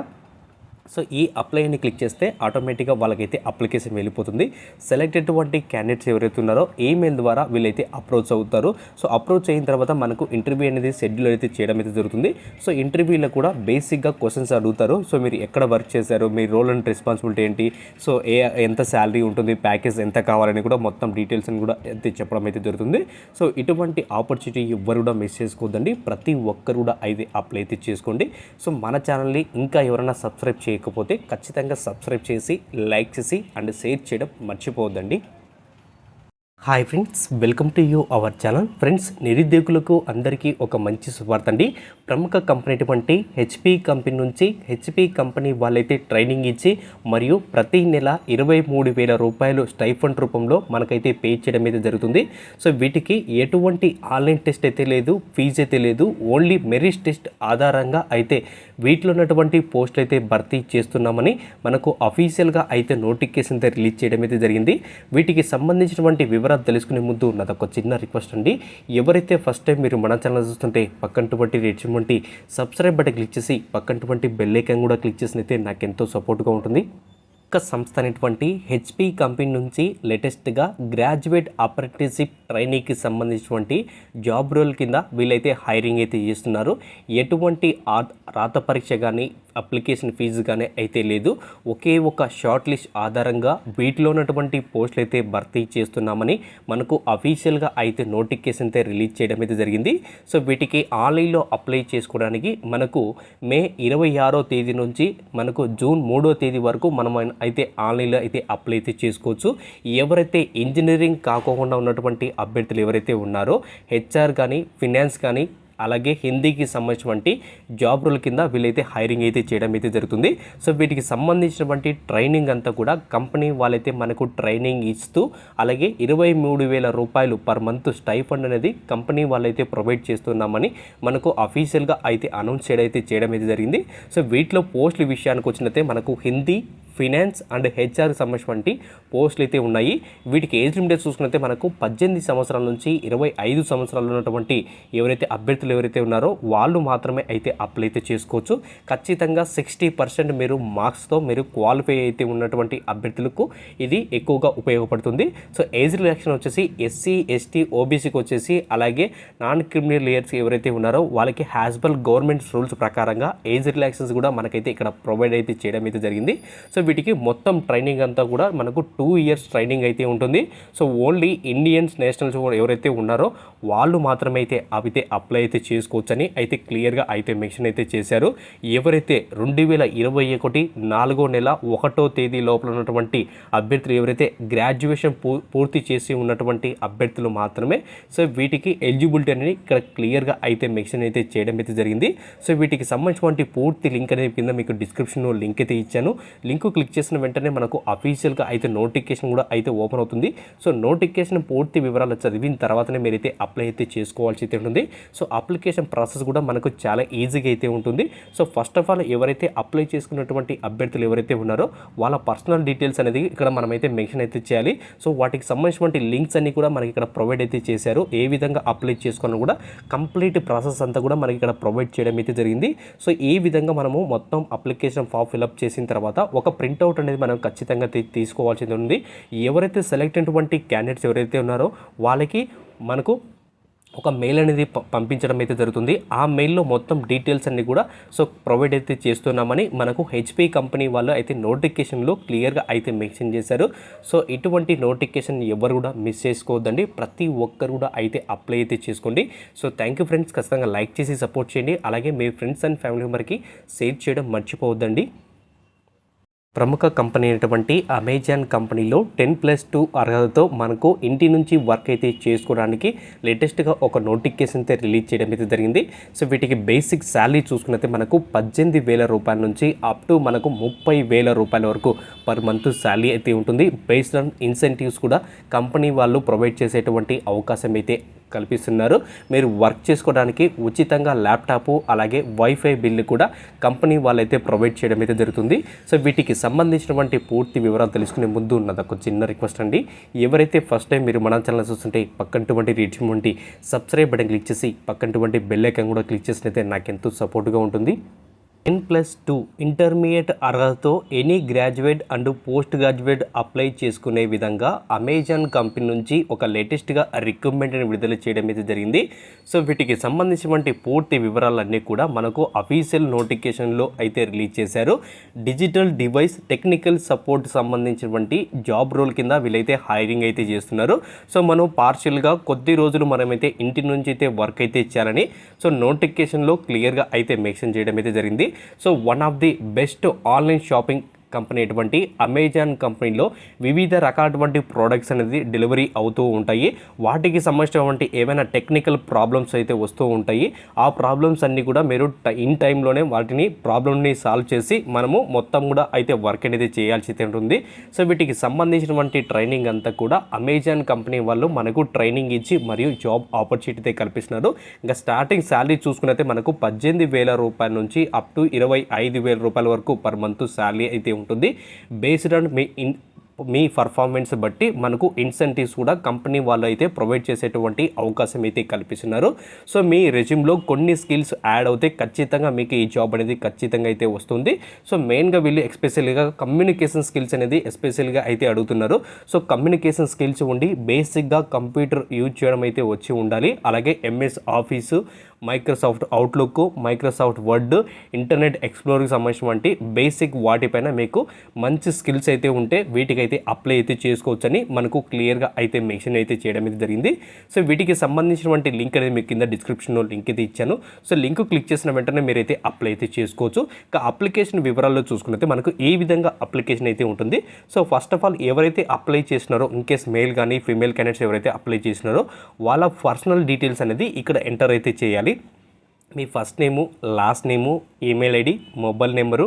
సో ఈ అప్లై అని క్లిక్ చేస్తే ఆటోమేటిక్గా వాళ్ళకైతే అప్లికేషన్ వెళ్ళిపోతుంది. సెలెక్ట్ అటువంటి క్యాండిడేట్స్ ఎవరైతే ఉన్నారో ఈమెయిల్ ద్వారా వీళ్ళైతే అప్రోచ్ అవుతారు. సో అప్రోచ్ అయిన తర్వాత మనకు ఇంటర్వ్యూ అనేది షెడ్యూల్ అయితే చేయడం అయితే జరుగుతుంది. సో ఇంటర్వ్యూలో కూడా బేసిక్గా క్వశ్చన్స్ అడుగుతారు. సో మీరు ఎక్కడ వర్క్ చేశారు, మీ రోల్ అండ్ రెస్పాన్సిబిలిటీ ఏంటి, సో ఎంత శాలరీ ఉంటుంది, ప్యాకేజ్ ఎంత కావాలని కూడా మొత్తం డీటెయిల్స్ అని కూడా అయితే చెప్పడం అయితే జరుగుతుంది. సో ఇటువంటి ఆపర్చునిటీ ఎవ్వరు కూడా మిస్ చేసుకోవద్దండి. ప్రతి ఒక్కరు కూడా అయితే అప్లై అయితే చేసుకోండి. సో మన ఛానల్ని ఇంకా ఎవరైనా సబ్స్క్రైబ్ చేయకపోతే ఖచ్చితంగా సబ్స్క్రైబ్ చేసి లైక్ చేసి అండ్ షేర్ చేయడం మర్చిపోవద్దండి. Hi friends, welcome to you our channel. Friends, నిరుద్యోగులకు అందరికీ ఒక మంచి శుభార్త అండి. ప్రముఖ కంపెనీ అటువంటి హెచ్పి కంపెనీ నుంచి హెచ్పి కంపెనీ వాళ్ళైతే ట్రైనింగ్ ఇచ్చి మరియు ప్రతి నెల 23,000 రూపాయలు స్టైఫండ్ రూపంలో మనకైతే పే చేయడం అయితే జరుగుతుంది. సో వీటికి ఎటువంటి ఆన్లైన్ టెస్ట్ అయితే లేదు, ఫీజు అయితే లేదు. ఓన్లీ మెరిట్ టెస్ట్ ఆధారంగా అయితే వీటిలో ఉన్నటువంటి పోస్టులు అయితే భర్తీ చేస్తున్నామని మనకు అఫీషియల్గా అయితే నోటిఫికేషన్ అయితే రిలీజ్ చేయడం అయితే జరిగింది. వీటికి సంబంధించినటువంటి వివరాలు తెలుసుకునే ముందు నాది ఒక చిన్న రిక్వెస్ట్ అండి. ఎవరైతే ఫస్ట్ టైం మీరు మన ఛానల్ చూస్తుంటే పక్కనటువంటి రెడ్చిమంటి సబ్స్క్రైబ్ బటన్ క్లిక్ చేసి పక్కనటువంటి బెల్ ఐకాన్ కూడా క్లిక్ చేసినైతే నాకు ఎంతో సపోర్ట్గా ఉంటుంది. ఒక సంస్థ అనేటువంటి హెచ్పి కంపెనీ నుంచి లేటెస్ట్గా గ్రాడ్యుయేట్ అప్రెంటిస్షిప్ ట్రైనింగ్కి సంబంధించినటువంటి జాబ్ రోల్ కింద వీళ్ళైతే హైరింగ్ అయితే చేస్తున్నారు. ఎటువంటి రాత పరీక్ష కానీ అప్లికేషన్ ఫీజు కానీ అయితే లేదు. ఒకే ఒక షార్ట్ లిస్ట్ ఆధారంగా వీటిలో ఉన్నటువంటి పోస్టులు అయితే భర్తీ చేస్తున్నామని మనకు అఫీషియల్గా అయితే నోటిఫికేషన్ అయితే రిలీజ్ చేయడం అయితే జరిగింది. సో వీటికి ఆన్లైన్లో అప్లై చేసుకోవడానికి మనకు మే 26వ తేదీ నుంచి మనకు జూన్ 3వ తేదీ వరకు మనం అయితే ఆన్లైన్లో అయితే అప్లై అయితే చేసుకోవచ్చు. ఎవరైతే ఇంజనీరింగ్ కాకుండా ఉన్నటువంటి అభ్యర్థులు ఎవరైతే ఉన్నారో హెచ్ఆర్ కానీ ఫినాన్స్ కానీ అలాగే హిందీకి సంబంధించినటువంటి జాబ్ రోల్ కింద వీళ్ళైతే హైరింగ్ అయితే చేయడం అయితే జరుగుతుంది. సో వీటికి సంబంధించినటువంటి ట్రైనింగ్ అంతా కూడా కంపెనీ వాళ్ళైతే మనకు ట్రైనింగ్ ఇస్తూ అలాగే 23,000 రూపాయలు పర్ మంత్ స్టైఫండ్ అనేది కంపెనీ వాళ్ళైతే ప్రొవైడ్ చేస్తున్నామని మనకు అఫీషియల్గా అయితే అనౌన్స్ చేయడం అయితే జరిగింది. సో వీటిలో పోస్టుల విషయానికి వచ్చినట్లయితే మనకు హిందీ, ఫినాన్స్ అండ్ హెచ్ఆర్కి సంబంధించినటువంటి పోస్టులు అయితే ఉన్నాయి. వీటికి ఏజ్ లిమిట్ చూసుకున్నట్లయితే మనకు 18 సంవత్సరాల నుంచి 25 సంవత్సరాలు ఉన్నటువంటి ఎవరైతే అభ్యర్థులు ఎవరైతే ఉన్నారో వాళ్ళు మాత్రమే అయితే అప్లై అయితే చేసుకోవచ్చు. ఖచ్చితంగా 60% మీరు మార్క్స్తో మీరు క్వాలిఫై అయితే ఉన్నటువంటి అభ్యర్థులకు ఇది ఎక్కువగా ఉపయోగపడుతుంది. సో ఏజ్ రిలాక్షన్ వచ్చేసి ఎస్సీ, ఎస్టీ, ఓబీసీకి వచ్చేసి అలాగే నాన్ క్రిమినల్ లేయర్స్ ఎవరైతే ఉన్నారో వాళ్ళకి హ్యాస్బల్ గవర్నమెంట్ రూల్స్ ప్రకారంగా ఏజ్ రిలాక్సన్స్ కూడా మనకైతే ఇక్కడ ప్రొవైడ్ అయితే చేయడం అయితే జరిగింది. సో వీటికి మొత్తం ట్రైనింగ్ అంతా కూడా మనకు 2 years ట్రైనింగ్ అయితే ఉంటుంది. సో ఓన్లీ ఇండియన్స్ నేషనల్స్ ఎవరైతే ఉన్నారో వాళ్ళు మాత్రమే అయితే అవితే అప్లై అయితే చేసుకోవచ్చని అయితే క్లియర్గా అయితే మెన్షన్ అయితే చేశారు. ఎవరైతే 2021 4వ నెల 1వ తేదీ లోపల ఉన్నటువంటి అభ్యర్థులు ఎవరైతే గ్రాడ్యుయేషన్ పూర్తి చేసి ఉన్నటువంటి అభ్యర్థులు మాత్రమే సో వీటికి ఎలిజిబిలిటీ అనేది ఇక్కడ క్లియర్గా అయితే మెన్షన్ అయితే చేయడం అయితే జరిగింది. సో వీటికి సంబంధించినటువంటి పూర్తి లింక్ అనేది కింద మీకు డిస్క్రిప్షన్లో లింక్ అయితే ఇచ్చాను. లింక్ క్లిక్ చేసిన వెంటనే మనకు అఫీషియల్గా అయితే నోటిఫికేషన్ కూడా అయితే ఓపెన్ అవుతుంది. సో నోటిఫికేషన్ పూర్తి వివరాలు చదివిన తర్వాతనే మీరైతే అప్లై అయితే చేసుకోవాల్సి అయితే ఉంటుంది. సో అప్లికేషన్ ప్రాసెస్ కూడా మనకు చాలా ఈజీగా అయితే ఉంటుంది. సో ఫస్ట్ ఆఫ్ ఆల్ ఎవరైతే అప్లై చేసుకున్నటువంటి అభ్యర్థులు ఎవరైతే ఉన్నారో వాళ్ళ పర్సనల్ డీటెయిల్స్ అనేది ఇక్కడ మనమైతే మెన్షన్ అయితే చేయాలి. సో వాటికి సంబంధించినటువంటి లింక్స్ అన్ని కూడా మనకి ఇక్కడ ప్రొవైడ్ అయితే చేశారు. ఏ విధంగా అప్లై చేసుకోవాలని కూడా కంప్లీట్ ప్రాసెస్ అంతా కూడా మనకి ఇక్కడ ప్రొవైడ్ చేయడం అయితే జరిగింది. సో ఈ విధంగా మనము మొత్తం అప్లికేషన్ ఫామ్ ఫిల్అప్ చేసిన తర్వాత ఒక ప్రింట్అవుట్ అనేది మనం ఖచ్చితంగా తీసుకోవాల్సి ఉంది. ఎవరైతే సెలెక్ట్ అయినటువంటి క్యాండిడేట్స్ ఎవరైతే ఉన్నారో వాళ్ళకి మనకు ఒక మెయిల్ అనేది పంపించడం అయితే జరుగుతుంది. ఆ మెయిల్లో మొత్తం డీటెయిల్స్ అన్ని కూడా సో ప్రొవైడ్ అయితే చేస్తున్నామని మనకు హెచ్పి కంపెనీ వాళ్ళు అయితే నోటిఫికేషన్లో క్లియర్గా అయితే మెన్షన్ చేశారు. సో ఇటువంటి నోటిఫికేషన్ ఎవరు కూడా మిస్ చేసుకోవద్దండి. ప్రతి ఒక్కరు కూడా అయితే అప్లై అయితే చేసుకోండి. So thank you friends. ఖచ్చితంగా లైక్ చేసి సపోర్ట్ చేయండి. అలాగే మీ ఫ్రెండ్స్ అండ్ ఫ్యామిలీ మెంబర్కి షేర్ చేయడం మర్చిపోవద్దండి. ప్రముఖ కంపెనీ అయినటువంటి అమెజాన్ కంపెనీలో 10+2 అర్హతతో మనకు ఇంటి నుంచి వర్క్ అయితే చేసుకోవడానికి లేటెస్ట్గా ఒక నోటిఫికేషన్ అయితే రిలీజ్ చేయడం అయితే జరిగింది. సో వీటికి బేసిక్ శాలరీ చూసుకున్నైతే మనకు 18,000 రూపాయల నుంచి అప్ టు మనకు 30,000 రూపాయల వరకు పర్ మంత్ శాలరీ అయితే ఉంటుంది. బేస్డ్ ఆన్ ఇన్సెంటివ్స్ కూడా కంపెనీ వాళ్ళు ప్రొవైడ్ చేసేటువంటి అవకాశం అయితే కల్పిస్తున్నారు. మీరు వర్క్ చేసుకోవడానికి ఉచితంగా ల్యాప్టాప్ అలాగే వైఫై బిల్లు కూడా కంపెనీ వాళ్ళైతే ప్రొవైడ్ చేయడం అయితే జరుగుతుంది. సో వీటికి సంబంధించినటువంటి పూర్తి వివరాలు తెలుసుకునే ముందు ఉన్నది ఒక చిన్న రిక్వెస్ట్ అండి. ఎవరైతే ఫస్ట్ టైం మీరు మన ఛానల్ చూస్తుంటే పక్కనటువంటి రీచ్ సబ్స్క్రైబ్ బటన్ క్లిక్ చేసి పక్కనటువంటి బెల్ ఐకాన్ కూడా క్లిక్ చేసినైతే నాకు ఎంతో సపోర్ట్గా ఉంటుంది. 10+2 ఇంటర్మీడియట్ అర్హతతో any graduate and post graduate apply చేసుకునే విధంగా అమెజాన్ కంపెనీ నుంచి ఒక లేటెస్ట్గా రిక్రూట్మెంట్ని విడుదల చేయడం అయితే జరిగింది. సో వీటికి సంబంధించినటువంటి పూర్తి వివరాలన్నీ కూడా మనకు అఫీషియల్ నోటిఫికేషన్లో అయితే రిలీజ్ చేశారు. డిజిటల్ డివైస్ టెక్నికల్ సపోర్ట్ సంబంధించినటువంటి జాబ్ రోల్ కింద వీళ్ళైతే హైరింగ్ అయితే చేస్తున్నారు. సో మనం పార్షియల్గా కొద్ది రోజులు మనమైతే ఇంటి నుంచి అయితే వర్క్ అయితే చేయాలని సో నోటిఫికేషన్లో క్లియర్గా అయితే మెన్షన్ చేయడం అయితే జరిగింది. So one of the best online shopping company అటువంటి అమెజాన్ కంపెనీలో వివిధ రకాలటువంటి ప్రోడక్ట్స్ అనేది డెలివరీ అవుతూ ఉంటాయి. వాటికి సంబంధించినటువంటి ఏమైనా టెక్నికల్ ప్రాబ్లమ్స్ అయితే వస్తూ ఉంటాయి. ఆ ప్రాబ్లమ్స్ అన్నీ కూడా మీరు ఇన్ టైంలోనే వాటిని ప్రాబ్లమ్ని సాల్వ్ చేసి మనము మొత్తం కూడా అయితే వర్క్ అనేది చేయాల్సి ఉంటుంది. సో వీటికి సంబంధించినటువంటి ట్రైనింగ్ అంతా కూడా అమెజాన్ కంపెనీ వాళ్ళు మనకు ట్రైనింగ్ ఇచ్చి మరియు జాబ్ ఆపర్చునిటీ అయితే కల్పిస్తున్నారు. ఇంకా స్టార్టింగ్ శాలరీ చూసుకున్నైతే మనకు 18,000 రూపాయల నుంచి అప్ టు 25,000 రూపాయల వరకు పర్ మంత్ శాలరీ అయితే ఉంటుంది. బేస్డ్ ఆన్ మీ పర్ఫార్మెన్స్ బట్టి మనకు ఇన్సెంటివ్స్ కూడా కంపెనీ వాళ్ళు అయితే ప్రొవైడ్ చేసేటువంటి అవకాశం అయితే కల్పిస్తున్నారు. సో మీ రెజ్యూమ్లో కొన్ని స్కిల్స్ యాడ్ అవుతే ఖచ్చితంగా మీకు ఈ జాబ్ అనేది ఖచ్చితంగా అయితే వస్తుంది. సో మెయిన్గా వీళ్ళు ఎస్పెషల్గా కమ్యూనికేషన్ స్కిల్స్ అనేది ఎస్పెషల్గా అయితే అడుగుతున్నారు. సో కమ్యూనికేషన్ స్కిల్స్ ఉండి బేసిక్గా కంప్యూటర్ యూజ్ చేయడం అయితే వచ్చి ఉండాలి. అలాగే MS office, Microsoft Outlook, Microsoft Word, internet ఎక్స్ప్లోర్కి సంబంధించినటువంటి బేసిక్ వాటిపైన మీకు మంచి స్కిల్స్ అయితే ఉంటే వీటికైతే అప్లై అయితే చేసుకోవచ్చని మనకు క్లియర్గా అయితే మెన్షన్ అయితే చేయడం అయితే జరిగింది. సో వీటికి సంబంధించినటువంటి లింక్ అనేది మీకు కింద డిస్క్రిప్షన్లో లింక్ అయితే ఇచ్చాను. సో లింక్ క్లిక్ చేసిన వెంటనే మీరైతే అప్లై అయితే చేసుకోవచ్చు. ఇక అప్లికేషన్ వివరాల్లో చూసుకున్నైతే మనకు ఏ విధంగా అప్లికేషన్ అయితే ఉంటుంది. సో ఫస్ట్ ఆఫ్ ఆల్ ఎవరైతే అప్లై చేసినారో ఇన్కేస్ మేల్ కానీ ఫీమేల్ క్యాండిడేట్స్ ఎవరైతే అప్లై చేసినారో వాళ్ళ పర్సనల్ డీటెయిల్స్ అనేది ఇక్కడ ఎంటర్ అయితే చేయాలి. మీ first name, last name, email ID, mobile number,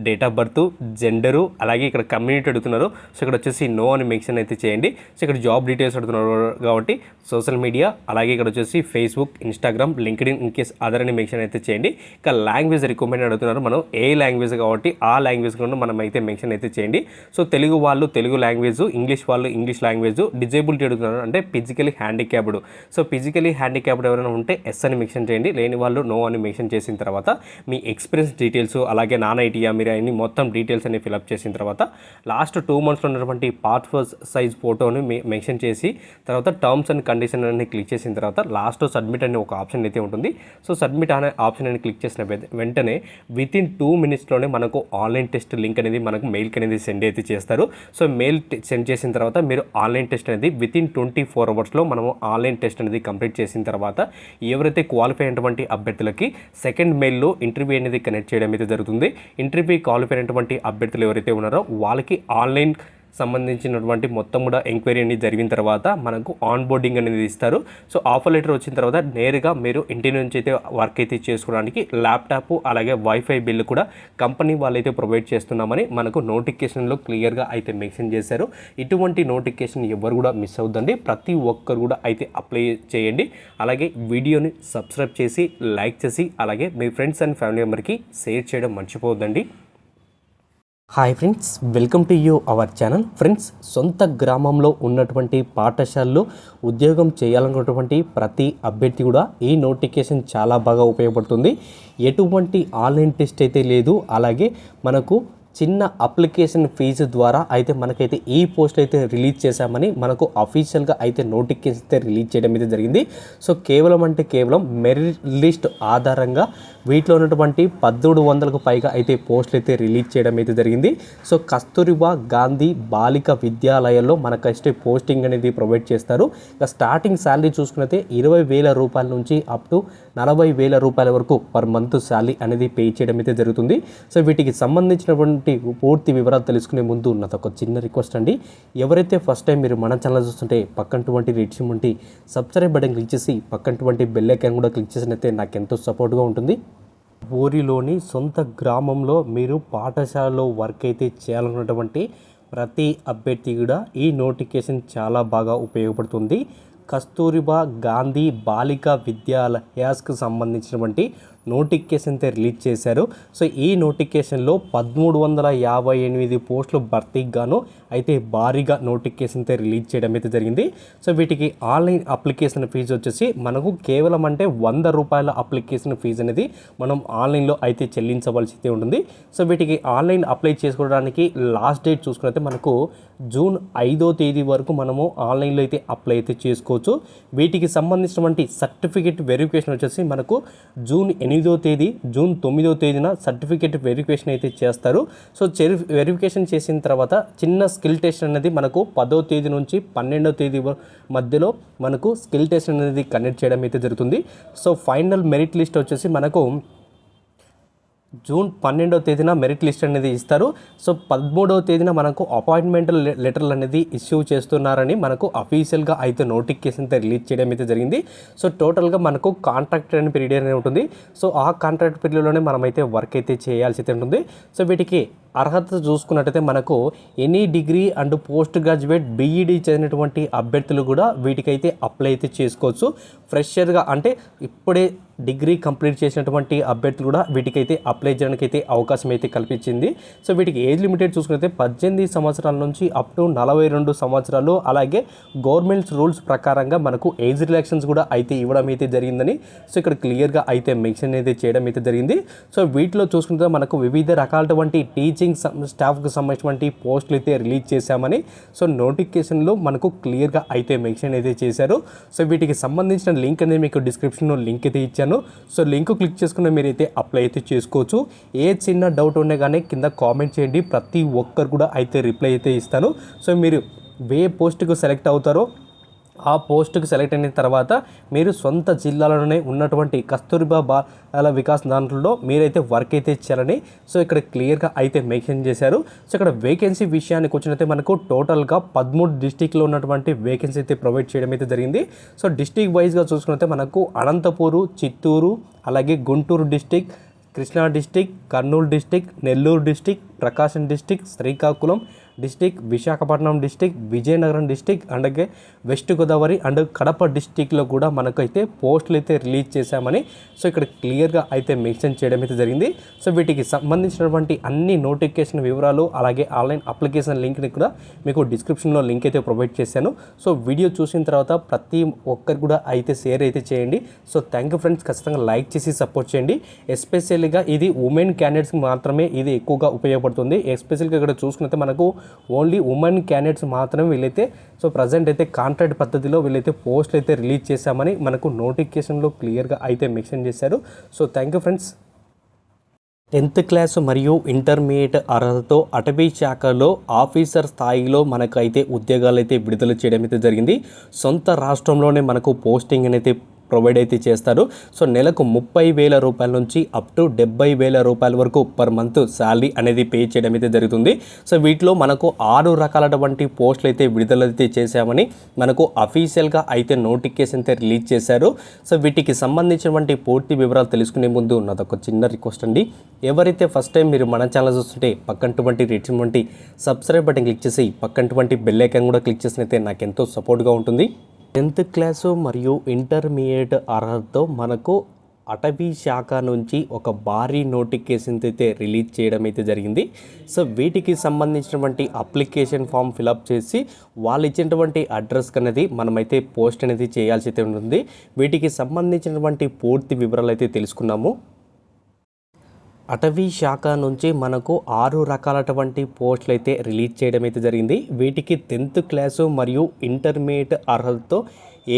date of birth, gender, అలాగే ఇక్కడ కమ్యూనిటీ అడుగుతున్నారు. సో ఇక్కడ వచ్చేసి నో అని మెన్షన్ అయితే చేయండి. సో ఇక్కడ జాబ్ డీటెయిల్స్ అడుగుతున్నారు కాబట్టి సోషల్ మీడియా, అలాగే ఇక్కడ వచ్చేసి Facebook, Instagram, LinkedIn in case other అని మెన్షన్ అయితే చేయండి. ఇక లాంగ్వేజ్ రికమెండ్ అడుగుతున్నారు. మనం ఏ లాంగ్వేజ్ కాబట్టి ఆ లాంగ్వేజ్ కూడా మనం అయితే మెన్షన్ అయితే చేయండి. సో తెలుగు వాళ్ళు తెలుగు లాంగ్వేజ్, ఇంగ్లీష్ వాళ్ళు ఇంగ్లీష్ లాంగ్వేజ్, డిజేబిలిటీ అడుగుతున్నారు అంటే physically handicapped. So physically handicapped ఎవరైనా ఉంటే ఎస్ అని మెన్షన్ చేయండి. లేని వాళ్ళు నో అని మెన్షన్ చేసిన తర్వాత మీ ఎక్స్పీరియన్స్ డీటెయిల్స్ అలాగే నాన్ ఐటీఆ మీరు అన్ని మొత్తం డీటెయిల్స్ అన్ని ఫిల్అప్ చేసిన తర్వాత లాస్ట్ 2 monthsలో ఉన్నటువంటి పాస్పోర్ట్ సైజ్ ఫోటోని మెన్షన్ చేసి తర్వాత టర్మ్స్ అండ్ కండిషన్ అని క్లిక్ చేసిన తర్వాత లాస్ట్ సబ్మిట్ అనే ఒక ఆప్షన్ అయితే ఉంటుంది. సో సబ్మిట్ అనే ఆప్షన్ అని క్లిక్ చేసిన వెంటనే వితిన్ 2 minutesలోనే మనకు ఆన్లైన్ టెస్ట్ లింక్ అనేది మనకు మెయిల్కి అనేది సెండ్ అయితే చేస్తారు. సో మెయిల్ సెండ్ చేసిన తర్వాత మీరు ఆన్లైన్ టెస్ట్ అనేది వితిన్ 24 hours మనము ఆన్లైన్ టెస్ట్ అనేది కంప్లీట్ చేసిన తర్వాత ఎవరైతే క్వాలిఫై అయినటువంటి అభ్యర్థులకి సెకండ్ మెయిల్లో ఇంటర్వ్యూ అనేది కనెక్ట్ చేయడం అయితే జరుగుతుంది. ఇంటర్వ్యూ క్వాలిఫై అయినటువంటి అభ్యర్థులు ఎవరైతే ఉన్నారో వాళ్ళకి ఆన్లైన్ సంబంధించినటువంటి మొత్తం కూడా ఎంక్వైరీ అనేది జరిగిన తర్వాత మనకు ఆన్ బోర్డింగ్ అనేది ఇస్తారు. సో ఆఫర్ లెటర్ వచ్చిన తర్వాత నేరుగా మీరు ఇంటి నుంచి అయితే వర్క్ అయితే చేసుకోవడానికి ల్యాప్టాప్ అలాగే వైఫై బిల్లు కూడా కంపెనీ వాళ్ళైతే ప్రొవైడ్ చేస్తున్నామని మనకు నోటిఫికేషన్లో క్లియర్గా అయితే మెన్షన్ చేశారు. ఇటువంటి నోటిఫికేషన్ ఎవరు కూడా మిస్ అవుతుందండి. ప్రతి ఒక్కరు కూడా అయితే అప్లై చేయండి. అలాగే వీడియోని సబ్స్క్రైబ్ చేసి లైక్ చేసి అలాగే మీ ఫ్రెండ్స్ అండ్ ఫ్యామిలీ మెంబర్కి షేర్ చేయడం మర్చిపోవద్దండి. Hi friends, welcome to our channel. Friends, సొంత గ్రామంలో ఉన్నటువంటి పాఠశాలలో ఉద్యోగం చేయాలనుకున్నటువంటి ప్రతి అభ్యర్థి కూడా ఈ నోటిఫికేషన్ చాలా బాగా ఉపయోగపడుతుంది. ఎటువంటి ఆన్లైన్ టెస్ట్ అయితే లేదు. అలాగే మనకు చిన్న అప్లికేషన్ ఫీజు ద్వారా అయితే మనకైతే ఈ పోస్ట్ అయితే రిలీజ్ చేశామని మనకు అఫీషియల్గా అయితే నోటిఫికేషన్ అయితే రిలీజ్ చేయడం అయితే జరిగింది. సో కేవలం మెరిట్ లిస్ట్ ఆధారంగా వీటిలో ఉన్నటువంటి 1,700కు పైగా అయితే పోస్టులు అయితే రిలీజ్ చేయడం అయితే జరిగింది. సో కస్తూరిబా గాంధీ బాలిక విద్యాలయాల్లో మనకైతే పోస్టింగ్ అనేది ప్రొవైడ్ చేస్తారు. ఇక స్టార్టింగ్ శాలరీ చూసుకున్నైతే 20,000 రూపాయల నుంచి అప్ టు 40,000 రూపాయల వరకు పర్ మంత్ శాలరీ అనేది పే చేయడం అయితే జరుగుతుంది. సో వీటికి సంబంధించినటువంటి పూర్తి వివరాలు తెలుసుకునే ముందు నాది ఒక చిన్న రిక్వెస్ట్ అండి. ఎవరైతే ఫస్ట్ టైం మీరు మన ఛానల్ చూస్తుంటే పక్కనటువంటి రెడ్ సింబల్ ఉంటే సబ్స్క్రైబ్ బటన్ క్లిక్ చేసి పక్కనటువంటి బెల్ ఐకాన్ కూడా క్లిక్ చేసినట్లయితే నాకు ఎంతో సపోర్ట్గా ఉంటుంది. ఊరిలోని సొంత గ్రామంలో మీరు పాఠశాలలో వర్క్ అయితే చేయాలన్నటువంటి ప్రతి అభ్యర్థి కూడా ఈ నోటిఫికేషన్ చాలా బాగా ఉపయోగపడుతుంది. కస్తూరిబా గాంధీ బాలికా విద్యాలయాస్కు సంబంధించినటువంటి నోటిఫికేషన్ అయితే రిలీజ్ చేశారు. సో ఈ నోటిఫికేషన్లో 1358 పోస్టులు భర్తీకి గాను అయితే భారీగా నోటిఫికేషన్ అయితే రిలీజ్ చేయడం అయితే జరిగింది. సో వీటికి ఆన్లైన్ అప్లికేషన్ ఫీజు వచ్చేసి మనకు కేవలం అంటే 100 రూపాయల అప్లికేషన్ ఫీజు అనేది మనం ఆన్లైన్లో అయితే చెల్లించవలసి అయితే ఉంటుంది. సో వీటికి ఆన్లైన్ అప్లై చేసుకోవడానికి లాస్ట్ డేట్ చూసుకున్నైతే మనకు జూన్ 5వ తేదీ వరకు మనము ఆన్లైన్లో అయితే అప్లై అయితే చేసుకోవచ్చు. వీటికి సంబంధించినటువంటి సర్టిఫికేట్ వెరిఫికేషన్ వచ్చేసి మనకు జూన్ 8వ తేదీ, జూన్ 9వ తేదీన సర్టిఫికేట్ వెరిఫికేషన్ అయితే చేస్తారు. సో వెరిఫికేషన్ చేసిన తర్వాత చిన్న స్కిల్ టెస్ట్ అనేది మనకు 10వ తేదీ నుంచి 12వ తేదీ మధ్యలో మనకు స్కిల్ టెస్ట్ అనేది కండక్ట్ చేయడం అయితే జరుగుతుంది. సో ఫైనల్ మెరిట్ లిస్ట్ వచ్చేసి మనకు జూన్ 12వ తేదీన మెరిట్ లిస్ట్ అనేది ఇస్తారు. సో 13వ తేదీన మనకు అపాయింట్మెంట్ లెటర్లు అనేది ఇష్యూ చేస్తున్నారని మనకు అఫీషియల్గా అయితే నోటిఫికేషన్ అయితే రిలీజ్ చేయడం అయితే జరిగింది. సో టోటల్గా మనకు కాంట్రాక్ట్ అనే పీరియడ్ అనేది ఉంటుంది. సో ఆ కాంట్రాక్ట్ పీరియడ్లోనే మనమైతే వర్క్ అయితే చేయాల్సి అయితే ఉంటుంది. సో వీటికి అర్హత చూసుకున్నట్టయితే మనకు any degree and post graduate BEd చదివినటువంటి అభ్యర్థులు కూడా వీటికైతే అప్లై అయితే చేసుకోవచ్చు. ఫ్రెషర్గా అంటే ఇప్పుడే డిగ్రీ కంప్లీట్ చేసినటువంటి అభ్యర్థులు కూడా వీటికైతే అప్లై చేయడానికి అయితే అవకాశం అయితే కల్పించింది. సో వీటికి ఏజ్ లిమిటెడ్ చూసుకుంటే 18 సంవత్సరాల నుంచి అప్ టు 42 సంవత్సరాలు. అలాగే గవర్నమెంట్స్ రూల్స్ ప్రకారంగా మనకు ఏజ్ రిలాక్సన్స్ కూడా అయితే ఇవ్వడం అయితే జరిగిందని సో ఇక్కడ క్లియర్గా అయితే మెన్షన్ అయితే చేయడం అయితే జరిగింది. సో వీటిలో చూసుకుంటే మనకు వివిధ రకాలటువంటి టీచింగ్ స్టాఫ్కి సంబంధించినటువంటి పోస్టులు అయితే రిలీజ్ చేశామని సో నోటిఫికేషన్లో మనకు క్లియర్గా అయితే మెన్షన్ అయితే చేశారు. సో వీటికి సంబంధించిన లింక్ అనేది మీకు డిస్క్రిప్షన్లో లింక్ అయితే ఇచ్చాను. సో లింక్ క్లిక్ చేసుకుని మీరైతే అప్లై అయితే చేసుకోవచ్చు. ఏ చిన్న డౌట్ ఉన్నా కానీ కింద కామెంట్ చేయండి, ప్రతి ఒక్కరు కూడా అయితే రిప్లై అయితే ఇస్తాను. సో మీరు ఏ పోస్ట్కు సెలెక్ట్ అవుతారో ఆ పోస్టుకు సెలెక్ట్ అయిన తర్వాత మీరు సొంత జిల్లాలోనే ఉన్నటువంటి కస్తూరిబా బాల వికాస్ దాంట్లో మీరైతే వర్క్ అయితే చేయాలని సో ఇక్కడ క్లియర్గా అయితే మెన్షన్ చేశారు. సో ఇక్కడ వేకెన్సీ విషయానికి వచ్చినట్టే మనకు టోటల్గా 13 డిస్టిక్లో ఉన్నటువంటి వేకెన్సీ అయితే ప్రొవైడ్ చేయడం అయితే జరిగింది. సో డిస్టిక్ వైజ్గా చూసుకున్నట్టే మనకు అనంతపూరు, చిత్తూరు, అలాగే Guntur district, Krishna district, Kurnool district, Nellore district, Prakasam district, Srikakulam district, Visakhapatnam district, Vizianagaram district, అలాగే వెస్ట్ గోదావరి అండ్ కడప డిస్టిక్లో కూడా మనకైతే పోస్టులు అయితే రిలీజ్ చేశామని సో ఇక్కడ క్లియర్గా అయితే మెన్షన్ చేయడం అయితే జరిగింది. సో వీటికి సంబంధించినటువంటి అన్ని నోటిఫికేషన్ వివరాలు అలాగే ఆన్లైన్ అప్లికేషన్ లింక్ని కూడా మీకు డిస్క్రిప్షన్లో లింక్ అయితే ప్రొవైడ్ చేశాను. సో వీడియో చూసిన తర్వాత ప్రతి ఒక్కరు కూడా అయితే షేర్ అయితే చేయండి. సో థ్యాంక్ యూ ఫ్రెండ్స్, ఖచ్చితంగా లైక్ చేసి సపోర్ట్ చేయండి. ఎస్పెషల్గా ఇది ఉమెన్ క్యాండిడేట్స్కి మాత్రమే ఇది ఎక్కువగా ఉపయోగపడుతుంది. ఎస్పెషల్గా ఇక్కడ చూసుకుంటే మనకు ఓన్లీ ఉమెన్ క్యాండిడేట్స్ మాత్రమే వీళ్ళైతే సో ప్రజెంట్ అయితే కాంట్రాక్ట్ పద్ధతిలో వీళ్ళైతే పోస్టులు అయితే రిలీజ్ చేశామని మనకు నోటిఫికేషన్లో క్లియర్గా అయితే మెన్షన్ చేశారు. So thank you friends. 10th class మరియు ఇంటర్మీడియట్ అర్హతతో అటవీ శాఖలో ఆఫీసర్ స్థాయిలో మనకైతే ఉద్యోగాలు అయితే విడుదల చేయడం అయితే జరిగింది. సొంత రాష్ట్రంలోనే మనకు పోస్టింగ్ అనేది ప్రొవైడ్ అయితే చేస్తారు. సో నెలకు 30,000 రూపాయల నుంచి అప్ టు 70,000 రూపాయల వరకు పర్ మంత్ శాలరీ అనేది పే చేయడం అయితే జరుగుతుంది. సో వీటిలో మనకు 6 రకాలటువంటి పోస్టులు అయితే విడుదల అయితే చేశామని మనకు అఫీషియల్గా అయితే నోటిఫికేషన్ అయితే రిలీజ్ చేశారు. సో వీటికి సంబంధించినటువంటి పూర్తి వివరాలు తెలుసుకునే ముందు నాదొక చిన్న రిక్వెస్ట్ అండి. ఎవరైతే ఫస్ట్ టైం మీరు మన ఛానల్ చూస్తుంటే పక్కనటువంటి రెడ్ వంటి సబ్స్క్రైబ్ బటన్ క్లిక్ చేసి పక్కనటువంటి బెల్ ఐకాన్ కూడా క్లిక్ చేసినైతే నాకు ఎంతో సపోర్ట్గా ఉంటుంది. 10th క్లాసు మరియు ఇంటర్మీడియట్ అర్హతతో మనకు అటవీ శాఖ నుంచి ఒక భారీ నోటిఫికేషన్ అయితే రిలీజ్ చేయడం అయితే జరిగింది. సో వీటికి సంబంధించినటువంటి అప్లికేషన్ ఫామ్ ఫిలప్ చేసి వాళ్ళు ఇచ్చినటువంటి అడ్రస్కి అనేది మనమైతే పోస్ట్ అనేది చేయాల్సి అయితే ఉంటుంది. వీటికి సంబంధించినటువంటి పూర్తి వివరాలు అయితే తెలుసుకున్నాము. అటవీ శాఖ నుంచి మనకు 6 రకాలటువంటి పోస్టులు అయితే రిలీజ్ చేయడం అయితే జరిగింది. వీటికి 10th క్లాసు మరియు ఇంటర్మీడియట్ అర్హతతో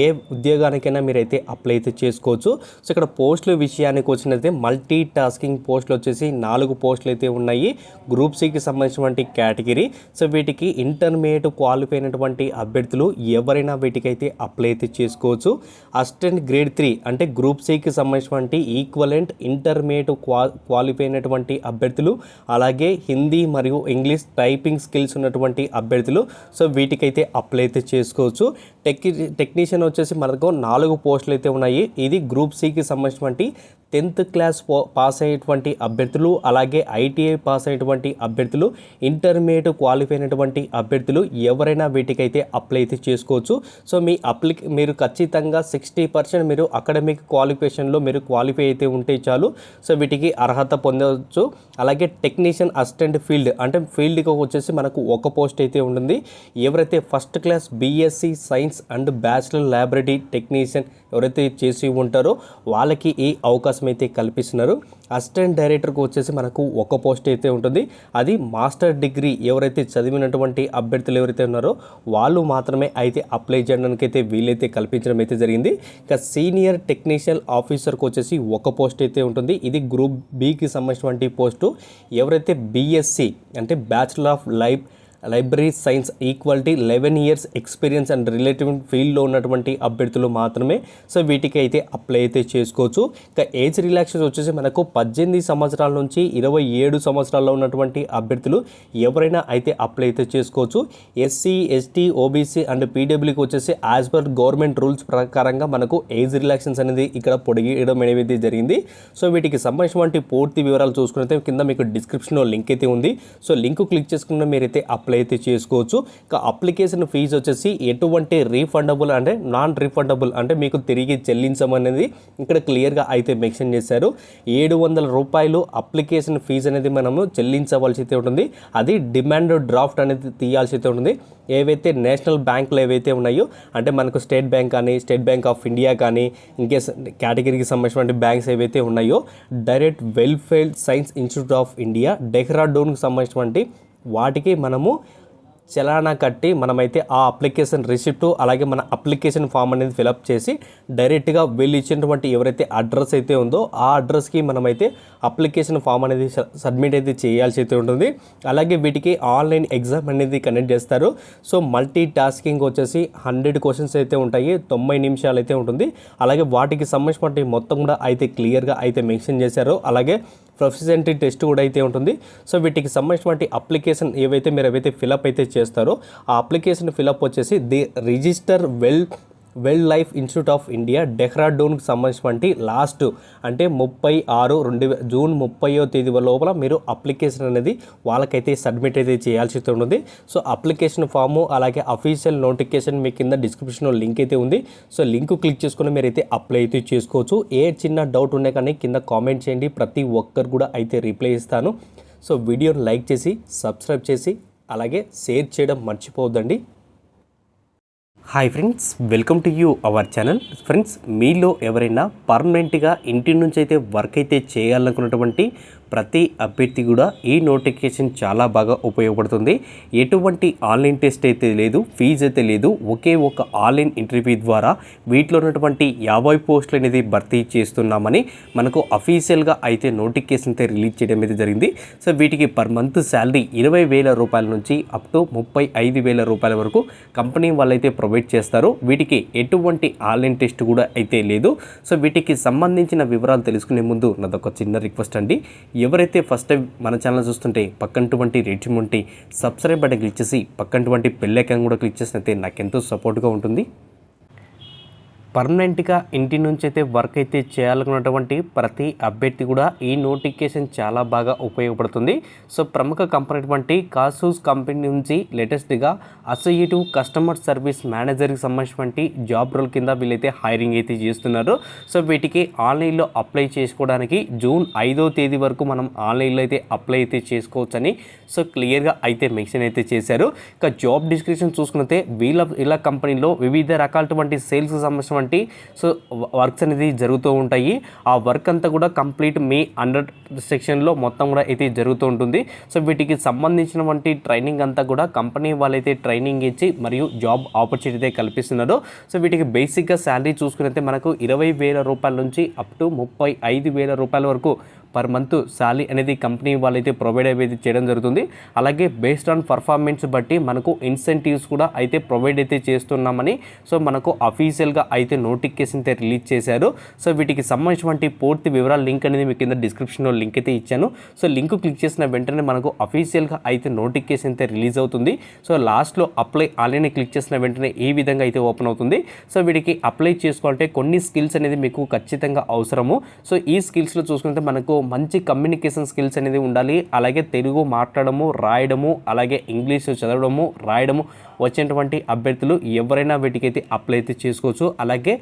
ఏ ఉద్యోగానికైనా మీరైతే అప్లై అయితే చేసుకోవచ్చు. సో ఇక్కడ పోస్టుల విషయానికి వచ్చినట్లయితే మల్టీ టాస్కింగ్ పోస్టులు వచ్చేసి 4 పోస్టులు అయితే ఉన్నాయి. గ్రూప్ సికి సంబంధించినటువంటి కేటగిరీ. సో వీటికి ఇంటర్మీడియట్ క్వాలిఫై అయినటువంటి అభ్యర్థులు ఎవరైనా వీటికైతే అప్లై అయితే చేసుకోవచ్చు. అసిస్టెంట్ గ్రేడ్ 3 అంటే గ్రూప్ సికి సంబంధించినటువంటి ఈక్వలెంట్ ఇంటర్మీడియట్ క్వాలిఫై అయినటువంటి అభ్యర్థులు, అలాగే హిందీ మరియు ఇంగ్లీష్ టైపింగ్ స్కిల్స్ ఉన్నటువంటి అభ్యర్థులు సో వీటికైతే అప్లై అయితే చేసుకోవచ్చు. టెక్నీషియన్ వచ్చేసి మనకు 4 పోస్టులు అయితే ఉన్నాయి. ఇది గ్రూప్ సికి సంబంధించినటువంటి 10th క్లాస్ పాస్ అయ్యేటువంటి అభ్యర్థులు, అలాగే ఐటీఐ పాస్ అయ్యేటువంటి అభ్యర్థులు, ఇంటర్మీడియట్ క్వాలిఫై అయినటువంటి అభ్యర్థులు ఎవరైనా వీటికైతే అప్లై అయితే చేసుకోవచ్చు. సో మీరు ఖచ్చితంగా 60% మీరు అకాడమిక్ క్వాలిఫికేషన్లో మీరు క్వాలిఫై అయితే ఉంటే చాలు. సో వీటికి అర్హత పొందవచ్చు. అలాగే టెక్నీషియన్ అసిస్టెంట్ ఫీల్డ్కి వచ్చేసి మనకు ఒక పోస్ట్ అయితే ఉంటుంది. ఎవరైతే first class BSc science and bachelor laboratory technician ఎవరైతే చేసి ఉంటారో వాళ్ళకి ఈ అవకాశం అయితే కల్పిస్తున్నారు. అసిస్టెంట్ డైరెక్టర్కి వచ్చేసి మనకు ఒక పోస్ట్ అయితే ఉంటుంది. అది మాస్టర్ డిగ్రీ ఎవరైతే చదివినటువంటి అభ్యర్థులు ఎవరైతే ఉన్నారో వాళ్ళు మాత్రమే అయితే అప్లై చేయడానికి అయితే వీలైతే కల్పించడం అయితే జరిగింది. ఇక సీనియర్ టెక్నీషియల్ ఆఫీసర్కి వచ్చేసి ఒక పోస్ట్ అయితే ఉంటుంది. ఇది గ్రూప్ బికి సంబంధించినటువంటి పోస్టు. ఎవరైతే బీఎస్సీ అంటే bachelor of library science equality 11 years experience and relative ఫీల్డ్లో ఉన్నటువంటి అభ్యర్థులు మాత్రమే సో వీటికి అయితే అప్లై అయితే చేసుకోవచ్చు. ఇక ఏజ్ రిలాక్సేషన్ వచ్చేసి మనకు 18 సంవత్సరాల నుంచి 27 సంవత్సరాల్లో ఉన్నటువంటి అభ్యర్థులు ఎవరైనా అయితే అప్లై అయితే చేసుకోవచ్చు. ఎస్సీ, ఎస్టీ, ఓబీసీ అండ్ పీడబ్ల్యూకి వచ్చేసి యాజ్ పర్ గవర్నమెంట్ రూల్స్ ప్రకారంగా మనకు ఏజ్ రిలాక్సేషన్స్ అనేది ఇక్కడ పొడిగేయడం అనేది జరిగింది. సో వీటికి సంబంధించినటువంటి పూర్తి వివరాలు చూసుకున్నట్లయితే కింద మీకు డిస్క్రిప్షన్లో లింక్ అయితే ఉంది. సో లింక్ క్లిక్ చేసుకున్న మీరైతే అప్లై అయితే చేసుకోవచ్చు. ఇక అప్లికేషన్ ఫీజు వచ్చేసి ఎటువంటి రీఫండబుల్ అంటే నాన్ రీఫండబుల్ అంటే మీకు తిరిగి చెల్లించమనేది ఇక్కడ క్లియర్గా అయితే మెన్షన్ చేశారు. 700 రూపాయలు అప్లికేషన్ ఫీజు అనేది మనము చెల్లించవలసి అయితే ఉంటుంది. అది డిమాండ్ డ్రాఫ్ట్ అనేది తీయాల్సి అయితే ఉంటుంది. ఏవైతే నేషనల్ బ్యాంకులు ఏవైతే ఉన్నాయో అంటే మనకు స్టేట్ బ్యాంక్ కానీ, స్టేట్ బ్యాంక్ ఆఫ్ ఇండియా కానీ, ఇంకేస్ కేటగిరీకి సంబంధించిన బ్యాంక్స్ ఏవైతే ఉన్నాయో direct welfare science institute of India డెహ్రాడూన్కి సంబంధించినటువంటి వాటికి మనము చలానా కట్టి మనమైతే ఆ అప్లికేషన్ రిసిప్ట్ అలాగే మన అప్లికేషన్ ఫామ్ అనేది ఫిలప్ చేసి డైరెక్ట్గా వీళ్ళు ఇచ్చినటువంటి ఎవరైతే అడ్రస్ అయితే ఉందో ఆ అడ్రస్కి మనమైతే అప్లికేషన్ ఫామ్ అనేది సబ్మిట్ అయితే చేయాల్సి అయితే ఉంటుంది. అలాగే వీటికి ఆన్లైన్ ఎగ్జామ్ అనేది కండక్ట్ చేస్తారు. సో మల్టీ టాస్కింగ్ వచ్చేసి 100 క్వశ్చన్స్ అయితే ఉంటాయి, 90 నిమిషాలు అయితే ఉంటుంది. అలాగే వాటికి సంబంధించిన మొత్తం కూడా అయితే క్లియర్గా అయితే మెన్షన్ చేశారు. అలాగే ప్రొఫిషియన్సీ టెస్ట్ కూడా అయితే ఉంటుంది. సో వీటికి సంబంధించిన అప్లికేషన్ మీరు ఏవైతే ఫిలప్ అయితే చేస్తారో ఆ అప్లికేషన్ ఫిలప్ వచ్చేసి the register wildlife institute of India డెహ్రాడూన్కి సంబంధించినటువంటి లాస్ట్ అంటే జూన్ 30 లోపల మీరు అప్లికేషన్ అనేది వాళ్ళకైతే సబ్మిట్ అయితే చేయాల్సి ఉంటుంది. సో అప్లికేషన్ ఫాము అలాగే అఫీషియల్ నోటిఫికేషన్ మీ కింద డిస్క్రిప్షన్లో లింక్ అయితే ఉంది. సో లింక్ క్లిక్ చేసుకుని మీరైతే అప్లై అయితే చేసుకోవచ్చు. ఏ చిన్న డౌట్ ఉన్నా కానీ కింద కామెంట్ చేయండి, ప్రతి ఒక్కరు కూడా అయితే రిప్లై ఇస్తాను. సో వీడియోని లైక్ చేసి సబ్స్క్రైబ్ చేసి అలాగే షేర్ చేయడం మర్చిపోవద్దండి. Hi friends, welcome to our channel. Friends, మీలో ఎవరైనా పర్మనెంట్గా ఇంటి నుంచి అయితే వర్క్ అయితే చేయాలనుకున్నటువంటి ప్రతి అభ్యర్థి కూడా ఈ నోటిఫికేషన్ చాలా బాగా ఉపయోగపడుతుంది. ఎటువంటి ఆన్లైన్ టెస్ట్ అయితే లేదు, ఫీజు అయితే లేదు. ఒకే ఒక ఆన్లైన్ ఇంటర్వ్యూ ద్వారా వీటిలో ఉన్నటువంటి 50 పోస్టులు అనేది భర్తీ చేస్తున్నామని మనకు అఫీషియల్గా అయితే నోటిఫికేషన్ అయితే రిలీజ్ చేయడం అయితే జరిగింది. సో వీటికి పర్ మంత్ శాలరీ 20,000 రూపాయల నుంచి అప్ టు 35,000 రూపాయల వరకు కంపెనీ వాళ్ళైతే ప్రొవైడ్ చేస్తారు. వీటికి ఎటువంటి ఆన్లైన్ టెస్ట్ కూడా అయితే లేదు. సో వీటికి సంబంధించిన వివరాలు తెలుసుకునే ముందు నాదొక చిన్న రిక్వెస్ట్ అండి. ఎవరైతే ఫస్ట్ టైం మన ఛానల్ చూస్తుంటే పక్కనటువంటి రేట్ ఉంటే సబ్స్క్రైబ్ బటన్ క్లిక్ చేసి పక్కనటువంటి బెల్ ఐకాన్ కూడా క్లిక్ చేసినైతే నాకెంతో సపోర్ట్గా ఉంటుంది. పర్మనెంట్గా ఇంటి నుంచి అయితే వర్క్ అయితే చేయాలనుకున్నటువంటి ప్రతి అభ్యర్థి కూడా ఈ నోటిఫికేషన్ చాలా బాగా ఉపయోగపడుతుంది. సో ప్రముఖ కంపెనీ అటువంటి కాసూస్ కంపెనీ నుంచి లేటెస్ట్గా అసోసియేటివ్ కస్టమర్ సర్వీస్ మేనేజర్కి సంబంధించినటువంటి జాబ్ రోల్ కింద వీళ్ళైతే హైరింగ్ అయితే చేస్తున్నారు. సో వీటికి ఆన్లైన్లో అప్లై చేసుకోవడానికి జూన్ 5వ తేదీ వరకు మనం ఆన్లైన్లో అయితే అప్లై అయితే చేసుకోవచ్చని సో క్లియర్గా అయితే మెన్షన్ అయితే చేశారు. ఇక జాబ్ డిస్క్రిప్షన్ చూసుకుంటే వీళ్ళ కంపెనీలో వివిధ రకాలటువంటి సేల్స్కి సంబంధించిన సంబంధించినటువంటి సో వర్క్స్ అనేది జరుగుతూ ఉంటాయి. ఆ వర్క్ అంతా కూడా కంప్లీట్ మీ అండర్ సెక్షన్లో మొత్తం కూడా అయితే జరుగుతూ ఉంటుంది. సో వీటికి సంబంధించినటువంటి ట్రైనింగ్ అంతా కూడా కంపెనీ వాళ్ళైతే ట్రైనింగ్ ఇచ్చి మరియు జాబ్ ఆపర్చునిటీ అయితే కల్పిస్తున్నారు. సో వీటికి బేసిక్గా శాలరీ చూసుకున్నైతే మనకు 20,000 రూపాయల నుంచి అప్ టు 35,000 రూపాయల వరకు పర్ మంత్ శాలరీ అనేది కంపెనీ వాళ్ళైతే ప్రొవైడ్ అయితే చేయడం జరుగుతుంది. అలాగే బేస్డ్ ఆన్ పర్ఫార్మెన్స్ బట్టి మనకు ఇన్సెంటివ్స్ కూడా అయితే ప్రొవైడ్ అయితే చేస్తున్నామని సో మనకు అఫీషియల్గా అయితే నోటిఫికేషన్ అయితే రిలీజ్ చేశారు. సో వీటికి సంబంధించినటువంటి పూర్తి వివరాల లింక్ అనేది మీకు కింద డిస్క్రిప్షన్లో లింక్ అయితే ఇచ్చాను. సో లింక్ క్లిక్ చేసిన వెంటనే మనకు అఫీషియల్గా అయితే నోటిఫికేషన్ అయితే రిలీజ్ అవుతుంది. సో లాస్ట్లో అప్లై ఆన్లైన్ క్లిక్ చేసిన వెంటనే ఈ విధంగా అయితే ఓపెన్ అవుతుంది. సో వీటికి అప్లై చేసుకోవాలంటే కొన్ని స్కిల్స్ అనేది మీకు ఖచ్చితంగా అవసరము. సో ఈ స్కిల్స్లో చూసుకుంటే మనకు మంచి కమ్యూనికేషన్ స్కిల్స్ అనేది ఉండాలి. అలాగే తెలుగు మాట్లాడము, రాయడము, అలాగే ఇంగ్లీష్ చదవడము, రాయడము వచ్చేటువంటి అభ్యర్థులు ఎవరైనా వీటికైతే అప్లై అయితే చేసుకోవచ్చు. అలాగే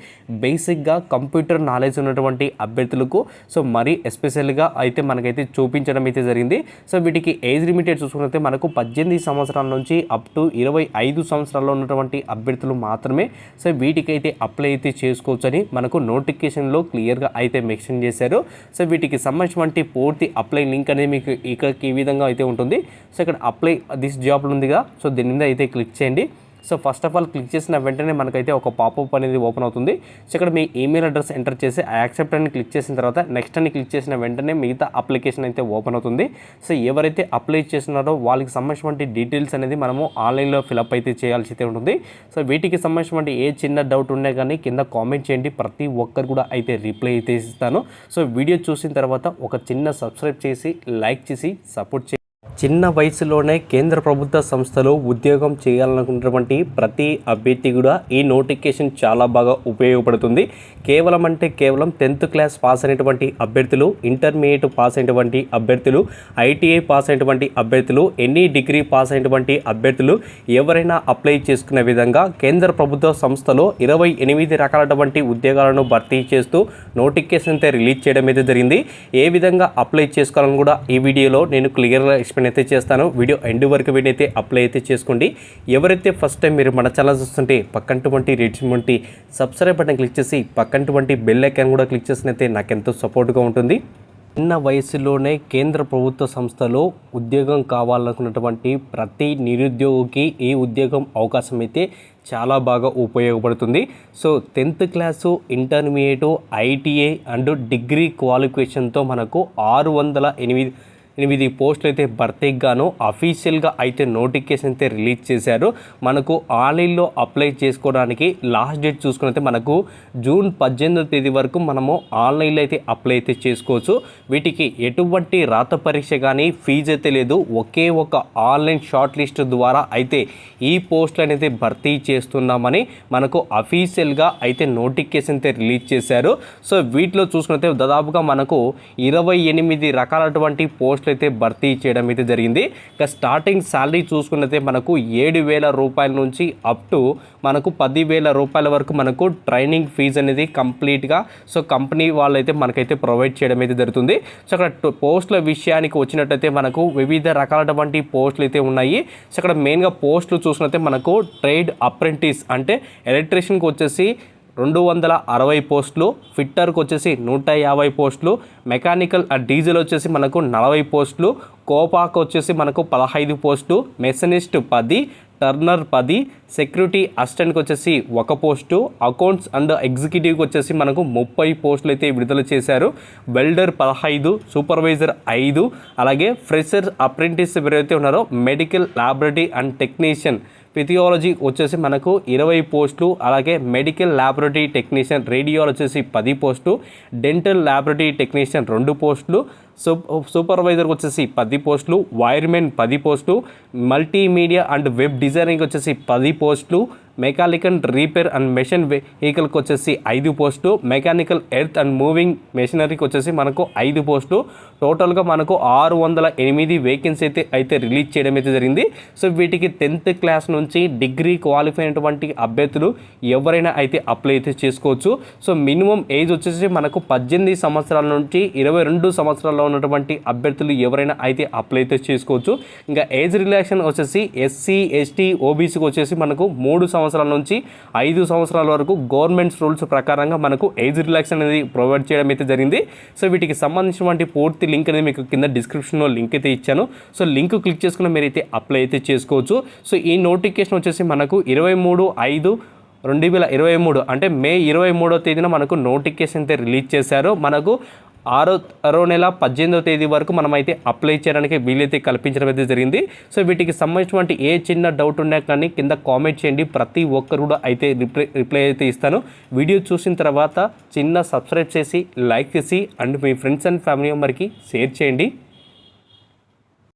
బేసిక్గా కంప్యూటర్ నాలెడ్జ్ ఉన్నటువంటి అభ్యర్థులకు సో మరీ ఎస్పెషల్గా అయితే మనకైతే చూపించడం అయితే జరిగింది. సో వీటికి ఏజ్ లిమిటెడ్ చూసుకుంటే మనకు 18 సంవత్సరాల నుంచి అప్ టు 25 సంవత్సరాల్లో ఉన్నటువంటి అభ్యర్థులు మాత్రమే సో వీటికైతే అప్లై అయితే చేసుకోవచ్చు అని మనకు నోటిఫికేషన్లో క్లియర్గా అయితే మెన్షన్ చేశారు. సో వీటికి సంబంధించినటువంటి పూర్తి అప్లై లింక్ అనేది మీకు ఇక్కడ ఈ విధంగా అయితే ఉంటుంది. సో ఇక్కడ అప్లై దిస్ జాబ్ ఉందిగా, సో దీని మీద అయితే క్లిక్ చేయండి. So first of all click చేసిన వెంటనే మనకైతే ఒక పాపప్ అనేది ఓపెన్ అవుతుంది. సో ఇక్కడ మీ ఈమెయిల్ అడ్రస్ ఎంటర్ చేసి యాక్సెప్ట్ అని క్లిక్ చేసిన తర్వాత నెక్స్ట్ అని క్లిక్ చేసిన వెంటనే మిగతా అప్లికేషన్ అయితే ఓపెన్ అవుతుంది. సో ఎవరైతే అప్లై చేస్తున్నారో వాళ్ళకి సంబంధించినటువంటి డీటెయిల్స్ అనేది మనము ఆన్లైన్లో ఫిలప్ అయితే చేయాల్సి అయితే ఉంటుంది. సో వీటికి సంబంధించినటువంటి ఏ చిన్న డౌట్ ఉన్నా కానీ కింద కామెంట్ చేయండి, ప్రతి ఒక్కరు కూడా అయితే రిప్లై అయితే ఇస్తాను. సో వీడియో చూసిన తర్వాత ఒక చిన్న సబ్స్క్రైబ్ చేసి లైక్ చేసి సపోర్ట్ చేయండి. చిన్న వయసులోనే కేంద్ర ప్రభుత్వ సంస్థలో ఉద్యోగం చేయాలనుకున్నటువంటి ప్రతి అభ్యర్థి కూడా ఈ నోటిఫికేషన్ చాలా బాగా ఉపయోగపడుతుంది. కేవలం 10th క్లాస్ పాస్ అయినటువంటి అభ్యర్థులు, ఇంటర్మీడియట్ పాస్ అయినటువంటి అభ్యర్థులు, ఐటీఐ పాస్ అయినటువంటి అభ్యర్థులు, ఎనీ డిగ్రీ పాస్ అయినటువంటి అభ్యర్థులు ఎవరైనా అప్లై చేసుకునే విధంగా కేంద్ర ప్రభుత్వ సంస్థలో 28 రకాలైనటువంటి ఉద్యోగాలను భర్తీ చేస్తూ నోటిఫికేషన్ అయితే రిలీజ్ చేయడం అయితే జరిగింది. ఏ విధంగా అప్లై చేసుకోవాలని కూడా ఈ వీడియోలో నేను క్లియర్గా ఎక్స్ప్లెయిన్ అయితే చేస్తాను. వీడియో ఎండ్ వరకు వీడియో అయితే అప్లై అయితే చేసుకోండి. ఎవరైతే ఫస్ట్ టైం మీరు మన ఛానల్ చూస్తుంటే పక్కనటువంటి రెడ్డి సబ్స్క్రైబ్ బటన్ క్లిక్ చేసి పక్కనటువంటి బెల్ ఐకాన్ కూడా క్లిక్ చేసినైతే నాకు ఎంతో సపోర్ట్గా ఉంటుంది. చిన్న వయసులోనే కేంద్ర ప్రభుత్వ సంస్థలో ఉద్యోగం కావాలనుకున్నటువంటి ప్రతి నిరుద్యోగికి ఈ ఉద్యోగం అవకాశం అయితే చాలా బాగా ఉపయోగపడుతుంది. So 10th class, intermediate, ITI and degree క్వాలిఫికేషన్తో మనకు 608 పోస్టులు అయితే భర్తీకి గాను అఫీషియల్గా అయితే నోటిఫికేషన్ అయితే రిలీజ్ చేశారు. మనకు ఆన్లైన్లో అప్లై చేసుకోవడానికి లాస్ట్ డేట్ చూసుకున్నైతే మనకు జూన్ 18వ తేదీ వరకు మనము ఆన్లైన్లో అయితే అప్లై అయితే చేసుకోవచ్చు. వీటికి ఎటువంటి రాత పరీక్ష కానీ ఫీజు అయితే లేదు. ఒకే ఒక ఆన్లైన్ షార్ట్ లిస్ట్ ద్వారా అయితే ఈ పోస్టులు అనేది భర్తీ చేస్తున్నామని మనకు అఫీషియల్గా అయితే నోటిఫికేషన్ అయితే రిలీజ్ చేశారు. సో వీటిలో చూసుకున్నైతే దాదాపుగా మనకు 28 రకాలటువంటి పోస్టులు అయితే భర్తీ చేయడం అయితే జరిగింది. ఇక స్టార్టింగ్ శాలరీ చూసుకున్నైతే మనకు 7,000 రూపాయల నుంచి అప్ టు మనకు 10,000 రూపాయల వరకు మనకు ట్రైనింగ్ ఫీజు అనేది కంప్లీట్గా సో కంపెనీ వాళ్ళైతే మనకైతే ప్రొవైడ్ చేయడం అయితే జరుగుతుంది. సో అక్కడ పోస్టుల విషయానికి వచ్చినట్టయితే మనకు వివిధ రకాలైనటువంటి పోస్టులు అయితే ఉన్నాయి. సో అక్కడ మెయిన్గా పోస్టులు చూసుకున్నైతే మనకు ట్రేడ్ అప్రెంటిస్ అంటే ఎలక్ట్రీషియన్కి వచ్చేసి 260 పోస్టులు, ఫిట్టర్కి వచ్చేసి 150 పోస్టులు, మెకానికల్ డీజిల్ వచ్చేసి మనకు 40 పోస్టులు, కోపాకు వచ్చేసి మనకు 15 పోస్టులు, మెషనిస్ట్ 10, టర్నర్ 10, సెక్యూరిటీ అసిస్టెంట్కి వచ్చేసి 1 పోస్టు, అకౌంట్స్ అండ్ ఎగ్జిక్యూటివ్కి వచ్చేసి మనకు 30 పోస్టులు అయితే విడుదల చేశారు. వెల్డర్ 15, సూపర్వైజర్ 5, అలాగే ఫ్రెషర్ అప్రెంటిస్ ఎవరైతే ఉన్నారో medical laboratory and technician physiology వచ్చేసి మనకు 20 పోస్టులు, అలాగే మెడికల్ ల్యాబొరేటరీ టెక్నీషియన్ రేడియాలజీ వచ్చేసి 10 పోస్టులు, డెంటల్ ల్యాబొరేటరీ టెక్నీషియన్ 2 పోస్టులు, సూపర్వైజర్కి వచ్చేసి 10 పోస్టులు, వైర్మెన్ 10 పోస్టులు, మల్టీమీడియా అండ్ వెబ్ డిజైనింగ్ వచ్చేసి 10 పోస్టులు, మెకానికల్ రిపేర్ అండ్ మెషిన్ వెహికల్కి వచ్చేసి 5 పోస్టులు, మెకానికల్ ఎర్త్ అండ్ మూవింగ్ మెషినరీకి వచ్చేసి మనకు 5 పోస్టులు. టోటల్గా మనకు 608 వేకెన్సీ అయితే రిలీజ్ చేయడం అయితే జరిగింది. సో వీటికి 10th క్లాస్ నుంచి డిగ్రీ క్వాలిఫై అయినటువంటి అభ్యర్థులు ఎవరైనా అయితే అప్లై అయితే చేసుకోవచ్చు. సో మినిమం ఏజ్ వచ్చేసి మనకు 18 సంవత్సరాల నుంచి 22 సంవత్సరాల్లో ఉన్నటువంటి అభ్యర్థులు ఎవరైనా అయితే అప్లై అయితే చేసుకోవచ్చు. ఇంకా ఏజ్ రిలాక్సేషన్ వచ్చేసి ఎస్సీ, ఎస్టీ, ఓబీసీకి వచ్చేసి మనకు 3 సంవత్సరాలు సంవత్సరాల నుంచి 5 సంవత్సరాల వరకు గవర్నమెంట్స్ రూల్స్ ప్రకారంగా మనకు ఏజ్ రిలాక్సేషన్ అనేది ప్రొవైడ్ చేయడం అయితే జరిగింది. సో వీటికి సంబంధించినటువంటి పూర్తి లింక్ అనేది మీకు కింద డిస్క్రిప్షన్లో లింక్ అయితే ఇచ్చాను. సో లింక్ క్లిక్ చేసుకుని మీరైతే అప్లై అయితే చేసుకోవచ్చు. సో ఈ నోటిఫికేషన్ వచ్చేసి మనకు 23/5/2023 అంటే మే 23వ తేదీన మనకు నోటిఫికేషన్ అయితే రిలీజ్ చేశారు. మనకు 6వ నెల 18వ తేదీ వరకు మనమైతే అప్లై చేయడానికి వీలైతే కల్పించడం అయితే జరిగింది. సో వీటికి సంబంధించినటువంటి ఏ చిన్న డౌట్ ఉన్నా కానీ కింద కామెంట్ చేయండి. ప్రతి ఒక్కరు కూడా అయితే రిప్లై అయితే ఇస్తాను. వీడియో చూసిన తర్వాత చిన్న సబ్స్క్రైబ్ చేసి లైక్ చేసి అండ్ మీ ఫ్రెండ్స్ అండ్ ఫ్యామిలీ మెంబర్కి షేర్ చేయండి.